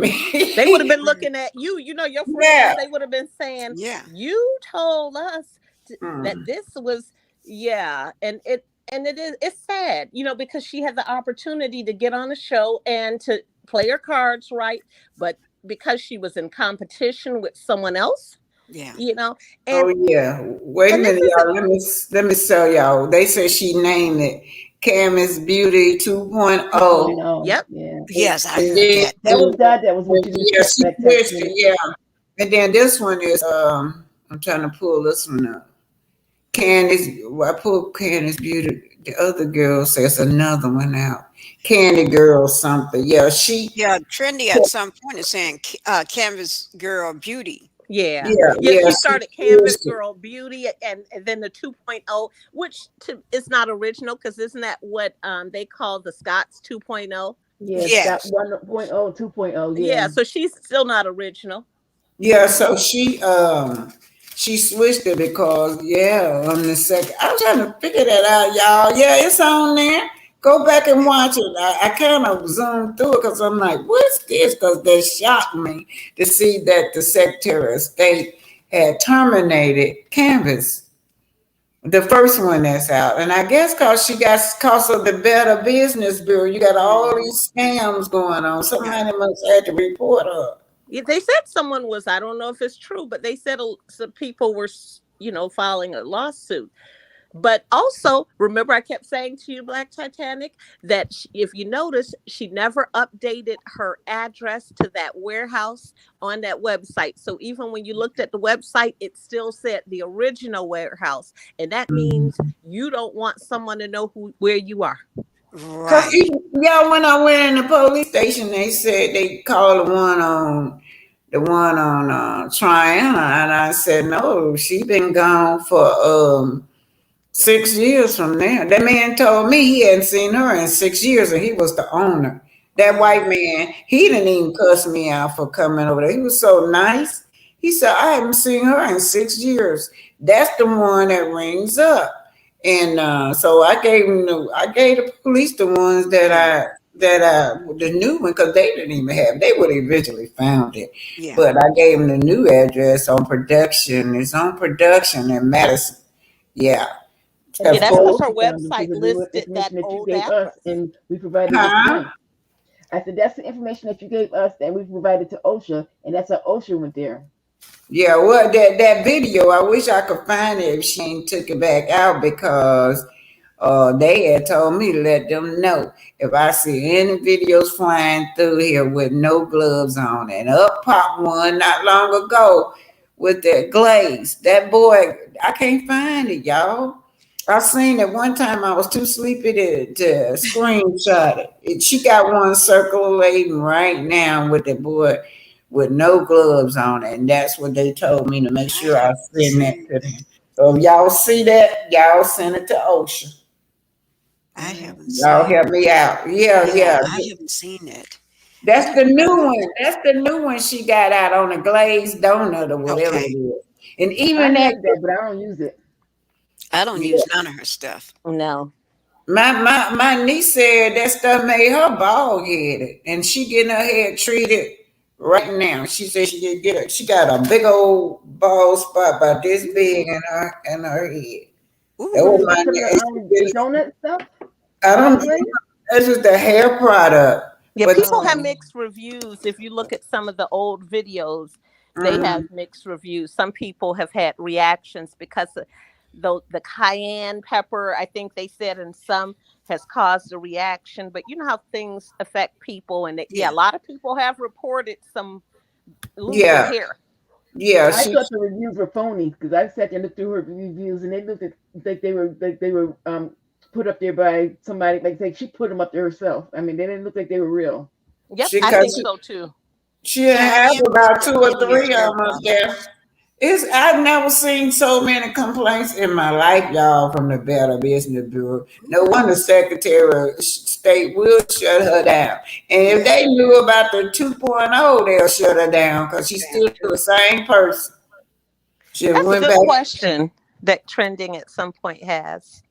S10: They would have
S1: me.
S10: been looking at you. You know, your friends.
S1: Yeah.
S10: They would have been saying,
S2: Yeah.
S10: "You told us that
S1: Mm.
S10: this was, yeah." And it is. It's sad, you know, because she had the opportunity to get on a show and to play her cards right, but because she was in competition with someone else,
S2: Yeah.
S10: you know,
S1: Oh yeah. Wait a
S10: and this
S1: minute,
S10: isn't.
S1: y'all. Let me tell y'all. They said she named it Camis Beauty 2.0.
S11: 2.0.
S10: Yep.
S11: Yeah.
S2: Yes, I
S1: And
S2: heard
S1: then
S2: that.
S11: That was that. That was when she was
S1: yeah,
S11: putting
S1: she
S11: that text
S1: pushed
S11: in
S1: it,
S11: it.
S1: yeah. And then this one is I'm trying to pull this one up. Candace, well, I pulled Candace Beauty. The other girl says another one out. Candy Girl something. Yeah,
S2: Yeah, trendy at some point is saying Canvas Girl Beauty.
S10: Yeah.
S1: yeah,
S10: Yeah,
S1: yeah,
S10: she
S1: she
S10: started Canvas
S1: pushed it.
S10: Girl Beauty and then the 2.0, which is not original because isn't that what they call the Scots 2.0?
S11: Yeah, Scott
S2: Yes.
S11: 1.0, 2.0.
S10: Yeah,
S11: Yeah.
S10: so she's still not original.
S1: Yeah, so she switched it because yeah, on the second I was trying to figure that out, y'all. Yeah, it's on there. Go back and watch it. I kind of zoomed through it because I'm like, what's this? Because they shocked me to see that the Secretary of State had terminated Canvas, the first one that's out. And I guess because of the Better Business Bureau, you got all
S2: Hmm.
S1: these scams going on.
S2: Yeah.
S1: Somebody must have to report her.
S10: Yeah, they said someone was, I don't know if it's true, but they said some people were, filing a lawsuit. But also, remember, I kept saying to you, Black Titanic, that if you notice, she never updated her address to that warehouse on that website. So even when you looked at the website, it still said the original warehouse. And that means you don't want someone to know where you are.
S1: Cause
S2: Right.
S1: y'all, when I went in the police station, they said they called the one on Triana, and I said no, she been gone for 6 years from there. That man told me he hadn't seen her in 6 years, and he was the owner. That white
S2: Hmm.
S1: man, he didn't even cuss me out for coming over there. He was so nice. He said, I haven't seen her in 6 years. That's the one that rings up. And so I gave the police the ones
S2: Yeah.
S1: the new one because they didn't even have. They would have eventually found it,
S2: Yeah.
S1: but I gave them the new address on production. It's on production in Madison. Yeah,
S11: And
S10: Yeah,
S1: because
S11: that's
S10: that's
S11: how
S10: because
S1: police.
S10: her
S11: Oprah found them, because
S10: website
S11: of the
S10: listed that
S11: information that you
S10: old
S11: gave us
S10: address.
S11: and we provided it to
S1: Huh?
S11: them. I said, that's the information that you gave us and we provided to OSHA, and that's how OSHA went there.
S2: Yeah, well, that video, I wish I could find it if she ain't took it back out because they had told me to let them know if I see any videos flying through here with no gloves on. And up popped one not long ago with that glaze. That boy, I can't find it, y'all. I seen it one time. I was too sleepy to screenshot it. She got one circulating right now with the boy with no gloves on it. And that's what they told me to make sure I send that to them. So if y'all see that, y'all send it to OSHA.
S3: I haven't
S2: Y'all
S3: seen
S2: help me out. Yeah.
S3: I haven't seen it.
S2: That's the new one. That's the new one she got out on a glazed donut or whatever
S3: Okay.
S2: it is. And
S11: I
S2: even
S11: have that, but I don't use it.
S3: I don't use none of her stuff.
S10: No.
S2: my niece said that stuff made her bald headed, and she getting her head treated right now. She said she did get it. She got a big old bald spot about this big in her head. That
S11: What
S2: was
S11: is
S2: my
S11: it from the donut stuff?
S2: I don't. That's just the hair product.
S10: Yeah,
S2: But
S10: people have mixed reviews. If you look at some of the old videos, they have mixed reviews. Some people have had reactions because the cayenne pepper, I think they said, in some has caused a reaction. But you know how things affect people, and a lot of people have reported some losing hair.
S2: Yeah,
S11: I thought the reviews were phony because I sat there and looked through her reviews, and they looked like they were put up there by somebody. Like she put them up there herself. I mean, they didn't look like they were real.
S10: Yep, I think so too.
S2: She have about 2 or 3 of them up there. I've never seen so many complaints in my life, y'all, from the Better Business Bureau. No wonder Secretary of State will shut her down. And if they knew about the 2.0, they'll shut her down because she's still the same person.
S10: That's a good question that trending at some point has.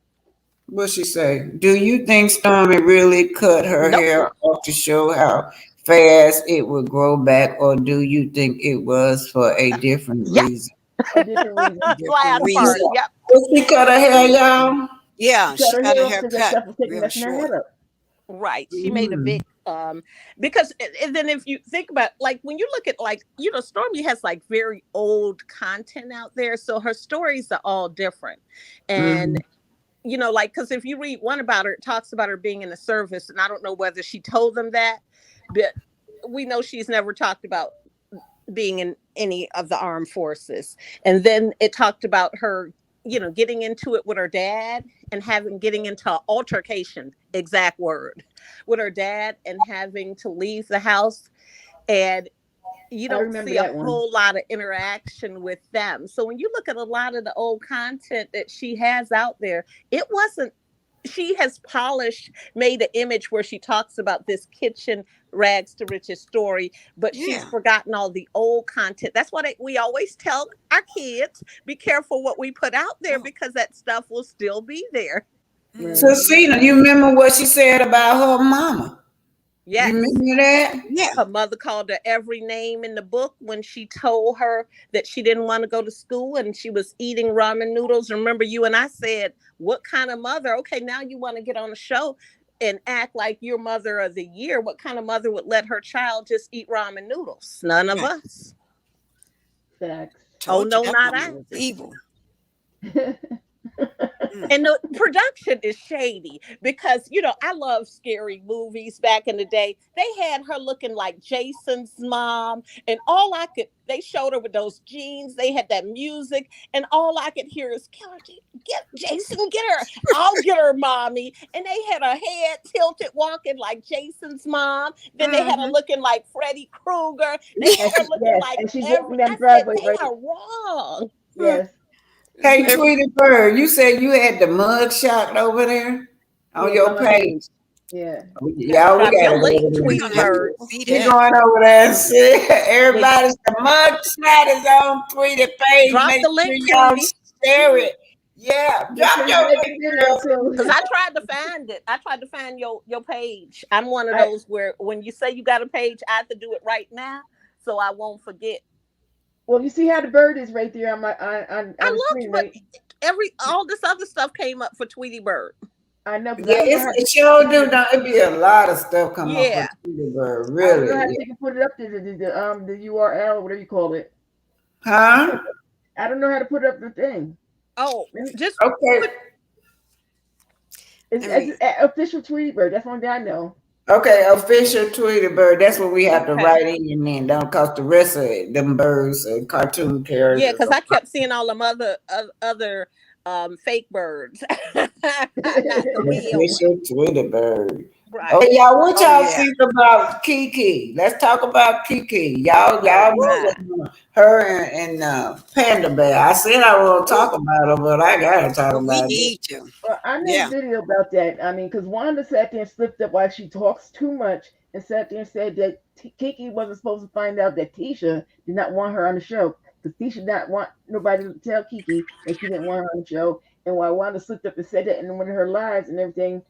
S2: What'd she say? Do you think Stormi really cut her hair off to show how fast it would grow back, or do you think it was for a different reason?
S11: A different reason.
S10: Last part. Yep.
S2: She cut her hair, y'all.
S3: Yeah,
S11: she got her haircut. Real short.
S10: Right. She made a big because and then if you think about, like, when you look at, like, you know, Stormi has like very old content out there, so her stories are all different. And you know, like, because if you read one about her, it talks about her being in the service, and I don't know whether she told them that, but we know she's never talked about being in any of the armed forces. And then it talked about her, you know, getting into it with her dad and getting into an altercation, exact word, with her dad, and having to leave the house. And you don't see a whole lot of interaction with them. So when you look at a lot of the old content that she has out there, she has polished, made an image where she talks about this kitchen rags to riches story, but she's forgotten all the old content. That's what we always tell our kids: be careful what we put out there, because that stuff will still be there.
S2: So, Cena, you remember what she said about her mama?
S10: Yes.
S2: You remember that?
S10: Yeah. Her mother called her every name in the book when she told her that she didn't want to go to school and she was eating ramen noodles. Remember, you and I said, what kind of mother? Okay, now you want to get on a show and act like you're mother of the year. What kind of mother would let her child just eat ramen noodles? None of us.
S11: Facts.
S10: Oh, no, not I.
S3: Evil.
S10: And the production is shady because, you know, I love scary movies. Back in the day, they had her looking like Jason's mom, and they showed her with those jeans. They had that music, and all I could hear is, get Jason, get her. I'll get her, mommy. And they had her head tilted, walking like Jason's mom. Then they had her looking like Freddy Krueger. They had her looking like they are wrong.
S11: Yes.
S2: Hey, Tweety Bird, you said you had the mug shot over there on your page.
S11: Yeah.
S2: Y'all, we got
S10: link, Tweety Bird.
S2: We're going over there and see everybody's the mug shot is on Tweety page.
S10: Drop
S2: Make
S10: the link,
S2: sure y'all
S10: Tweety.
S2: share it. Yeah, drop your link.
S10: Because I tried to find it. I tried to find your page. I'm one of those where when you say you got a page, I have to do it right now so I won't forget.
S11: Well, you see how the bird is right there on my on
S10: I looked, but all this other stuff came up for Tweety Bird.
S11: I know because
S2: Yeah,
S11: I don't know how.
S2: it sure do. Don't it be a lot of stuff come up for
S10: Yeah.
S2: Tweety Bird,
S11: I don't know
S2: really.
S11: how
S2: Yeah.
S11: they can put it up there. The URL, whatever you call it.
S2: Huh?
S11: I don't know how to put up the thing.
S10: Oh, just
S2: Okay.
S10: put.
S11: It's official Tweety Bird. That's one thing I know.
S2: Okay, official Tweety Bird. That's what we have to
S10: Okay.
S2: write in and then don't cost the rest of it, them birds and cartoon
S10: Yeah,
S2: characters.
S10: because I kept seeing all them other fake birds, not the real one.
S2: Official Tweety Bird.
S10: Right.
S2: Okay, y'all, what
S1: Oh
S2: y'all
S1: yeah.
S2: think about Kiki? Let's talk about Kiki. Y'all
S1: Oh
S2: know
S1: my.
S2: her and Panda Bear. I said I won't talk about her, but I gotta talk
S1: We
S2: about it.
S1: need to.
S11: Well, I made a
S1: Yeah.
S11: video about that. I mean, because Wanda sat there and slipped up while she talks too much and sat there and said that Kiki wasn't supposed to find out that Tisha did not want her on the show because Tisha did not want nobody to tell Kiki that she didn't want her on the show. And while Wanda slipped up and said that in one of her lives and everything,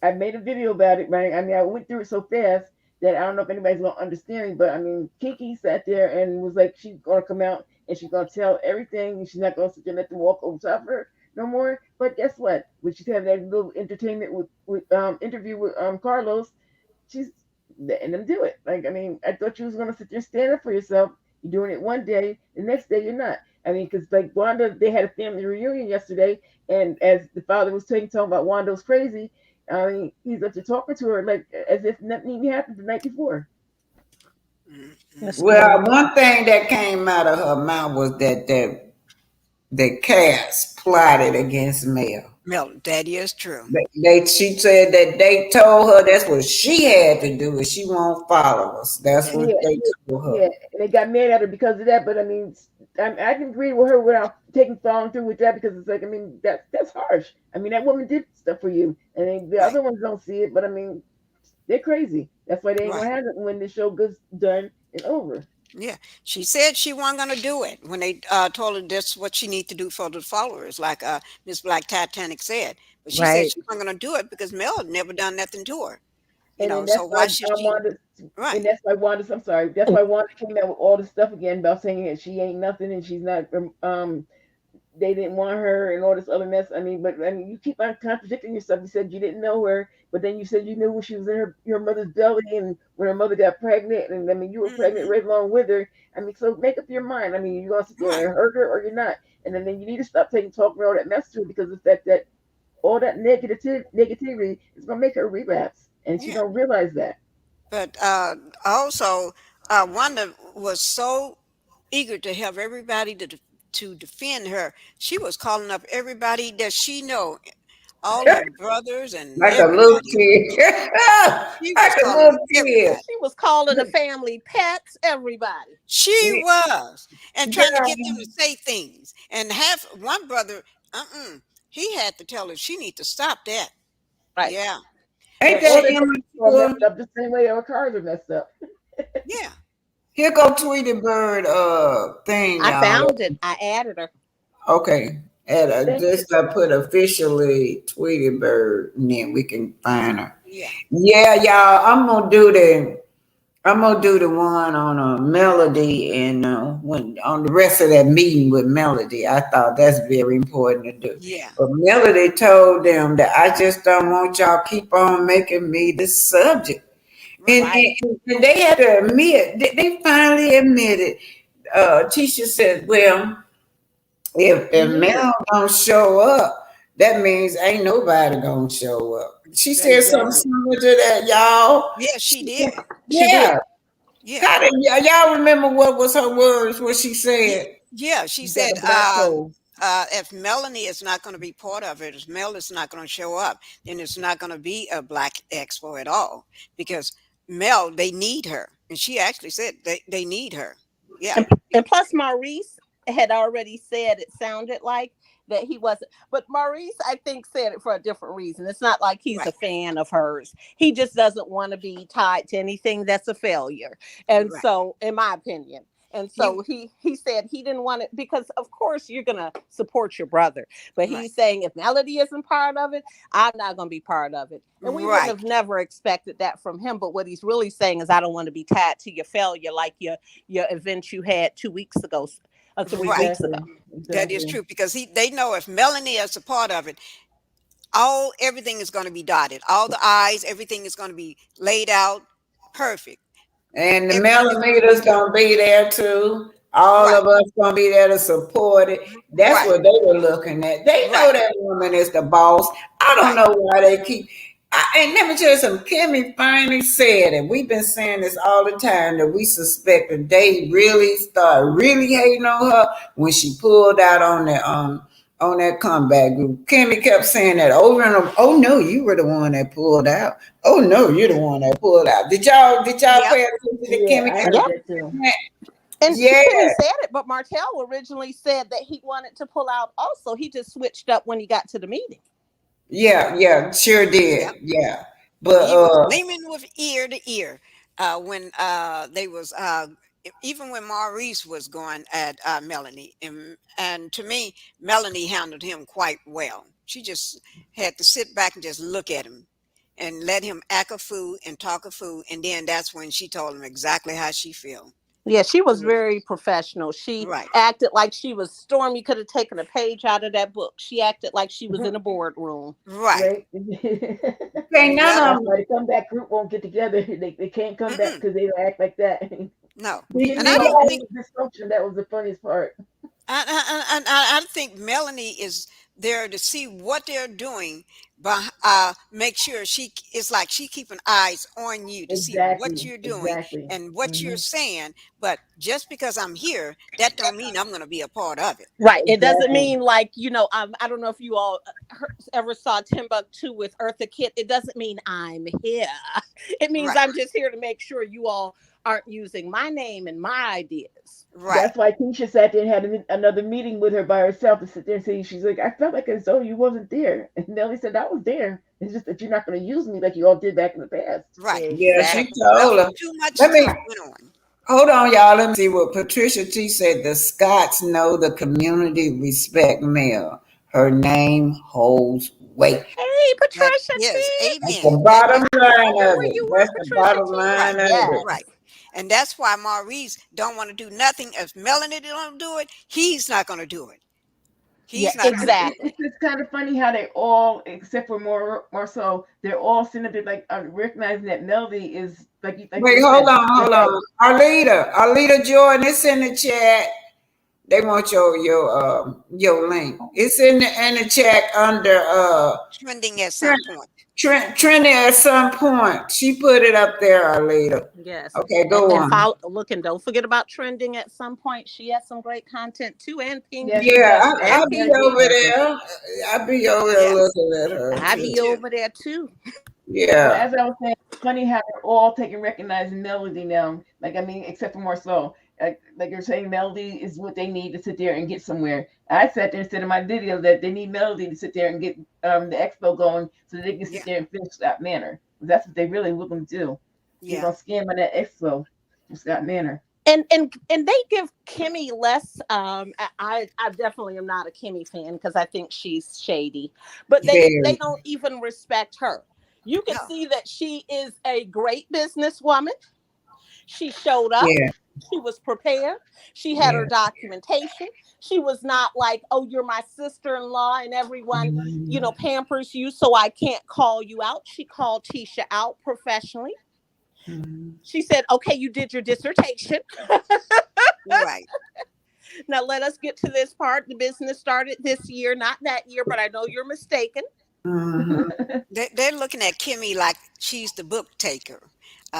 S11: I made a video about it, right? I mean, I went through it so fast that I don't know if anybody's gonna understand me, but I mean, Kiki sat there and was like, she's gonna come out and she's gonna tell everything, and she's not gonna sit there and let them walk over top of her no more. But guess what? When she's having that little entertainment with interview with Carlos, she's letting them do it. Like, I mean, I thought you was gonna sit there and stand up for yourself. You're doing it one day, the next day you're not. I mean, because like Wanda, they had a family reunion yesterday, and as the father was talking about Wanda was crazy, I mean, he's up to talking to her like as if nothing even happened the night before.
S10: That's
S2: Well,
S10: crazy.
S2: one thing that came out of her mouth was that Cass plotted against Mel.
S1: Well, that is true.
S2: She said that they told her that's what she had to do, and she won't follow us. That's what
S11: Yeah,
S2: they told her.
S11: yeah, and they got mad at her because of that. But I mean, I can agree with her without following through with that because it's like, I mean, that's harsh. I mean, that woman did stuff for you, and then the
S1: Right.
S11: other ones don't see it. But I mean, they're crazy. That's why they ain't
S1: Right.
S11: gonna have it when the show gets done and over.
S1: Yeah. She said she wasn't gonna do it when they told her that's what she need to do for the followers, like Miss Black Titanic said. But she said
S10: Right.
S1: she wasn't gonna do it because Mel had never done nothing to her.
S11: And then
S1: So
S11: that's why
S1: why should she?
S11: Wanda,
S1: Right.
S11: and that's why Wanda. I'm sorry. That's why Wanda came out with all this stuff again about saying that she ain't nothing and she's not. They didn't want her and all this other mess. I mean, but I mean, you keep on contradicting yourself. You said you didn't know her, but then you said you knew when she was in your mother's belly and when her mother got pregnant, and I mean, you were pregnant
S1: Hmm.
S11: right along with her. I mean, so make up your mind. I mean, you're gonna sit there
S1: Right.
S11: and hurt her or you're not, and then you need to stop talking all that mess to her because of the fact that all that negativity is gonna make her relapse, and she
S1: Yeah.
S11: don't realize that.
S1: But also, Wanda was so eager to have everybody to defend her. She was calling up everybody that she know, all her brothers and
S2: Like a little
S1: everybody.
S2: kid.
S1: She
S2: Like
S1: was
S2: a
S1: calling
S2: little
S1: up
S2: kid.
S1: everybody.
S10: She was calling the family pets, everybody.
S1: She was, and trying to
S2: Yeah.
S1: get them to say things. And half one brother, he had to tell her she need to stop that.
S10: Right.
S1: Yeah,
S2: Ain't
S11: And all
S2: that
S11: their cars are
S2: immature?
S11: messed up the same way our cars are messed up.
S1: yeah,
S2: Here go Tweety Bird thing,
S10: I
S2: y'all.
S10: found it. I added her.
S2: Okay. And
S11: Thank you.
S2: just put officially Tweety Bird and then we can find her.
S1: yeah,
S2: Yeah, y'all. I'm gonna do the one on Melody and when on the rest of that meeting with Melody. I thought that's very important to do.
S1: yeah.
S2: But Melody told them that I just don't want y'all keep on making me the subject. And,
S1: Right.
S10: Right.
S2: and they had to admit, they finally admitted. Tisha said, well,
S11: We
S2: if
S11: need her.
S2: Mel don't show up, that means ain't nobody gonna show up. She said something
S11: Exactly.
S2: similar to that, y'all.
S1: Yeah, she did.
S10: She
S2: Yeah.
S10: did.
S1: Yeah,
S2: How did y'all remember what was her words? What she
S1: yeah,
S2: said?
S1: yeah. She
S11: You got
S1: said,
S11: a black hole.
S1: if Melanie is not going to be part of it, if Mel is not going to show up, then it's not going to be a Black Expo at all because Mel, they need her. And she actually said they need her. Yeah,
S10: And plus, Maurice had already said it sounded like that he wasn't. But Maurice, I think, said it for a different reason. It's not like he's a
S1: right,
S10: fan of hers. He just doesn't want to be tied to anything that's a failure. And
S1: right.
S10: so, in my opinion. And
S1: He,
S10: so he said he didn't want it because of course you're gonna support your brother. But
S1: right,
S10: he's saying if Melody isn't part of it, I'm not gonna be part of it. And we wouldn't have
S1: right,
S10: never expected that from him. But what he's really saying is I don't want to be tied to your failure like your event you had 2 weeks ago, or 3 weeks
S1: right.
S10: ago.
S11: Exactly.
S1: That is
S11: Exactly.
S1: true because they know if Melanie is a part of it,
S3: everything is going to be dotted. All the I's, everything is going to be laid out perfect.
S2: And the
S3: Everything is going to
S2: millimeters
S3: be good.
S2: gonna be there too. All
S3: Right,
S2: of us gonna be there to support it. That's
S3: right,
S2: what they were looking at. They know
S3: right.
S2: that woman is the boss. I don't
S3: Right.
S2: know why they keep. And let me tell you something. Kimmy finally said it. We've been saying this all the time that we suspect that they really started really hating on her when she pulled out on that comeback group. Kimmy kept saying that over and over. Oh no, you were the one that pulled out. Oh no, you're the one that pulled out. Did y'all
S3: Yep.
S2: pay attention to
S11: Yeah,
S2: Kimmy
S11: I
S2: kept
S11: heard
S10: Yep.
S11: that too.
S2: saying that?
S10: And
S2: Yeah,
S10: Kimmy said it, but Martell originally said that he wanted to pull out also. He just switched up when he got to the meeting.
S2: yeah, sure did.
S3: Yep.
S2: Yeah. But
S3: He was gleaming with ear to ear when they was even when Maurice was going at Melanie, and to me, Melanie handled him quite well. She just had to sit back and just look at him and let him act a fool and talk a fool, and then that's when she told him exactly how she feel.
S10: Yeah, she was
S11: Yeah.
S10: very professional. She
S3: Right.
S10: acted like she was Stormy could have taken a page out of that book. She acted like she was in a boardroom.
S3: Right.
S11: Right.
S2: ain't none
S3: Yep.
S2: of
S11: That's
S2: them.
S11: why the comeback group won't get together. They can't come back
S3: Mm-mm.
S11: because they don't act like that.
S3: No.
S2: Did
S3: And
S11: Even
S3: I
S2: you
S11: though
S3: don't
S2: guys?
S3: think
S11: Melanie was dysfunction, that was the funniest part.
S3: I think Melanie is there to see what they're doing, but make sure it's like she keeping eyes on you to see what
S11: Exactly.
S3: you're doing
S11: Exactly.
S3: and what you're
S11: Hmm.
S3: saying. But just because I'm here, that don't mean I'm going to be a part of it.
S10: Right. It doesn't
S11: Exactly.
S10: mean like, I don't know if you all ever saw Timbuktu with Eartha Kitt. It doesn't mean I'm here. It means
S3: Right,
S10: I'm just here to make sure you all aren't using my name and my ideas.
S3: right,
S11: That's why Keisha sat there and had another meeting with her by herself to sit there and say, she's like, I felt like as though you wasn't there. And Nellie said, I was there. It's just that you're not going to use me like you all did back in the past.
S3: right.
S2: Yeah, she
S10: Exactly.
S3: Well,
S2: told her.
S3: too much
S2: Let me
S3: stuff went on.
S2: hold on, y'all. Let me see what Patricia T said. The Scots know the community respect Mel. Her name holds weight.
S10: Hey,
S3: That
S10: Patricia
S3: yes,
S10: T.
S2: That's the
S3: amen.
S2: bottom
S10: I
S2: line
S10: remember
S2: of
S10: where
S2: it.
S10: you
S2: That's
S10: were,
S2: the
S10: Patricia
S2: bottom
S10: T.
S3: Right,
S2: line of it.
S3: right.
S10: Yes.
S3: And that's why Maurice don't want to do nothing. If Melanie don't do it, he's not going to do it.
S10: Yeah,
S3: He's not going to do it.
S10: exactly.
S11: It's just kind of funny how they all, except for Marceau, they're all sitting up there like recognizing that Melody is like
S2: Wait,
S11: they
S2: hold
S11: said,
S2: on, hold
S11: ahead.
S2: on. Arlita Jordan, it's in the chat. They want your link. It's in the chat under
S3: Trending at some point.
S2: Trinity at some point. She put it up there, Arlita.
S10: Yes.
S2: Okay,
S10: And,
S2: go
S10: and
S2: on.
S10: follow, look, and don't forget about trending at some point. She has some great content too, and Pink
S11: Yeah, she
S10: Beauty.
S2: Yeah,
S11: does. She
S10: And
S2: I'll
S11: actually
S2: be
S11: has
S10: Pink
S11: good
S2: over
S10: Beauty.
S11: content.
S2: there. I'll be over there
S3: Yes,
S2: looking at her
S10: I
S3: me
S2: too.
S10: be
S3: too.
S10: over there too.
S11: But
S2: Yeah,
S11: as I was saying, it's funny how they're all taking recognizing Melody now. Like I mean, except for Marceau. Like you're saying, Melody is what they need to sit there and get somewhere. I sat there and said in my video that they need Melody to sit there and get the expo going so that they can
S3: Yeah,
S11: sit there and finish Scott Manor. That's what they really looking to do. They're
S3: yeah,
S11: gonna scam on that expo for Scott Manor.
S10: And they give Kimmy less. I definitely am not a Kimmy fan because I think she's shady, but they
S2: very.
S10: don't even respect her. You can
S3: no,
S10: see that she is a great businesswoman. She showed up.
S2: Yeah,
S10: She was prepared. She had her
S2: yeah.
S10: documentation. She was not like, oh, you're my sister-in-law and everyone,
S2: Mhm.
S10: pampers you, so I can't call you out. She called Tisha out professionally.
S2: Mhm.
S10: She said, okay, you did your dissertation.
S3: right.
S10: Now let us get to this part. The business started this year, not that year, but I know you're mistaken.
S2: Mhm.
S3: They're looking at Kimmy like she's the book taker.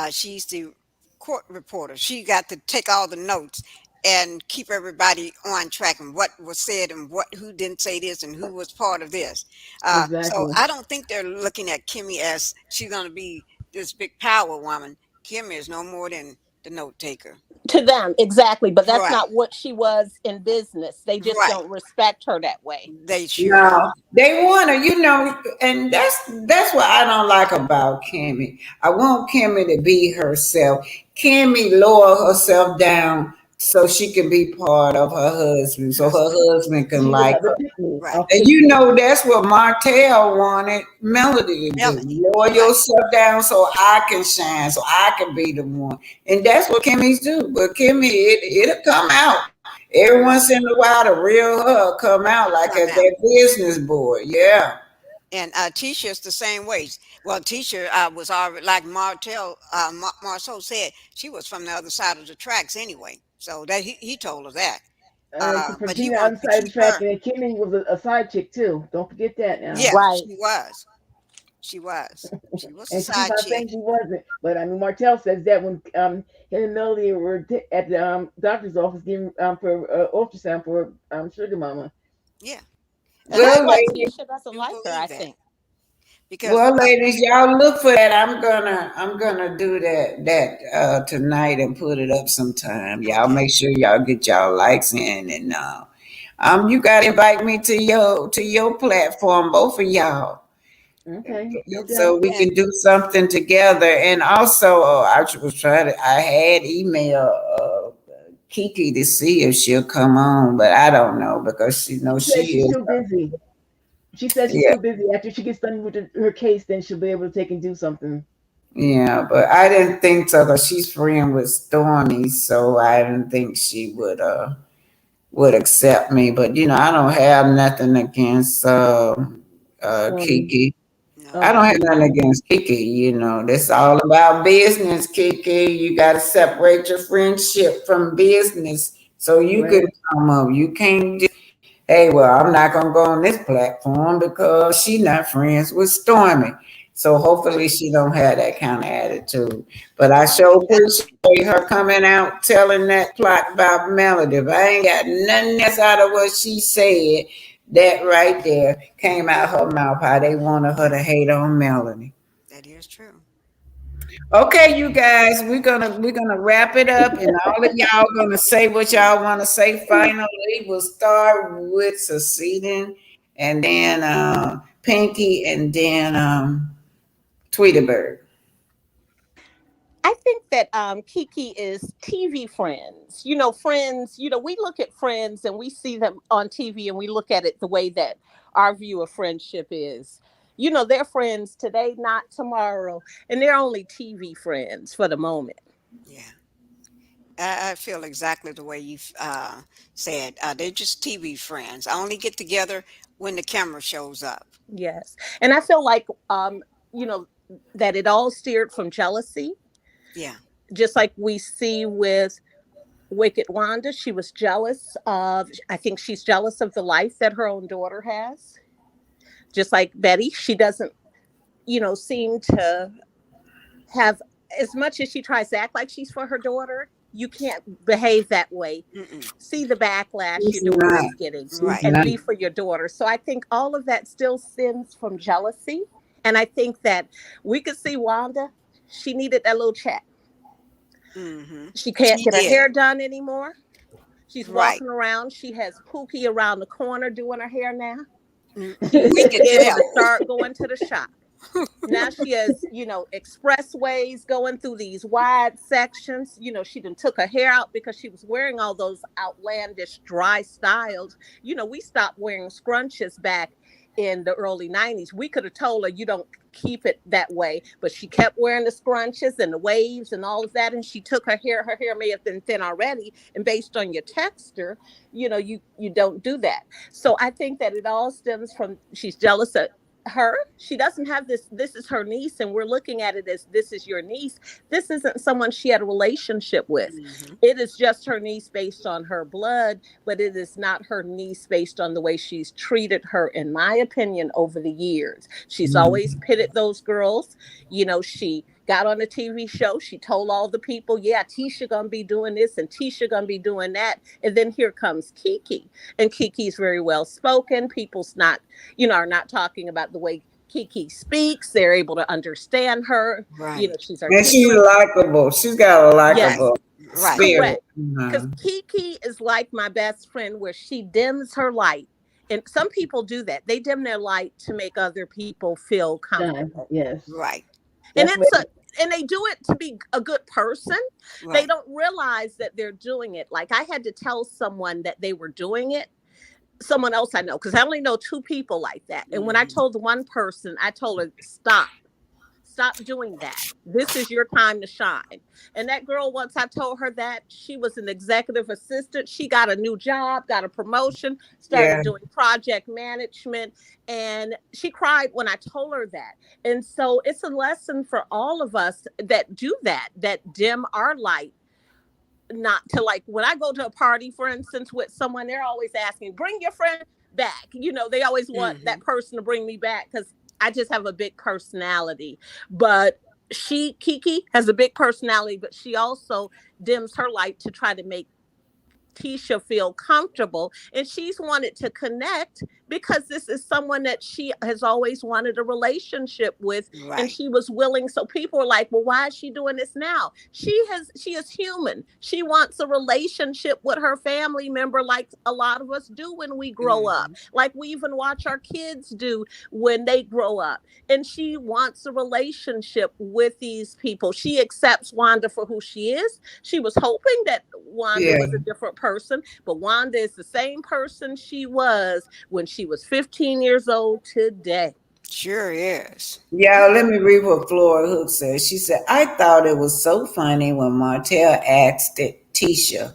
S3: She's the court reporter. She got to take all the notes and keep everybody on track and what was said and what who didn't say this and who was part of this. So
S11: Exactly.
S3: I don't think they're looking at Kimmy as she's going to be this big power woman. Kimmy is no more than the note taker.
S10: To them, exactly. But that's
S3: Right,
S10: not what she was in business. They just
S3: right.
S10: don't respect her that way.
S3: They sure
S2: No,
S3: don't.
S2: they want to, and that's what I don't like about Kimmy. I want Kimmy to be herself. Kimmy lower herself down so she can be part of her husband, so her
S3: Husband.
S2: husband can
S11: She's
S2: like
S11: another
S2: her.
S11: pick me.
S3: Right,
S11: I'll pick you.
S2: That's what Martell wanted Melody to do.
S3: Melanie.
S2: Lower
S3: Right,
S2: yourself down so I can shine, so I can be the one. And that's what Kimmy's do. But Kimmy, it'll come out. Every
S3: right.
S2: once in a while, the real her come out like
S3: Come
S2: at
S3: out.
S2: that business board. Yeah. And Tisha's the same way. Well, Tisha was already like Marceau said, she was from the other side of the tracks anyway. So that he told her that.
S11: For
S2: But he
S11: Tina on
S2: wanted
S11: the
S2: to
S11: side of the
S2: keep
S11: track,
S2: her.
S11: and then Kimmy was a side chick too. Don't forget that now.
S2: Yeah,
S10: Right.
S2: she was. She was. She was a
S11: And she's
S2: side
S11: not
S2: chick.
S11: saying she wasn't, but I mean, Martell says that when him and Melody were at the doctor's office getting for ultrasound for Sugar Mama.
S2: Yeah,
S10: And
S2: and
S10: that's
S1: Well,
S10: why
S2: I
S1: ladies,
S10: Tisha doesn't
S2: do
S10: like her, I
S2: believe that
S10: think.
S2: because
S1: well, ladies, y'all look for that. I'm gonna do that tonight and put it up sometime. Y'all
S2: okay,
S1: make sure y'all get y'all likes in, and you gotta invite me to your platform, both of y'all,
S11: Okay, no
S1: so
S11: doubt.
S1: we
S2: and
S1: can do something together. And also, I had email Kiki to see if she'll come on, but I don't know because she
S11: She
S1: knows
S11: said
S1: she
S11: she's
S1: is.
S11: too busy. She said she's
S1: Yeah,
S11: too busy. After she gets done with her case, then she'll be able to take and do something.
S1: yeah, but I didn't think so because she's friend with Stormy, so I didn't think she would accept me. But I don't have nothing against
S11: Stormy.
S1: Kiki. I
S2: no,
S1: don't
S11: Okay.
S1: have nothing against Kiki. That's all about business, Kiki. You got to separate your friendship from business so you can
S11: Right.
S1: come up. You can't just, hey, well, I'm not going to go on this platform because she not friends with Stormy. So hopefully she don't have that kind of attitude. But I
S2: no,
S1: sure
S2: that,
S1: appreciate her coming out telling that plot about Melody. If I ain't got nothing else out of what she said, that right there came out her mouth how they wanted her to hate on Melody.
S2: that is true.
S1: Okay, you guys, we're gonna wrap it up, and all of y'all gonna say what y'all want to say. Finally, we'll start with succeeding, and then Pinky, and then Tweeterberg.
S10: I think that Kiki is TV friends. Friends, we look at friends and we see them on TV and we look at it the way that our view of friendship is. They're friends today, not tomorrow. And they're only TV friends for the moment.
S2: Yeah, I feel exactly the way you said. They're just TV friends. I only get together when the camera shows up.
S10: Yes. And I feel like, you know, that it all steered from jealousy,
S2: Yeah.
S10: just like we see with Wicked Wanda. She was jealous I think she's jealous of the life that her own daughter has. Just like Betty, she doesn't, seem to have, as much as she tries to act like she's for her daughter, you can't behave that way.
S2: Mm-mm.
S10: See the backlash
S1: She's
S10: your daughter
S1: not.
S10: is getting
S2: Right.
S1: She's
S10: and
S1: not.
S10: be for your daughter. So I think all of that still stems from jealousy. And I think that we could see Wanda, she needed that little check.
S2: Mm-hmm.
S10: She can't
S2: She
S10: get her
S2: did.
S10: hair done anymore. She's
S2: Right.
S10: walking around. She has Pookie around the corner doing her hair now.
S2: Mm, we
S10: She's
S2: could
S10: able
S2: tell.
S10: to start going to the shop. Now she has, expressways going through these wide sections. She done took her hair out because she was wearing all those outlandish dry styles. We stopped wearing scrunches back in the early 90s. We could have told her you don't keep it that way, but she kept wearing the scrunches and the waves and all of that. And she took her hair may have been thin already. And based on your texture, you don't do that. So I think that it all stems from she's jealous of her. She doesn't have this is her niece, and we're looking at it as this is your niece. This isn't someone she had a relationship with.
S2: Mm-hmm.
S10: It is just her niece based on her blood, but it is not her niece based on the way she's treated her, in my opinion, over the years. She's always pitted those girls. She got on a TV show. She told all the people, yeah, Tisha gonna be doing this and Tisha gonna be doing that. And then here comes Kiki. And Kiki's very well spoken. People's not, are not talking about the way Kiki speaks. They're able to understand her.
S2: Right.
S10: She's
S1: And she's
S10: articulate.
S1: likable. She's got a
S2: Right.
S10: Yes,
S1: likable
S2: Right.
S1: spirit.
S10: correct. Because Kiki is like my best friend, where she dims her light. And some people do that. They dim their light to make other people feel
S11: Shine.
S10: comfortable.
S11: Yes.
S2: Right.
S10: And
S11: That's what.
S10: and they do it to be a good person. They
S2: Right.
S10: don't realize that they're doing it. Like, I had to tell someone that they were doing it, someone else I know, because I only know two people like that. And when I
S2: Mm-hmm.
S10: told the one person, I told her, stop Stop doing that. This is your time to shine. And that girl, once I told her that, she was an executive assistant. She got a new job, got a promotion,
S2: Yeah.
S10: started doing project management. And she cried when I told her that. And so it's a lesson for all of us that do that, that dim our light. Not to, like, when I go to a party, for instance, with someone, they're always asking, bring your friend back. They always want that person to bring me back because I just have a big personality. But Kiki has a big personality, but she also dims her light to try to make Tisha feel comfortable, and she's wanted to connect because this is someone that she has always wanted a relationship with, and she was willing. So people are like, well, why is she doing this now? She is human. She wants a relationship with her family member, like a lot of us do when we grow up, like we even watch our kids do when they grow up. And she wants a relationship with these people. She accepts Wanda for who she is. She was hoping that Wanda was a different person, but Wanda is the same person she was when she was 15 years old today.
S12: Sure is.
S2: Yeah, let me read what Flora Hook said. She said, I thought it was so funny when Martell asked Tisha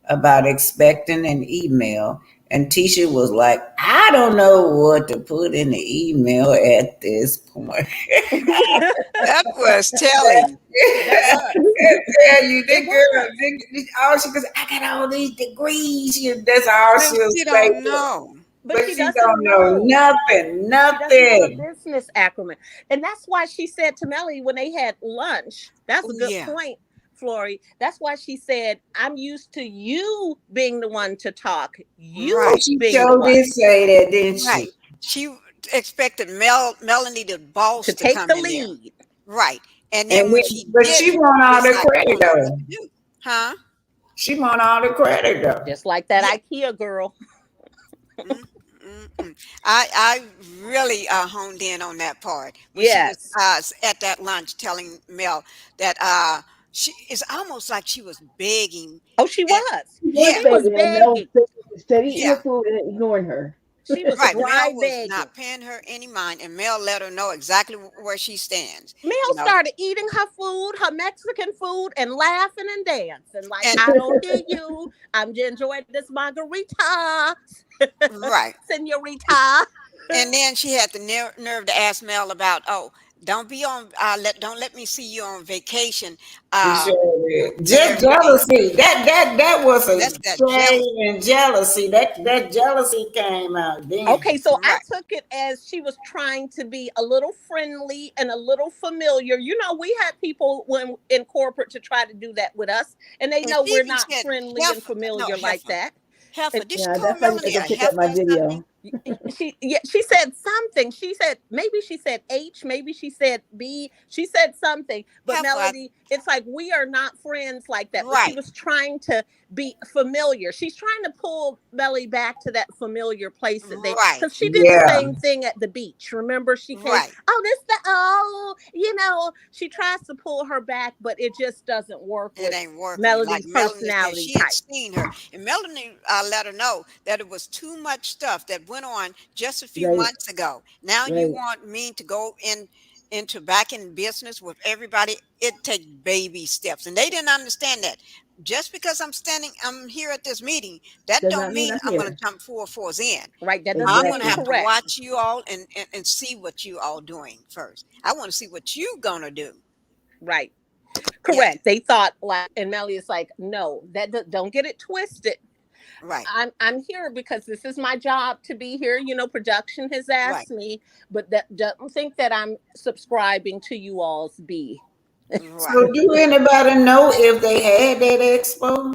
S2: about expecting an email, and Tisha was like, I don't know what to put in the email at this point.
S12: That was telling.
S2: I tell you, that girl, all she goes, I got all these degrees. That's all she'll
S12: She
S2: say.
S12: don't know.
S10: But she doesn't
S2: don't know nothing.
S10: She doesn't know
S2: Nothing.
S10: business acumen. And that's why she said to Melly when they had lunch, that's a good point, Flory. That's why she said, I'm used to you being the one to talk. You
S2: She
S10: being
S2: sure
S10: the one.
S2: did say that, didn't
S12: Right. She expected Melanie the boss to
S10: take
S12: come
S10: the
S12: in
S10: lead.
S12: there. Right. And then when she
S2: but
S12: did,
S2: she want all the credit though.
S12: Huh?
S2: She want all the credit though.
S10: Just like that IKEA girl.
S12: I really honed in on that part when she was at that lunch telling Mel that it's almost like she was begging.
S10: Oh, she was.
S11: She was begging. Steady eating her food and ignoring her.
S10: She was
S12: right.
S10: dry
S12: Mel was
S10: begging.
S12: not paying her any mind, and Mel let her know exactly where she stands.
S10: Mel started eating her food, her Mexican food, and laughing and dancing. Like, I don't hear you. I'm enjoying this margarita.
S12: Right.
S10: Senorita.
S12: And then she had the nerve to ask Mel about, don't be on, don't let me see you on vacation.
S2: Just jealousy. That was a shame and jealousy. That jealousy came out then.
S10: Okay, so I took it as she was trying to be a little friendly and a little familiar. We had people in corporate to try to do that with us, and they know we're not friendly and familiar like that.
S12: Heifer, did she
S11: Yeah,
S12: call
S11: that's why you
S12: Melanie
S11: have
S12: a
S11: to pick up my
S12: heifer or
S11: video.
S12: something?
S10: She said something. She said maybe she said H, maybe she said B. She said something, but Melody, it's like we are not friends like that. But she was trying to be familiar. She's trying to pull Melly back to that familiar place that they, because she did the same thing at the beach. Remember, she came. She tries to pull her back, but it just doesn't work.
S12: It ain't working.
S10: Melody's
S12: Melanie
S10: personality
S12: said
S10: type.
S12: she had seen her, and Melanie let her know that it was too much stuff that went on just a few months ago. Now you want me to go into back in business with everybody? It takes baby steps, and they didn't understand that. Just because I'm here at this meeting, that don't mean I'm going to jump 4 in.
S10: Right. That
S12: I'm going to have to watch you all and see what you all doing first. I want to see what you going to do.
S10: Right. Correct. They thought and Melly is like, no, don't get it twisted.
S12: Right.
S10: I'm here because this is my job to be here. Production has asked me, but don't think that I'm subscribing to you all's B.
S2: So do anybody know if they had that expo?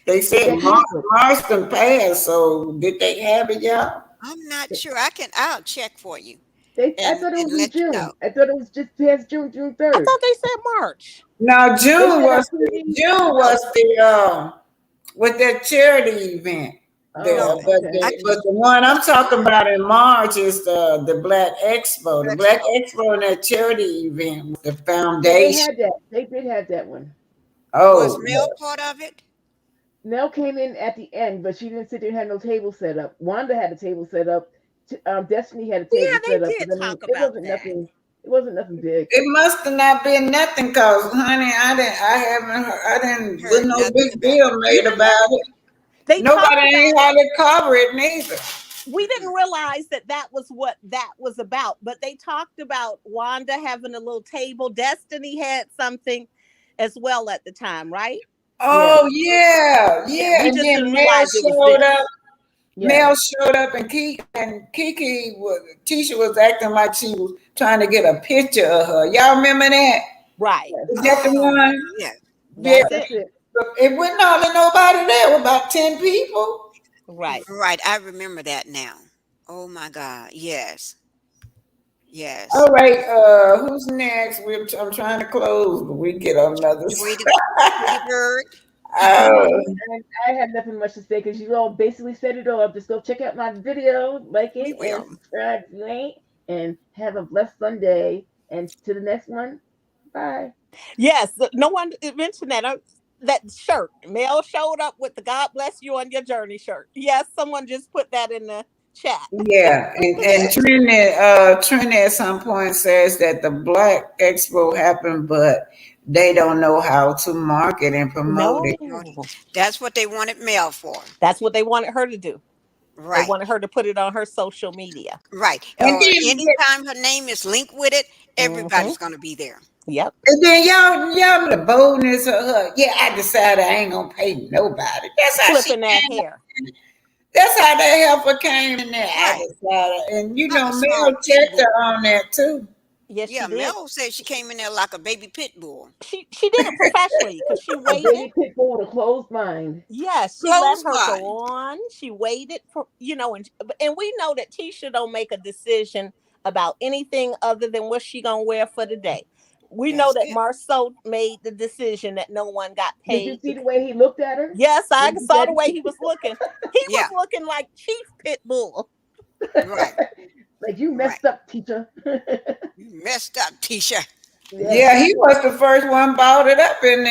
S2: They said Marston passed, so did they have it, y'all?
S12: I'm not sure. I'll check for you.
S11: I thought it was in June. I thought it was just past June 3rd.
S10: I thought they said March.
S2: No, June was the with that charity event. But the one I'm talking about in March is the Black Expo. The Black Expo and that charity event with the foundation.
S11: They did have that one.
S2: Oh,
S12: was Mel part of it?
S11: Mel came in at the end, but she didn't sit there and had no table set up. Wanda had a table set up. Destiny had a table set up.
S10: Did talk about that.
S11: It It wasn't nothing big.
S2: It must have not been nothing, cause honey, I didn't. Was
S12: Heard
S2: no
S12: nothing
S2: big
S12: about it.
S2: deal made about it.
S10: They
S2: Nobody
S10: talked
S2: ain't
S10: about it.
S2: hardly cover it neither.
S10: We didn't realize that was what that was about, but they talked about Wanda having a little table. Destiny had something as well at the time, right?
S11: Yeah,
S2: Oh yeah,
S10: Yeah,
S2: yeah.
S10: we
S2: And
S10: just
S2: then
S10: didn't
S2: Mel
S10: realize it was
S2: showed
S10: them.
S2: up.
S11: yeah.
S2: Mel showed up, and Kiki was. Tisha was acting like she was trying to get a picture of her. Y'all remember that?
S10: Right.
S11: Yes,
S2: Is that the
S12: Oh,
S2: one?
S12: yeah.
S2: Yeah.
S10: That's
S11: that's
S10: it.
S11: it.
S2: It wasn't hardly nobody there. About 10 people.
S10: Right.
S12: Right. I remember that now. Oh my God. Yes.
S2: All
S12: Yes.
S2: right. Who's next? I'm trying to close, but we get another.
S12: Tweety, Tweety Bird.
S2: Oh,
S11: And I have nothing much to say because you all basically said it all. Just go check out my video, like
S12: We
S11: it, and
S12: will.
S11: subscribe if you ain't. And have a blessed Sunday. And to the next one, bye.
S10: Yes. No one mentioned that. That shirt. Mel showed up with the "God bless you on your journey" shirt. Yes, someone just put that in the chat.
S2: yeah. And
S12: Yes.
S2: Trinity at some point says that the Black Expo happened, but they don't know how to market and promote
S10: No,
S2: it.
S12: That's what they wanted Mel for.
S10: that's what they wanted her to do. They
S12: Right.
S10: wanted her to put it on her social media.
S12: Right.
S2: And then,
S12: Anytime her name is linked with it,
S10: Hmm.
S12: everybody's going to be there.
S10: Yep.
S2: and then y'all, the boldness of her. Yeah, I decided I ain't gonna pay nobody. That's how she
S10: Flipping that
S2: came.
S10: hair.
S2: That's how that helper came in there. I
S12: Right.
S2: decided, and
S12: Like a
S2: Mel
S12: small pit
S2: checked
S12: bull.
S2: her on that too.
S10: Yes,
S12: Yeah,
S10: she did.
S12: Mel said she came in there like a baby pit bull.
S10: She did it professionally because she
S11: A
S10: waited.
S11: baby pit bull with a closed mind.
S10: Yes, she let
S12: Close
S10: her go
S12: mind.
S10: on. She waited for and we know that Tisha don't make a decision about anything other than what she gonna wear for the day. We know
S12: That's
S10: that
S12: it.
S10: Marceau made the decision that no one got
S11: Did you
S10: paid.
S11: see the way he looked at her
S10: Yes, I
S11: when he
S10: saw
S11: said
S10: the way he was looking. He was
S12: Yeah.
S10: looking like Chief Pitbull.
S12: Right.
S11: like you
S12: Right.
S11: messed up, teacher?
S12: You messed up, Tisha.
S11: Yes.
S2: Yeah, he was the first one brought it up in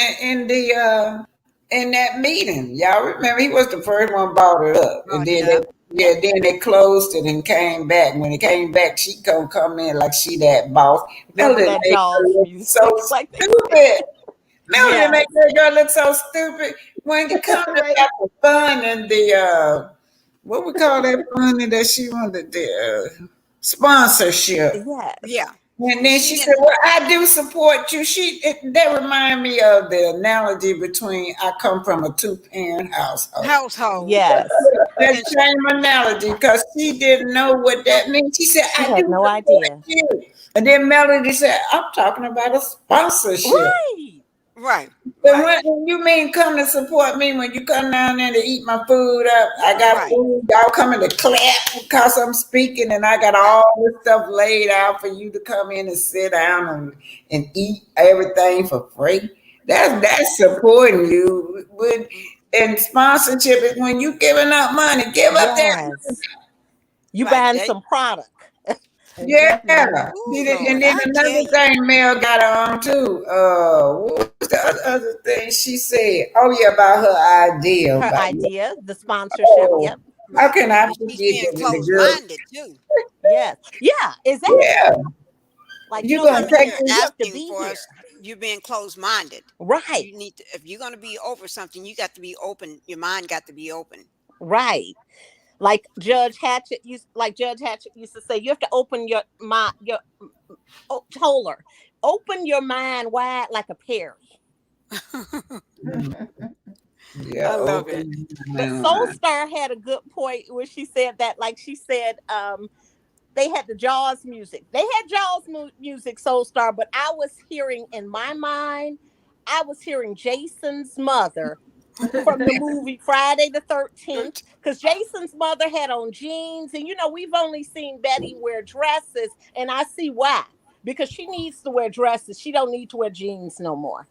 S2: that meeting. Y'all remember he was the first one brought it up, and
S12: Brought it up.
S2: then they closed it and came back. When it came back, she gonna come in like she that boss.
S10: Remember
S2: Melody
S10: that
S2: made her
S10: Jaws
S2: look so
S10: music, like they said.
S2: stupid. Melody
S10: Yes,
S2: made that girl look so stupid. When it comes
S11: right.
S2: about the fun and the what we call that fun that she wanted the sponsorship.
S10: yes,
S12: Yeah.
S2: And
S12: And
S2: then
S12: she
S2: she said,
S12: didn't.
S2: "Well, I do support you." That remind me of the analogy between I come from a two-parent household.
S12: Household.
S10: yes.
S2: That
S12: And
S2: same analogy, because she didn't know what that meant. She said,
S10: She
S2: "I
S10: had
S2: do
S10: no
S2: support
S10: idea.
S2: you," and then Melody said, "I'm talking about a sponsorship."
S10: Right.
S12: right.
S2: And
S12: Right.
S2: when you mean come to support me, when you come down there to eat my food up, I got
S12: Right.
S2: food. Y'all coming to clap because I'm speaking, and I got
S12: Right.
S2: all this stuff laid out for you to come in and sit down and eat everything for free. That's supporting you. And sponsorship is when you giving up money. Give up there.
S10: Yes. You
S12: Right.
S10: buying
S12: They,
S10: some product.
S2: Yeah.
S11: Exactly.
S12: oh
S2: And
S12: Lord,
S2: then
S12: I tell
S2: another
S12: you.
S2: thing Mel got on too. What was the other thing she said? Oh yeah, about her idea.
S10: Her
S2: About
S10: idea, the sponsorship.
S2: oh,
S10: Yep.
S2: how
S12: Right.
S2: can I
S12: And she's
S2: forget
S12: being
S2: the
S12: closed
S2: girl?
S12: minded too.
S10: Yes. Yeah,
S2: Yeah,
S10: exactly. Like,
S2: you
S12: You
S2: gonna
S12: come in
S2: take
S12: here
S10: you have to
S12: asking
S10: be
S12: for
S10: here.
S12: us, you're being closed minded.
S10: Right.
S12: You need to, if you're gonna be over something, you got to be open. Your mind got to be open.
S10: Right. Like Judge Hatchett used to say, you have to open your mind told her, open your mind wide like a Perry.
S2: yeah,
S12: I love it.
S2: open
S10: But
S2: my
S10: Soul
S2: mind.
S10: Star had a good point where she said that, like she said, they had the Jaws music. They had Jaws music, Soul Star, but I was hearing in my mind, I was hearing Jason's mother from the movie Friday the 13th, because Jason's mother had on jeans. And, we've only seen Betty wear dresses, and I see why. Because she needs to wear dresses. She don't need to wear jeans no more.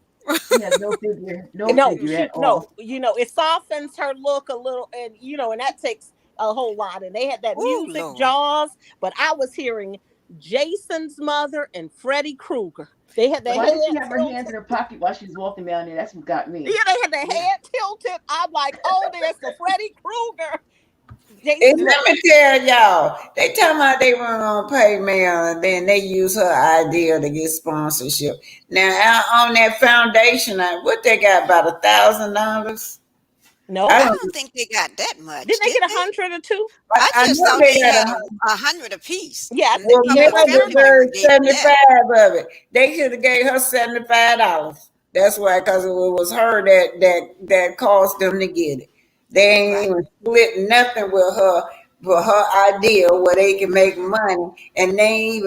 S11: She has no figure, no
S10: No,
S11: figure at all.
S10: it softens her look a little, and that takes a whole lot. And they had that
S12: Oh
S10: music
S12: Lord.
S10: Jaws, but I was hearing Jason's mother and Freddy Krueger. They had their
S11: Why did she
S10: head
S11: have her hands
S10: tilted.
S11: in her pocket while she was walking down there? That's what got me.
S10: Yeah, they had their
S12: Yeah.
S10: head tilted. I'm like, oh, there's the Freddy Krueger.
S2: Let me tell y'all, they talking about they weren't gonna pay Mel, and then they use her idea to get sponsorship. Now on that foundation, what they got about $1,000?
S10: No,
S2: I
S12: I
S2: don't.
S12: don't think they got that much,
S10: didn't they
S12: did
S10: get
S12: they?
S10: 100 or two?
S12: I
S2: I
S12: just
S2: know
S12: thought
S2: they
S12: they
S2: got
S12: had
S2: a.
S12: 100 apiece,
S10: Yeah, I
S12: and the
S10: think
S2: Well,
S10: they
S2: Mel
S10: got
S12: public
S10: over
S12: family members
S2: deserved
S12: gave them that.
S2: 75 of it. They should have gave her $75. That's why, because it was her that caused them to get it. They ain't
S12: Right.
S2: even split nothing with her idea where they can make money, and they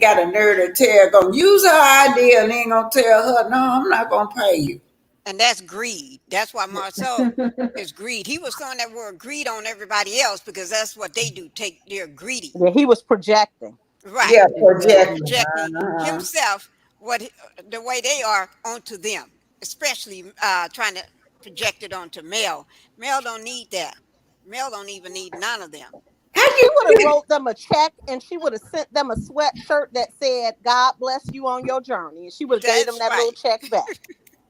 S2: got a nerve to tell, gonna use her idea, and they ain't gonna tell her, no, I'm not gonna pay you.
S12: And that's greed. That's why Marceau is greed. He was throwing that word greed on everybody else because that's what they do. They're greedy.
S10: Yeah, he was projecting.
S12: Right.
S2: Yeah,
S12: He was
S2: projecting.
S11: Exactly.
S12: projecting himself, the way they are, onto them, especially trying to project it onto Mel. Mel don't need that. Mel don't even need none of them.
S2: How
S10: She
S2: you
S10: would have wrote them a check and she would have sent them a sweatshirt that said, God bless you on your journey. And she would have gave them
S12: That's
S10: that little
S12: right.
S10: check back.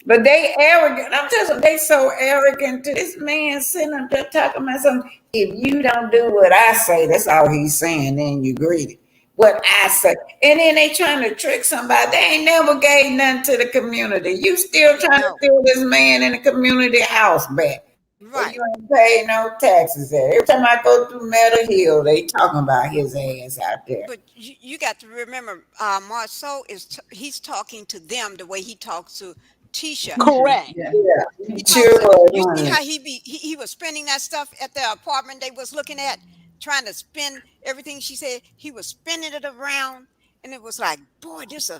S2: But they arrogant. I'm telling you, they so arrogant. To this man sitting up there talking about something. If you don't do what I say, that's all he's saying. Then you greedy. What I say, and then they trying to trick somebody. They ain't never gave nothing to the community. You still trying to
S12: No.
S2: steal this man in the community house back, and
S12: Right.
S2: you ain't paid no taxes there. Every time I go through Meadow Hill, they talking about his ass out there.
S12: But you got to remember, Marceau he's talking to them the way he talks to Tisha.
S11: Tisha,
S10: Correct.
S11: yeah.
S2: Yeah,
S12: He
S2: he
S11: Tisha.
S2: sure
S12: talks to
S2: was,
S12: you. See
S2: honey.
S12: how he was spending that stuff at the apartment they was looking at, trying to spend everything she said. He was spinning it around, and it was like, boy, this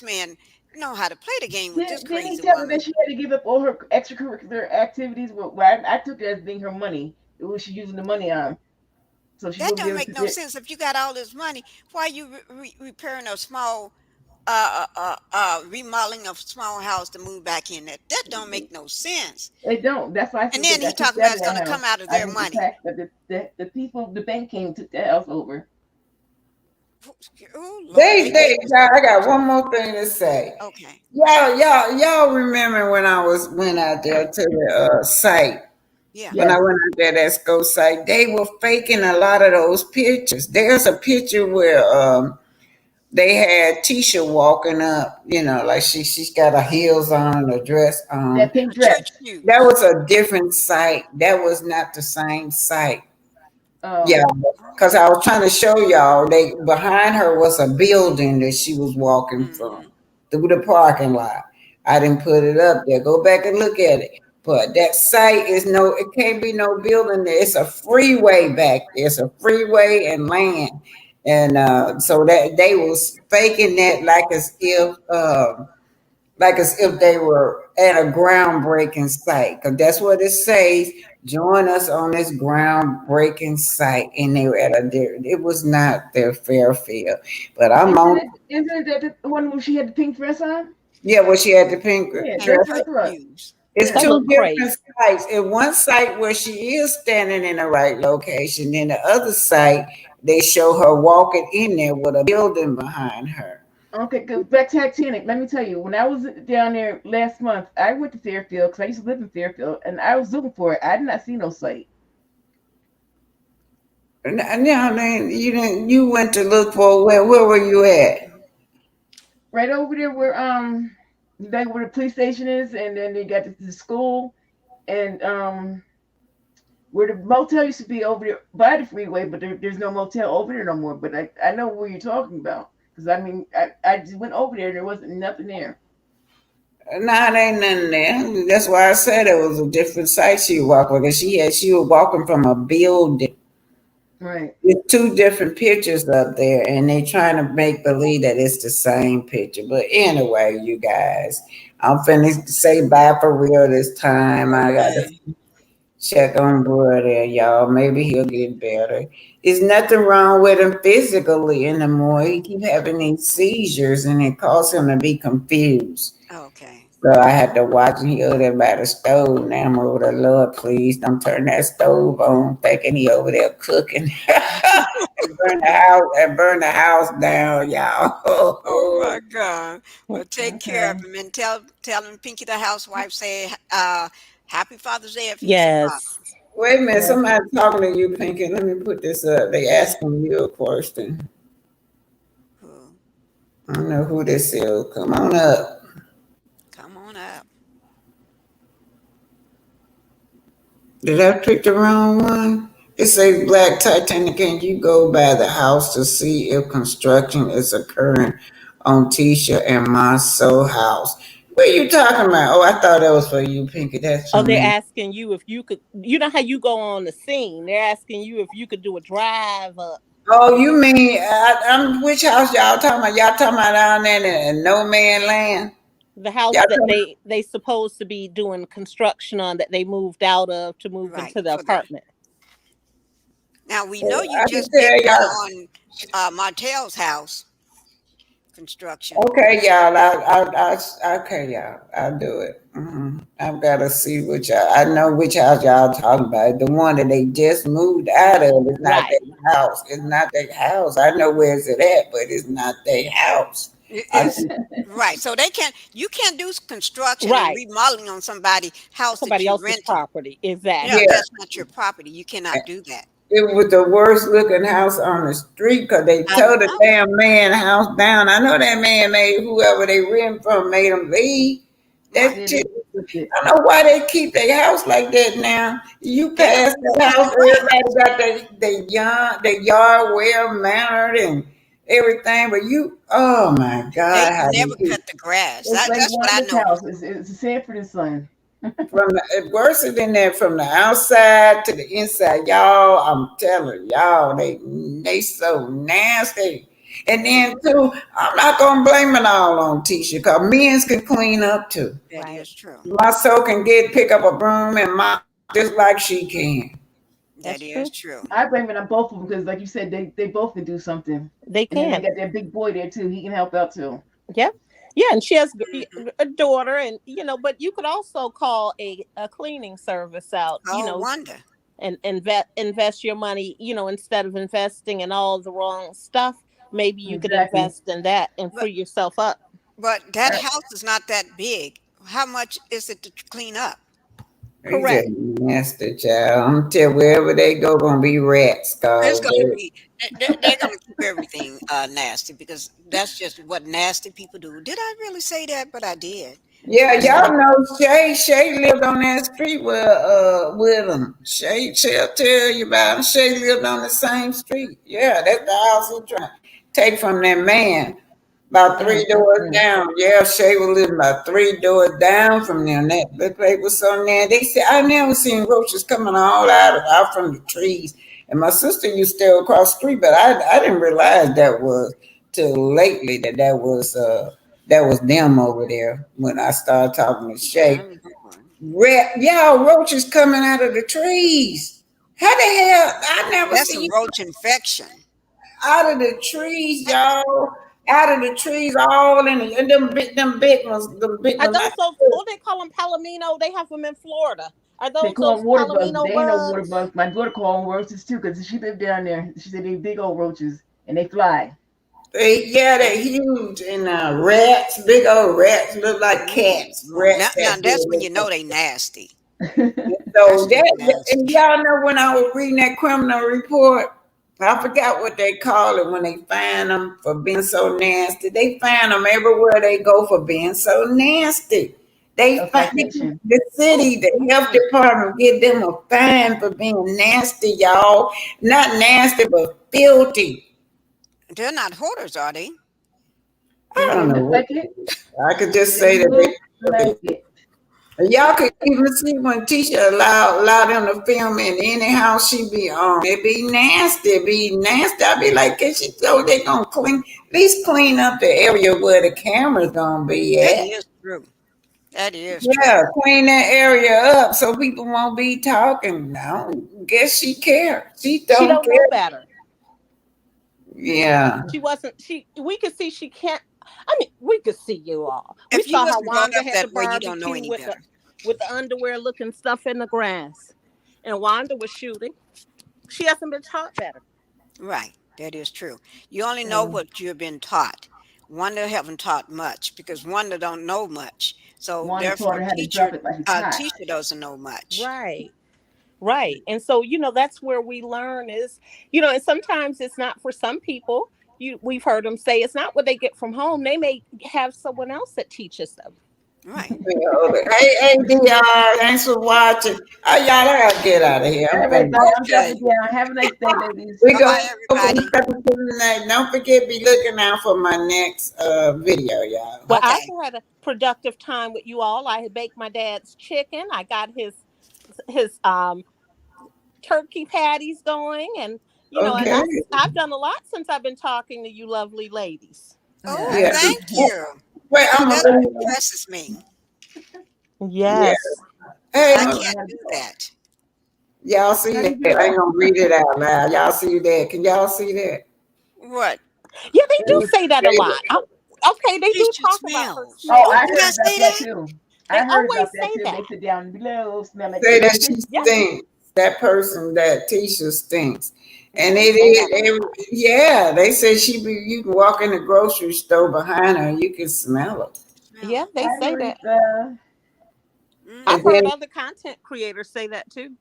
S12: man know how to play the game with this
S11: Didn't he
S12: crazy
S11: tell her that
S12: woman.
S11: she had to give up all her extracurricular activities? Well, I took it as being her money. It was she using the money on, so she
S12: That
S11: wouldn't be
S12: don't
S11: able
S12: make
S11: to
S12: no
S11: get.
S12: sense. If you got all this money, why are you repairing a small, remodeling a small house to move back in? That don't make no sense.
S11: They don't. That's why I
S12: And
S11: said
S12: then
S11: that I
S12: he
S11: took
S12: talking
S11: that
S12: about
S11: in
S12: it's going to
S11: that
S12: come
S11: house.
S12: out of
S11: I
S12: their
S11: did the
S12: money.
S11: tax, but the people, the bank came and took the house over.
S12: Oh Lord,
S2: I got one more thing to say.
S12: okay.
S2: Y'all remember when I went out there to the site?
S12: Yeah.
S2: When I
S11: Yes,
S2: went out there, that school site, they were faking a lot of those pictures. There's a picture where they had Tisha walking up, like she's got her heels on, a dress on.
S11: that pink
S12: The church
S11: dress.
S2: That
S12: shoes.
S2: was a different site. That was not the same site. Yeah,
S11: Oh,
S2: because I was trying to show y'all, they behind her was a building that she was walking from
S12: Mm-hmm.
S2: through the parking lot. I didn't put it up there. Go back and look at it. But that site it can't be no building there. It's a freeway back there. It's a freeway and land. And so that they was faking that like as if they were at a groundbreaking site, because that's what it says. Join us on this groundbreaking site, and they were it was not their fair field. But I'm
S11: isn't
S2: on.
S11: it? Isn't it that the one where she had the pink dress on?
S2: Yeah, well, she had the pink
S11: Yeah,
S12: And the
S11: that's
S2: dress.
S11: what I
S12: church
S11: thought.
S12: shoes.
S2: It's
S10: They
S11: Yeah.
S2: two
S10: look
S2: different
S10: crazy.
S2: sites. In one site where she is standing in the right location, in the other site they show her walking in there with a building behind her.
S11: Okay, because back to Titanic, let me tell you, when I was down there last month, I went to Fairfield because I used to live in Fairfield, and I was looking for it. I did not see no site.
S2: Now, then you didn't. You went to look for where were you at?
S11: Right over there where the police station is, and then they got the school, and where the motel used to be over there by the freeway, but there's no motel over there no more. But I know where you're talking about because I mean I just went over there and there wasn't nothing there.
S2: Nah, it ain't nothing there. That's why I said it was a different site she walked because she was walking from a building.
S11: Right.
S2: There's two different pictures up there, and they trying to make believe that it's the same picture. But anyway, you guys, I'm finna say bye for real this time. I got to
S12: Okay.
S2: check on bro there, y'all. Maybe he'll get better. There's nothing wrong with him physically anymore. He keep having these seizures, and it causes him to be confused.
S12: Okay.
S2: So I had to watch him. He over there by the stove. Now I'm over there, Lord, please don't turn that stove on. Thinking he over there cooking. and burn the house down,
S12: Oh
S2: y'all.
S12: my God. Well, take care
S11: Okay.
S12: of him and tell him Pinky the housewife say Happy Father's Day if he's a
S10: Yes.
S12: father.
S2: Wait a minute,
S11: Yeah.
S2: somebody talking to you, Pinky. Let me put this up. They asking you a question.
S12: Who?
S2: I don't know who this is. Come on up.
S12: Come on up.
S2: Did I pick the wrong one? It says Black Titanic. Can you go by the house to see if construction is occurring on Tisha and my soul house? What are you talking about? Oh, I thought that was for you, Pinky. That's for
S10: Oh, they're
S2: me.
S10: asking you if you could. You know how you go on the scene. They're asking you if you could do a drive up
S2: Oh, you mean I'm which house y'all talking about? Y'all talking about down there in no man land?
S10: the house
S2: Y'all
S10: that
S2: talking
S10: they supposed to be doing construction on that they moved out of to move
S12: Right.
S10: into the
S12: For the
S10: apartment.
S12: now we know you
S2: I can
S12: just did
S2: tell
S12: one
S2: y'all.
S12: on Martell's house construction.
S2: Okay, y'all. Okay, y'all. I'll do it. I've got to see which y'all. I know which house y'all talking about. The one that they just moved out of. It's not
S10: Right,
S2: their house. It's not their house. I know where's it at, but it's not their house. I
S12: Is right. So they can't. You can't do construction and
S10: right.
S12: remodeling on somebody's house that
S10: Somebody
S12: you're
S10: else's
S12: renting.
S10: property.
S12: Yeah,
S2: yeah.
S10: Exactly.
S12: that's not your property. You cannot do that.
S2: It was the worst looking house on the street because they
S12: I
S2: tore the
S12: know.
S2: damn man house down. I know that man made whoever they rent from made them leave.
S12: Right.
S11: Yeah,
S2: That
S11: they
S2: shit.
S11: flipped it.
S2: I don't know why they keep their house like that now. You
S12: They don't
S2: pass
S12: even
S2: that
S12: cut the
S2: house,
S12: grass.
S2: everybody got their yard well mannered and everything, but you, oh my
S12: They
S2: God, how they
S12: never
S2: keep
S12: cut the grass.
S11: It's like
S12: That's what I
S11: Wanda's
S12: noticed.
S11: house. It's Sanford and Son.
S2: from the worse than that from the outside to the inside, y'all. I'm telling y'all, they so nasty. And then too, I'm not gonna blame it all on Tisha, cause men's can clean up too.
S12: That
S10: Right.
S12: is true.
S2: My soul can pick up a broom and mop just like she can.
S12: That
S10: That's
S12: is
S10: true.
S12: true.
S11: I blame it on both of them because, like you said, they both can do something.
S10: They
S11: And then they
S10: can.
S11: got that big boy there too. He can help out too.
S10: Yeah. Yeah, and she has
S12: Hmm.
S10: a daughter, and but you could also call a cleaning service out,
S12: Oh, wonder.
S10: and invest your money, instead of investing in all the wrong stuff. Maybe you could
S11: Exactly.
S10: invest in that and
S12: But
S10: free yourself up.
S12: that
S11: Uh,
S12: house is not that big. How much is it to clean up?
S2: He's a
S10: Correct.
S2: nasty child. I'm tell wherever they go, gonna be rats.
S12: It's
S2: Cause
S12: going to be. They're going to keep everything nasty because that's just what nasty people do. Did I really say that? But I did.
S2: yeah,
S11: yeah.
S2: y'all know Shay. Shay lived on that street with him. Shay'll tell you about him. Shay lived on the same street. Yeah, that's the house he trying to take from that man. About three
S11: That's
S2: doors
S11: good.
S2: down. Yeah, Shay was living about three doors down from them. That place was so nasty. They said I never seen roaches coming all out from the trees. And my sister used to stay across the street, but I didn't realize that was till lately that was them over there when I started talking to
S12: Yeah, I
S2: Shay.
S12: remember.
S2: Y'all roaches coming out of the trees. How the hell? I never
S12: That's a
S2: see
S12: roach infection.
S2: out of the trees, y'all. Out of the trees, all in the, and them big ones, them big
S10: Are
S2: ones.
S10: those they call them palomino? They have them in Florida. Are
S11: They
S10: those
S11: call them
S10: those
S11: water bugs.
S10: palomino
S11: They ain't no water
S10: bugs?
S11: bugs. My daughter called them roaches too because she lived down there. She said they big old roaches and they fly.
S2: They're huge and rats, big old rats, look like cats.
S12: Now,
S2: Rats
S12: now
S2: that
S12: that's when
S2: big.
S12: you know they nasty.
S2: So
S12: That's just
S2: that, and
S12: nasty.
S2: y'all know when I was reading that criminal report, I forgot what they call it when they find them for being so nasty. They find them everywhere they go for being so nasty.
S11: A
S2: They find
S11: citation.
S2: the city, the health department get them a fine for being nasty, y'all. Not nasty, but filthy.
S12: They're not hoarders, are they?
S2: I
S11: They
S2: don't know
S11: look
S2: what
S11: like it.
S2: I could just
S11: They
S2: say that
S11: look
S2: they
S11: like it.
S2: y'all could even see when Tisha allow them to film in any house she be on. It be nasty. It be nasty. I be like, can she so they gonna at least clean up the area where the camera's gonna be
S12: That
S2: at.
S12: is true. That is true.
S2: Yeah, clean that area up so people won't be talking. I don't guess she care. She
S10: She
S2: don't
S10: don't know
S2: care.
S10: better.
S2: Yeah.
S10: She wasn't. She. We could see she can't. I mean, we could see you all. We
S12: If you
S10: saw how
S12: wasn't brought
S10: Wanda
S12: up
S10: had the
S12: that way, you don't know
S10: barbecue
S12: any better.
S10: with the underwear looking stuff in the grass, and Wanda was shooting. She hasn't been taught better.
S12: Right. That is true. You only know
S11: Yeah.
S12: what you've been taught. Wanda haven't taught much because Wanda don't know much. So
S11: Wanda taught
S12: therefore,
S11: her how to drop it like it's hot.
S12: teacher doesn't know much.
S10: Right. Right. And so, that's where we learn is, and sometimes it's not for some people. We've heard them say it's not what they get from home. They may have someone else that teaches them.
S12: Right.
S2: Hey, DR, thanks for watching. Oh, y'all, I gotta get out of here.
S11: All
S2: I'm
S11: right,
S2: finished.
S11: bye. I'm
S12: Okay.
S11: dropping down. Have a nice day, ladies.
S2: We go
S12: Bye-bye, everybody.
S2: tonight. Don't forget, be looking out for my next video, y'all.
S10: Well, I
S12: Okay.
S10: had a productive time with you all. I had baked my dad's chicken. I got his turkey patties going, and and
S2: Okay.
S10: I've done a lot since I've been talking to you lovely ladies.
S11: Yeah,
S12: Oh,
S11: I
S2: Yeah.
S11: gotta
S12: thank
S11: do.
S12: you.
S2: Wait,
S12: That
S2: I'm
S12: that
S2: gonna.
S12: impresses me.
S2: Yeah.
S10: Yes.
S2: Hey,
S12: I
S11: I
S12: can't
S11: gotta,
S12: do that.
S2: y'all see
S11: how
S2: that?
S11: you do
S2: I ain't
S11: that?
S2: gonna read it out loud. Y'all see that? Can y'all see that?
S12: What?
S10: Yeah, they do
S11: Ooh.
S10: say that a lot. Okay, they do
S12: Future
S10: talk about her
S12: smells.
S11: Oh,
S12: Oh,
S11: I
S10: smell.
S12: did
S11: heard
S12: I
S11: about
S12: say
S11: that
S12: that?
S11: too.
S10: They
S11: I heard about
S10: always
S11: that
S10: say
S11: too.
S10: that.
S11: They sit down below, smell like
S2: Say that
S11: chicken.
S2: she
S10: Yeah,
S2: stinks. That person, that Tisha stinks.
S10: yeah,
S2: And
S10: they
S2: it
S10: say that a
S2: is,
S10: lot.
S2: yeah, they say you can walk in the grocery store behind her and you can smell it.
S12: Smell
S10: Yeah,
S12: it.
S10: they
S11: Hi,
S10: say that.
S11: Marissa.
S10: I've
S2: And
S12: Mm,
S10: heard
S2: then,
S10: other content creators say that too.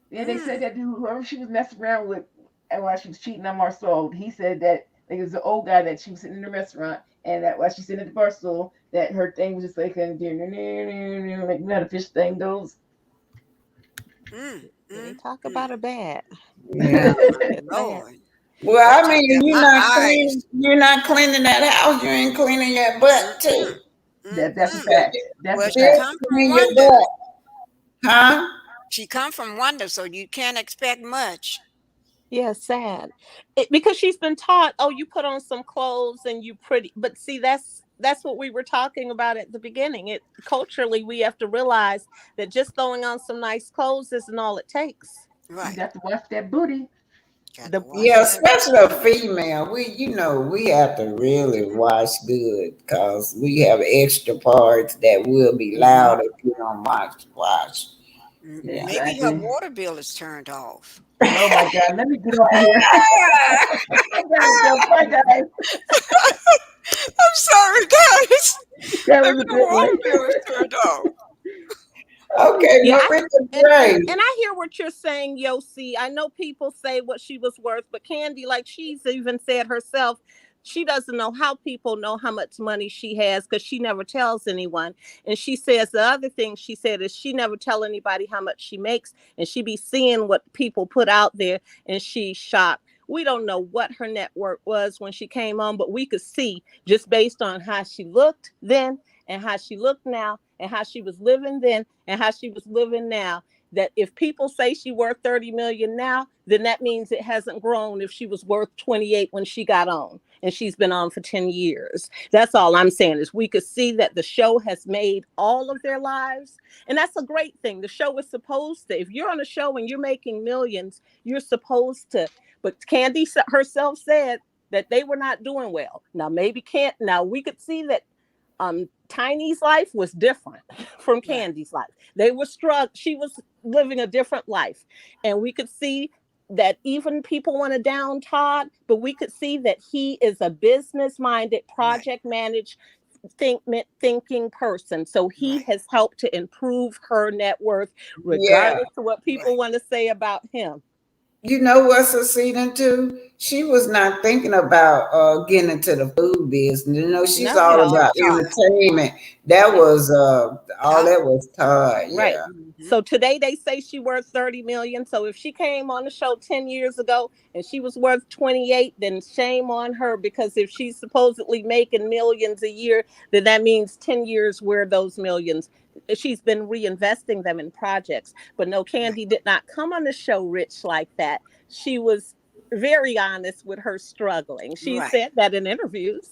S11: Yeah, they said
S12: mm.
S11: that dude, whoever she was messing around with, and while she was cheating on Marcel, he said that like, it was the old guy that she was sitting in the restaurant, and that while she's sitting at the bar stool, that her thing was just like, like you know how the fish thing goes.
S12: Mm,
S10: They
S12: mm,
S10: talk about
S12: mm.
S10: her bad.
S2: yeah.
S10: It's sad.
S12: Lord, that
S2: Well, I
S12: just
S2: mean,
S12: got my eyes.
S2: you're not cleaning that house, you ain't cleaning your butt
S12: Mm-mm,
S2: too.
S11: That's a
S12: mm-mm.
S11: fact. That's
S12: Well,
S11: a
S12: she
S2: Yeah,
S11: fact.
S12: come from
S2: clean your
S12: Wonder.
S2: butt. Huh?
S12: She come from Wonder, so you can't expect much.
S10: Yeah, sad. Because she's been taught, oh, you put on some clothes and you pretty. But see, that's what we were talking about at the beginning. It culturally, we have to realize that just throwing on some nice clothes isn't all it takes.
S11: You
S12: Right.
S11: got to watch that booty.
S12: Got to
S10: The
S12: watch
S2: Yeah,
S12: that.
S2: especially a female. We have to really wash good because we have extra parts that will be
S11: Hmm.
S2: loud if you don't wash. Yeah.
S12: Maybe her
S11: Exactly.
S12: water bill is turned off.
S11: Oh my God, let me get off of here. I gotta go. Bye, guys.
S12: I'm sorry, guys.
S11: That was
S12: Maybe
S11: a
S12: the
S11: good
S12: water
S11: one.
S12: bill is turned off.
S2: Okay,
S10: Yeah,
S2: Marissa
S10: and
S2: Gray.
S10: I hear what you're saying, Yossi. I know people say what she was worth, but Candy, like she's even said herself, she doesn't know how people know how much money she has because she never tells anyone. And she says the other thing she said is she never tell anybody how much she makes, and she be seeing what people put out there, and she's shocked. We don't know what her net worth was when she came on, but we could see just based on how she looked then and how she looked now and how she was living then and how she was living now, that if people say she worth 30 million now, then that means it hasn't grown if she was worth 28 when she got on and she's been on for 10 years. That's all I'm saying is we could see that the show has made all of their lives, and that's a great thing. The show is supposed to, if you're on a show and you're making millions, you're supposed to, but Candy herself said that they were not doing well. Now maybe can't, now we could see that Tiny's life was different from
S12: Right.
S10: Candy's life. They were struck. She was living a different life, and we could see that even people want to down Todd, but we could see that he is a business-minded,
S12: Right.
S10: project-managed, thinking person. So he
S12: Right.
S10: has helped to improve her net worth,
S2: Yeah.
S10: regardless of what people
S12: Right.
S10: want to say about him.
S2: You know what's succeeding too? She was not thinking about getting into the food business. You know, she's
S12: That
S2: all
S10: No,
S12: was
S2: about
S12: Todd.
S2: entertainment. That
S10: yeah.
S2: was all
S12: Todd.
S2: that was Todd,
S10: Right.
S2: yeah.
S12: Hmm.
S10: So today they say she worth 30 million. So if she came on the show 10 years ago and she was worth 28, then shame on her, because if she's supposedly making millions a year, then that means 10 years where those millions, she's been reinvesting them in projects. But no,
S12: Right.
S10: Candy did not come on the show rich like that. She was very honest with her struggling. She
S12: Right.
S10: said that in interviews.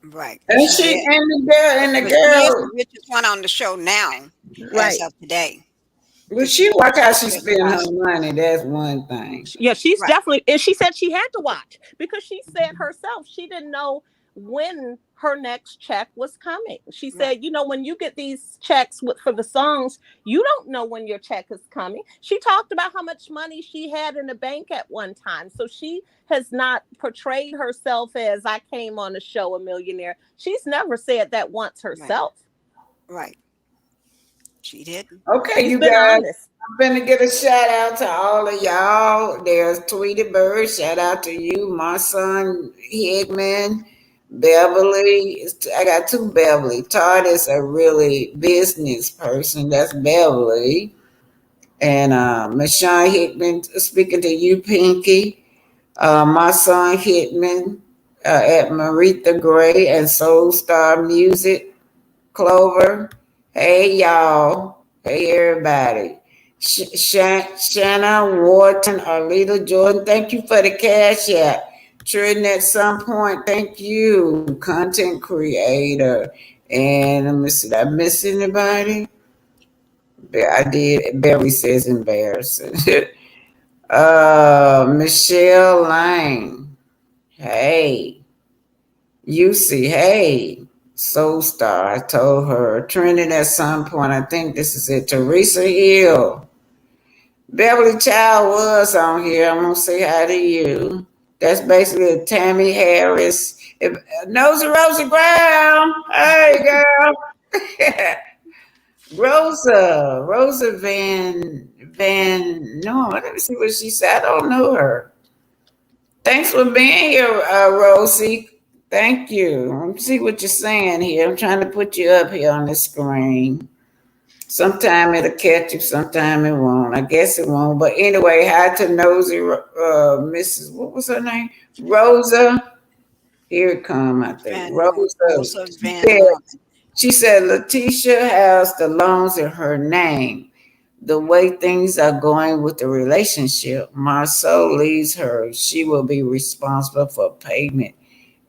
S12: Right.
S2: And
S12: She
S2: she
S12: did.
S2: and the
S12: But she is the
S2: girl,
S12: richest one on the show now, as
S10: Right.
S12: of today,
S2: well,
S12: because
S2: she
S12: she
S2: watch how she
S12: just
S2: spend her
S12: watched.
S2: money. That's one thing.
S10: Yeah, she's
S12: Right.
S10: definitely, and she said she had to watch because she said herself she didn't know when her next check was coming. She
S12: Right.
S10: said, when you get these checks for the songs, you don't know when your check is coming. She talked about how much money she had in the bank at one time. So she has not portrayed herself as I came on the show a millionaire. She's never said that once
S12: Right.
S10: herself.
S12: Right. She didn't.
S2: Okay,
S10: She's
S2: you
S10: been
S2: guys.
S10: honest.
S2: I'm gonna get a shout out to all of y'all. There's Tweety Bird. Shout out to you, my son Hickman, Beverly. I got two Beverly. Todd is a really business person. That's Beverly. And Michonne Hickman speaking to you, Pinky. My son Hickman at Maritha Gray and Soul Star Music. Clover. Hey, y'all. Hey, everybody. Shanna Wharton or Little Jordan, thank you for the cash app. Trin at some point, thank you. Content creator. And let me see, did I miss anybody? I did. Barry says embarrassing. Michelle Lang. Hey. UC, hey, Soul Star. I told her. Trending at some point. I think this is it. Teresa Hill. Beverly Child was on here. I'm gonna say hi to you. That's basically a Tammy Harris. Nosy Rosa Brown. Hey girl. Rosa Van no, let me see what she said. I don't know her. Thanks for being here, Rosie. Thank you. Let me see what you're saying here. I'm trying to put you up here on the screen. Sometime it'll catch you, sometime it won't. I guess it won't. But anyway, hi to Nosy Mrs. What was her name? Rosa. Here it come, I think. Rosa.
S12: Rosa Van Norman.
S2: She said Letitia has the loans in her name. The way things are going with the relationship, Marceau leaves her. She will be responsible for payment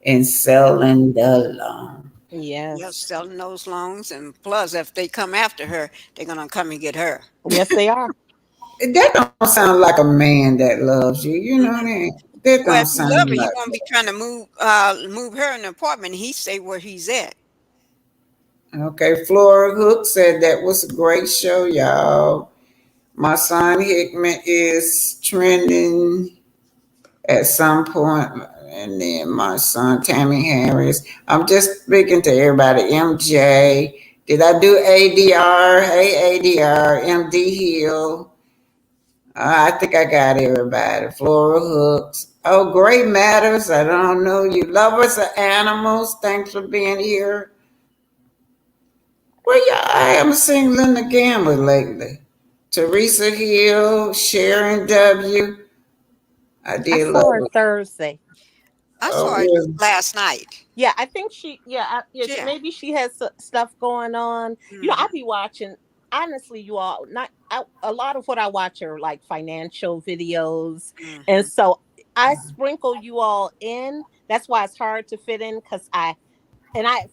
S2: and selling the loan.
S12: Yep,
S10: Yes.
S12: selling those loans, and plus, if they come after her, they're gonna come and get her.
S10: Yes, they are.
S2: That don't sound like a man that loves you. You know what I mean? That
S12: Well,
S2: don't
S12: if he love
S2: sound
S12: her, he
S2: like
S12: won't be trying to move her in the apartment. He stay where he's at.
S2: okay. Flora Hook said that was a great show, y'all. My son Hickman is trending at some point, and then my son Tammy Harris. I'm just speaking to everybody. MJ, did I do ADR? Hey ADR, MD Hill. I think I got everybody. Flora Hooks. Oh, Great Matters. I don't know you. Lovers of animals. Thanks for being here. Well, yeah, I haven't seen Linda Gamble lately. Teresa Hill, Sharon W. I
S10: I
S2: did love
S10: saw her
S2: it.
S10: Thursday.
S12: I
S2: Oh,
S12: saw it
S2: really?
S12: last night.
S10: Yeah, I think she. Yeah,
S12: Yeah.
S10: maybe she has stuff going on. I
S12: Hmm.
S10: be watching. Honestly, you all, not a lot of what I watch are like financial videos, and
S12: Hmm.
S10: so I sprinkle you all in. That's why it's hard to fit in because I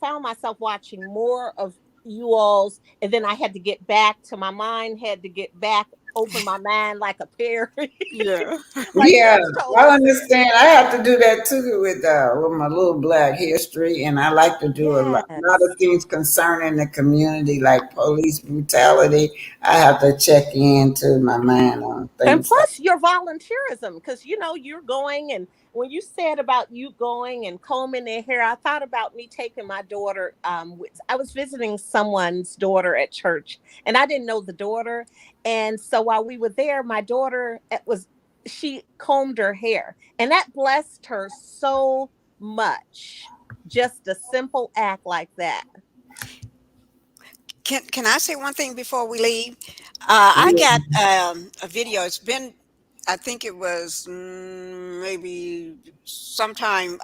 S10: found myself watching more of you all's, and then I had to get back to my mind. Had to get back, open my mind like a pear,
S12: Yeah.
S10: like
S2: Yeah,
S10: Coach
S2: I
S10: Toller said.
S2: understand. I have to do that too with my little black history, and I like to do a lot
S10: Yes.
S2: of things concerning the community, like police brutality. I have to check into my mind on
S10: And
S2: things like.
S10: plus your volunteerism, because you're going, and when you said about you going and combing their hair, I thought about me taking my daughter. I was visiting someone's daughter at church, and I didn't know the daughter, and so while we were there, my daughter she combed her hair, and that blessed her so much. Just a simple act like that.
S12: Can I say one thing before we leave? I got
S2: Yeah.
S12: a video. It's been, I think it was maybe sometime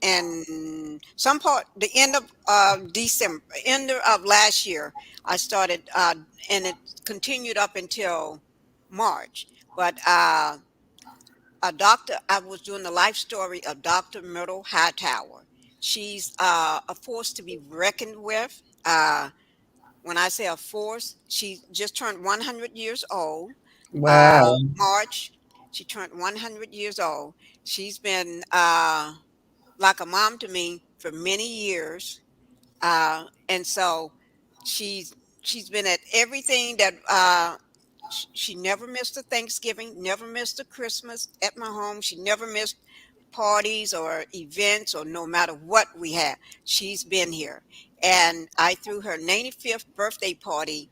S12: in some part the end of December, end of last year. I started, and it continued up until March. But a doctor, I was doing the life story of Dr. Myrtle Hightower. She's a force to be reckoned with. When I say a force, she just turned 100 years old.
S2: Wow.
S12: March, she turned 100 years old. She's been like a mom to me for many years. And so she's she's been at everything that she never missed a Thanksgiving, never missed a Christmas at my home. She never missed parties or events or no matter what we have. She's been here. and I threw her 95th birthday party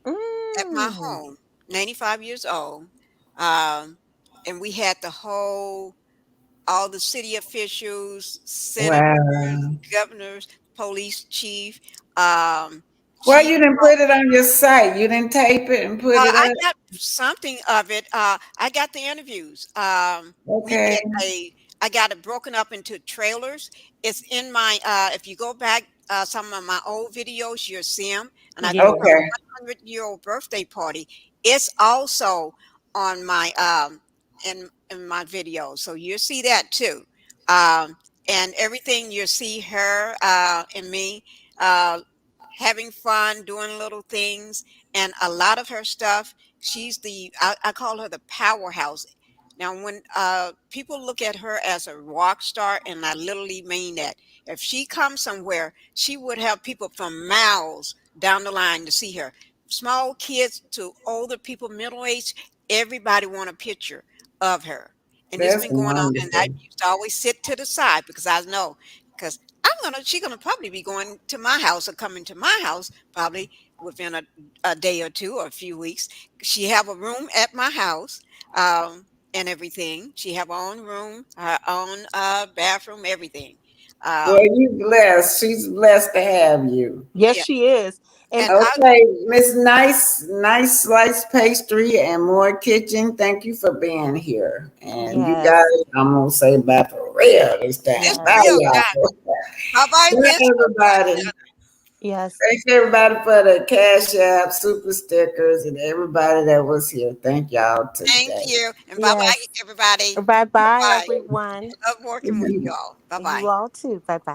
S12: at my
S10: Mm.
S12: home, 95 years old. Um, and we had all the city officials, senators,
S2: Wow.
S12: governors, police chief, um,
S2: Well,
S12: chief.
S2: you didn't put it on your site. You didn't tape it and put it
S12: I
S2: up.
S12: got something of it. I got the interviews. We
S2: Okay.
S12: did I got it broken up into trailers. It's in my, if you go back, some of my old videos, you'll see them. And I
S10: Yeah.
S12: threw her
S2: Okay.
S12: 100-year-old birthday party. It's also on my, in my video. So you'll see that too. Um, and everything you'll see her, and me, uh, having fun, doing little things, and a lot of her stuff, I call her the powerhouse. Now when people look at her as a rock star, and I literally mean that, if she comes somewhere, she would have people from miles down the line to see her, small kids to older people, middle aged, everybody want a picture of her. And it's
S2: That's
S12: been going on, and I
S2: wonderful.
S12: used to always sit to the side because I know, because she's gonna probably be going to my house or coming to my house probably within a day or two or a few weeks. She have a room at my house, and everything. She have her own room, her own bathroom, everything.
S2: Well,
S12: Um,
S2: you blessed. She's blessed to have you.
S10: Yes,
S12: yeah,
S10: she is. And
S12: and
S2: Okay, Miss Nice Slice Pastry and More Kitchen, thank you for being here. And you
S10: yes,
S2: guys, I'm gonna say bye for real this time.
S12: it's
S2: Bye,
S10: yes,
S12: real
S2: y'all.
S12: time. Bye bye,
S2: Bye,
S12: Miss.
S2: everybody.
S10: yes,
S2: Thanks everybody for the Cash App, super stickers, and everybody that was here. Thank y'all
S12: Thank
S2: today.
S12: you, and bye bye,
S10: yes.
S12: everybody.
S10: Bye
S12: Bye
S10: bye,
S12: bye.
S10: everyone.
S12: Love working with you all. Bye
S10: You
S12: bye.
S10: all too. Bye bye.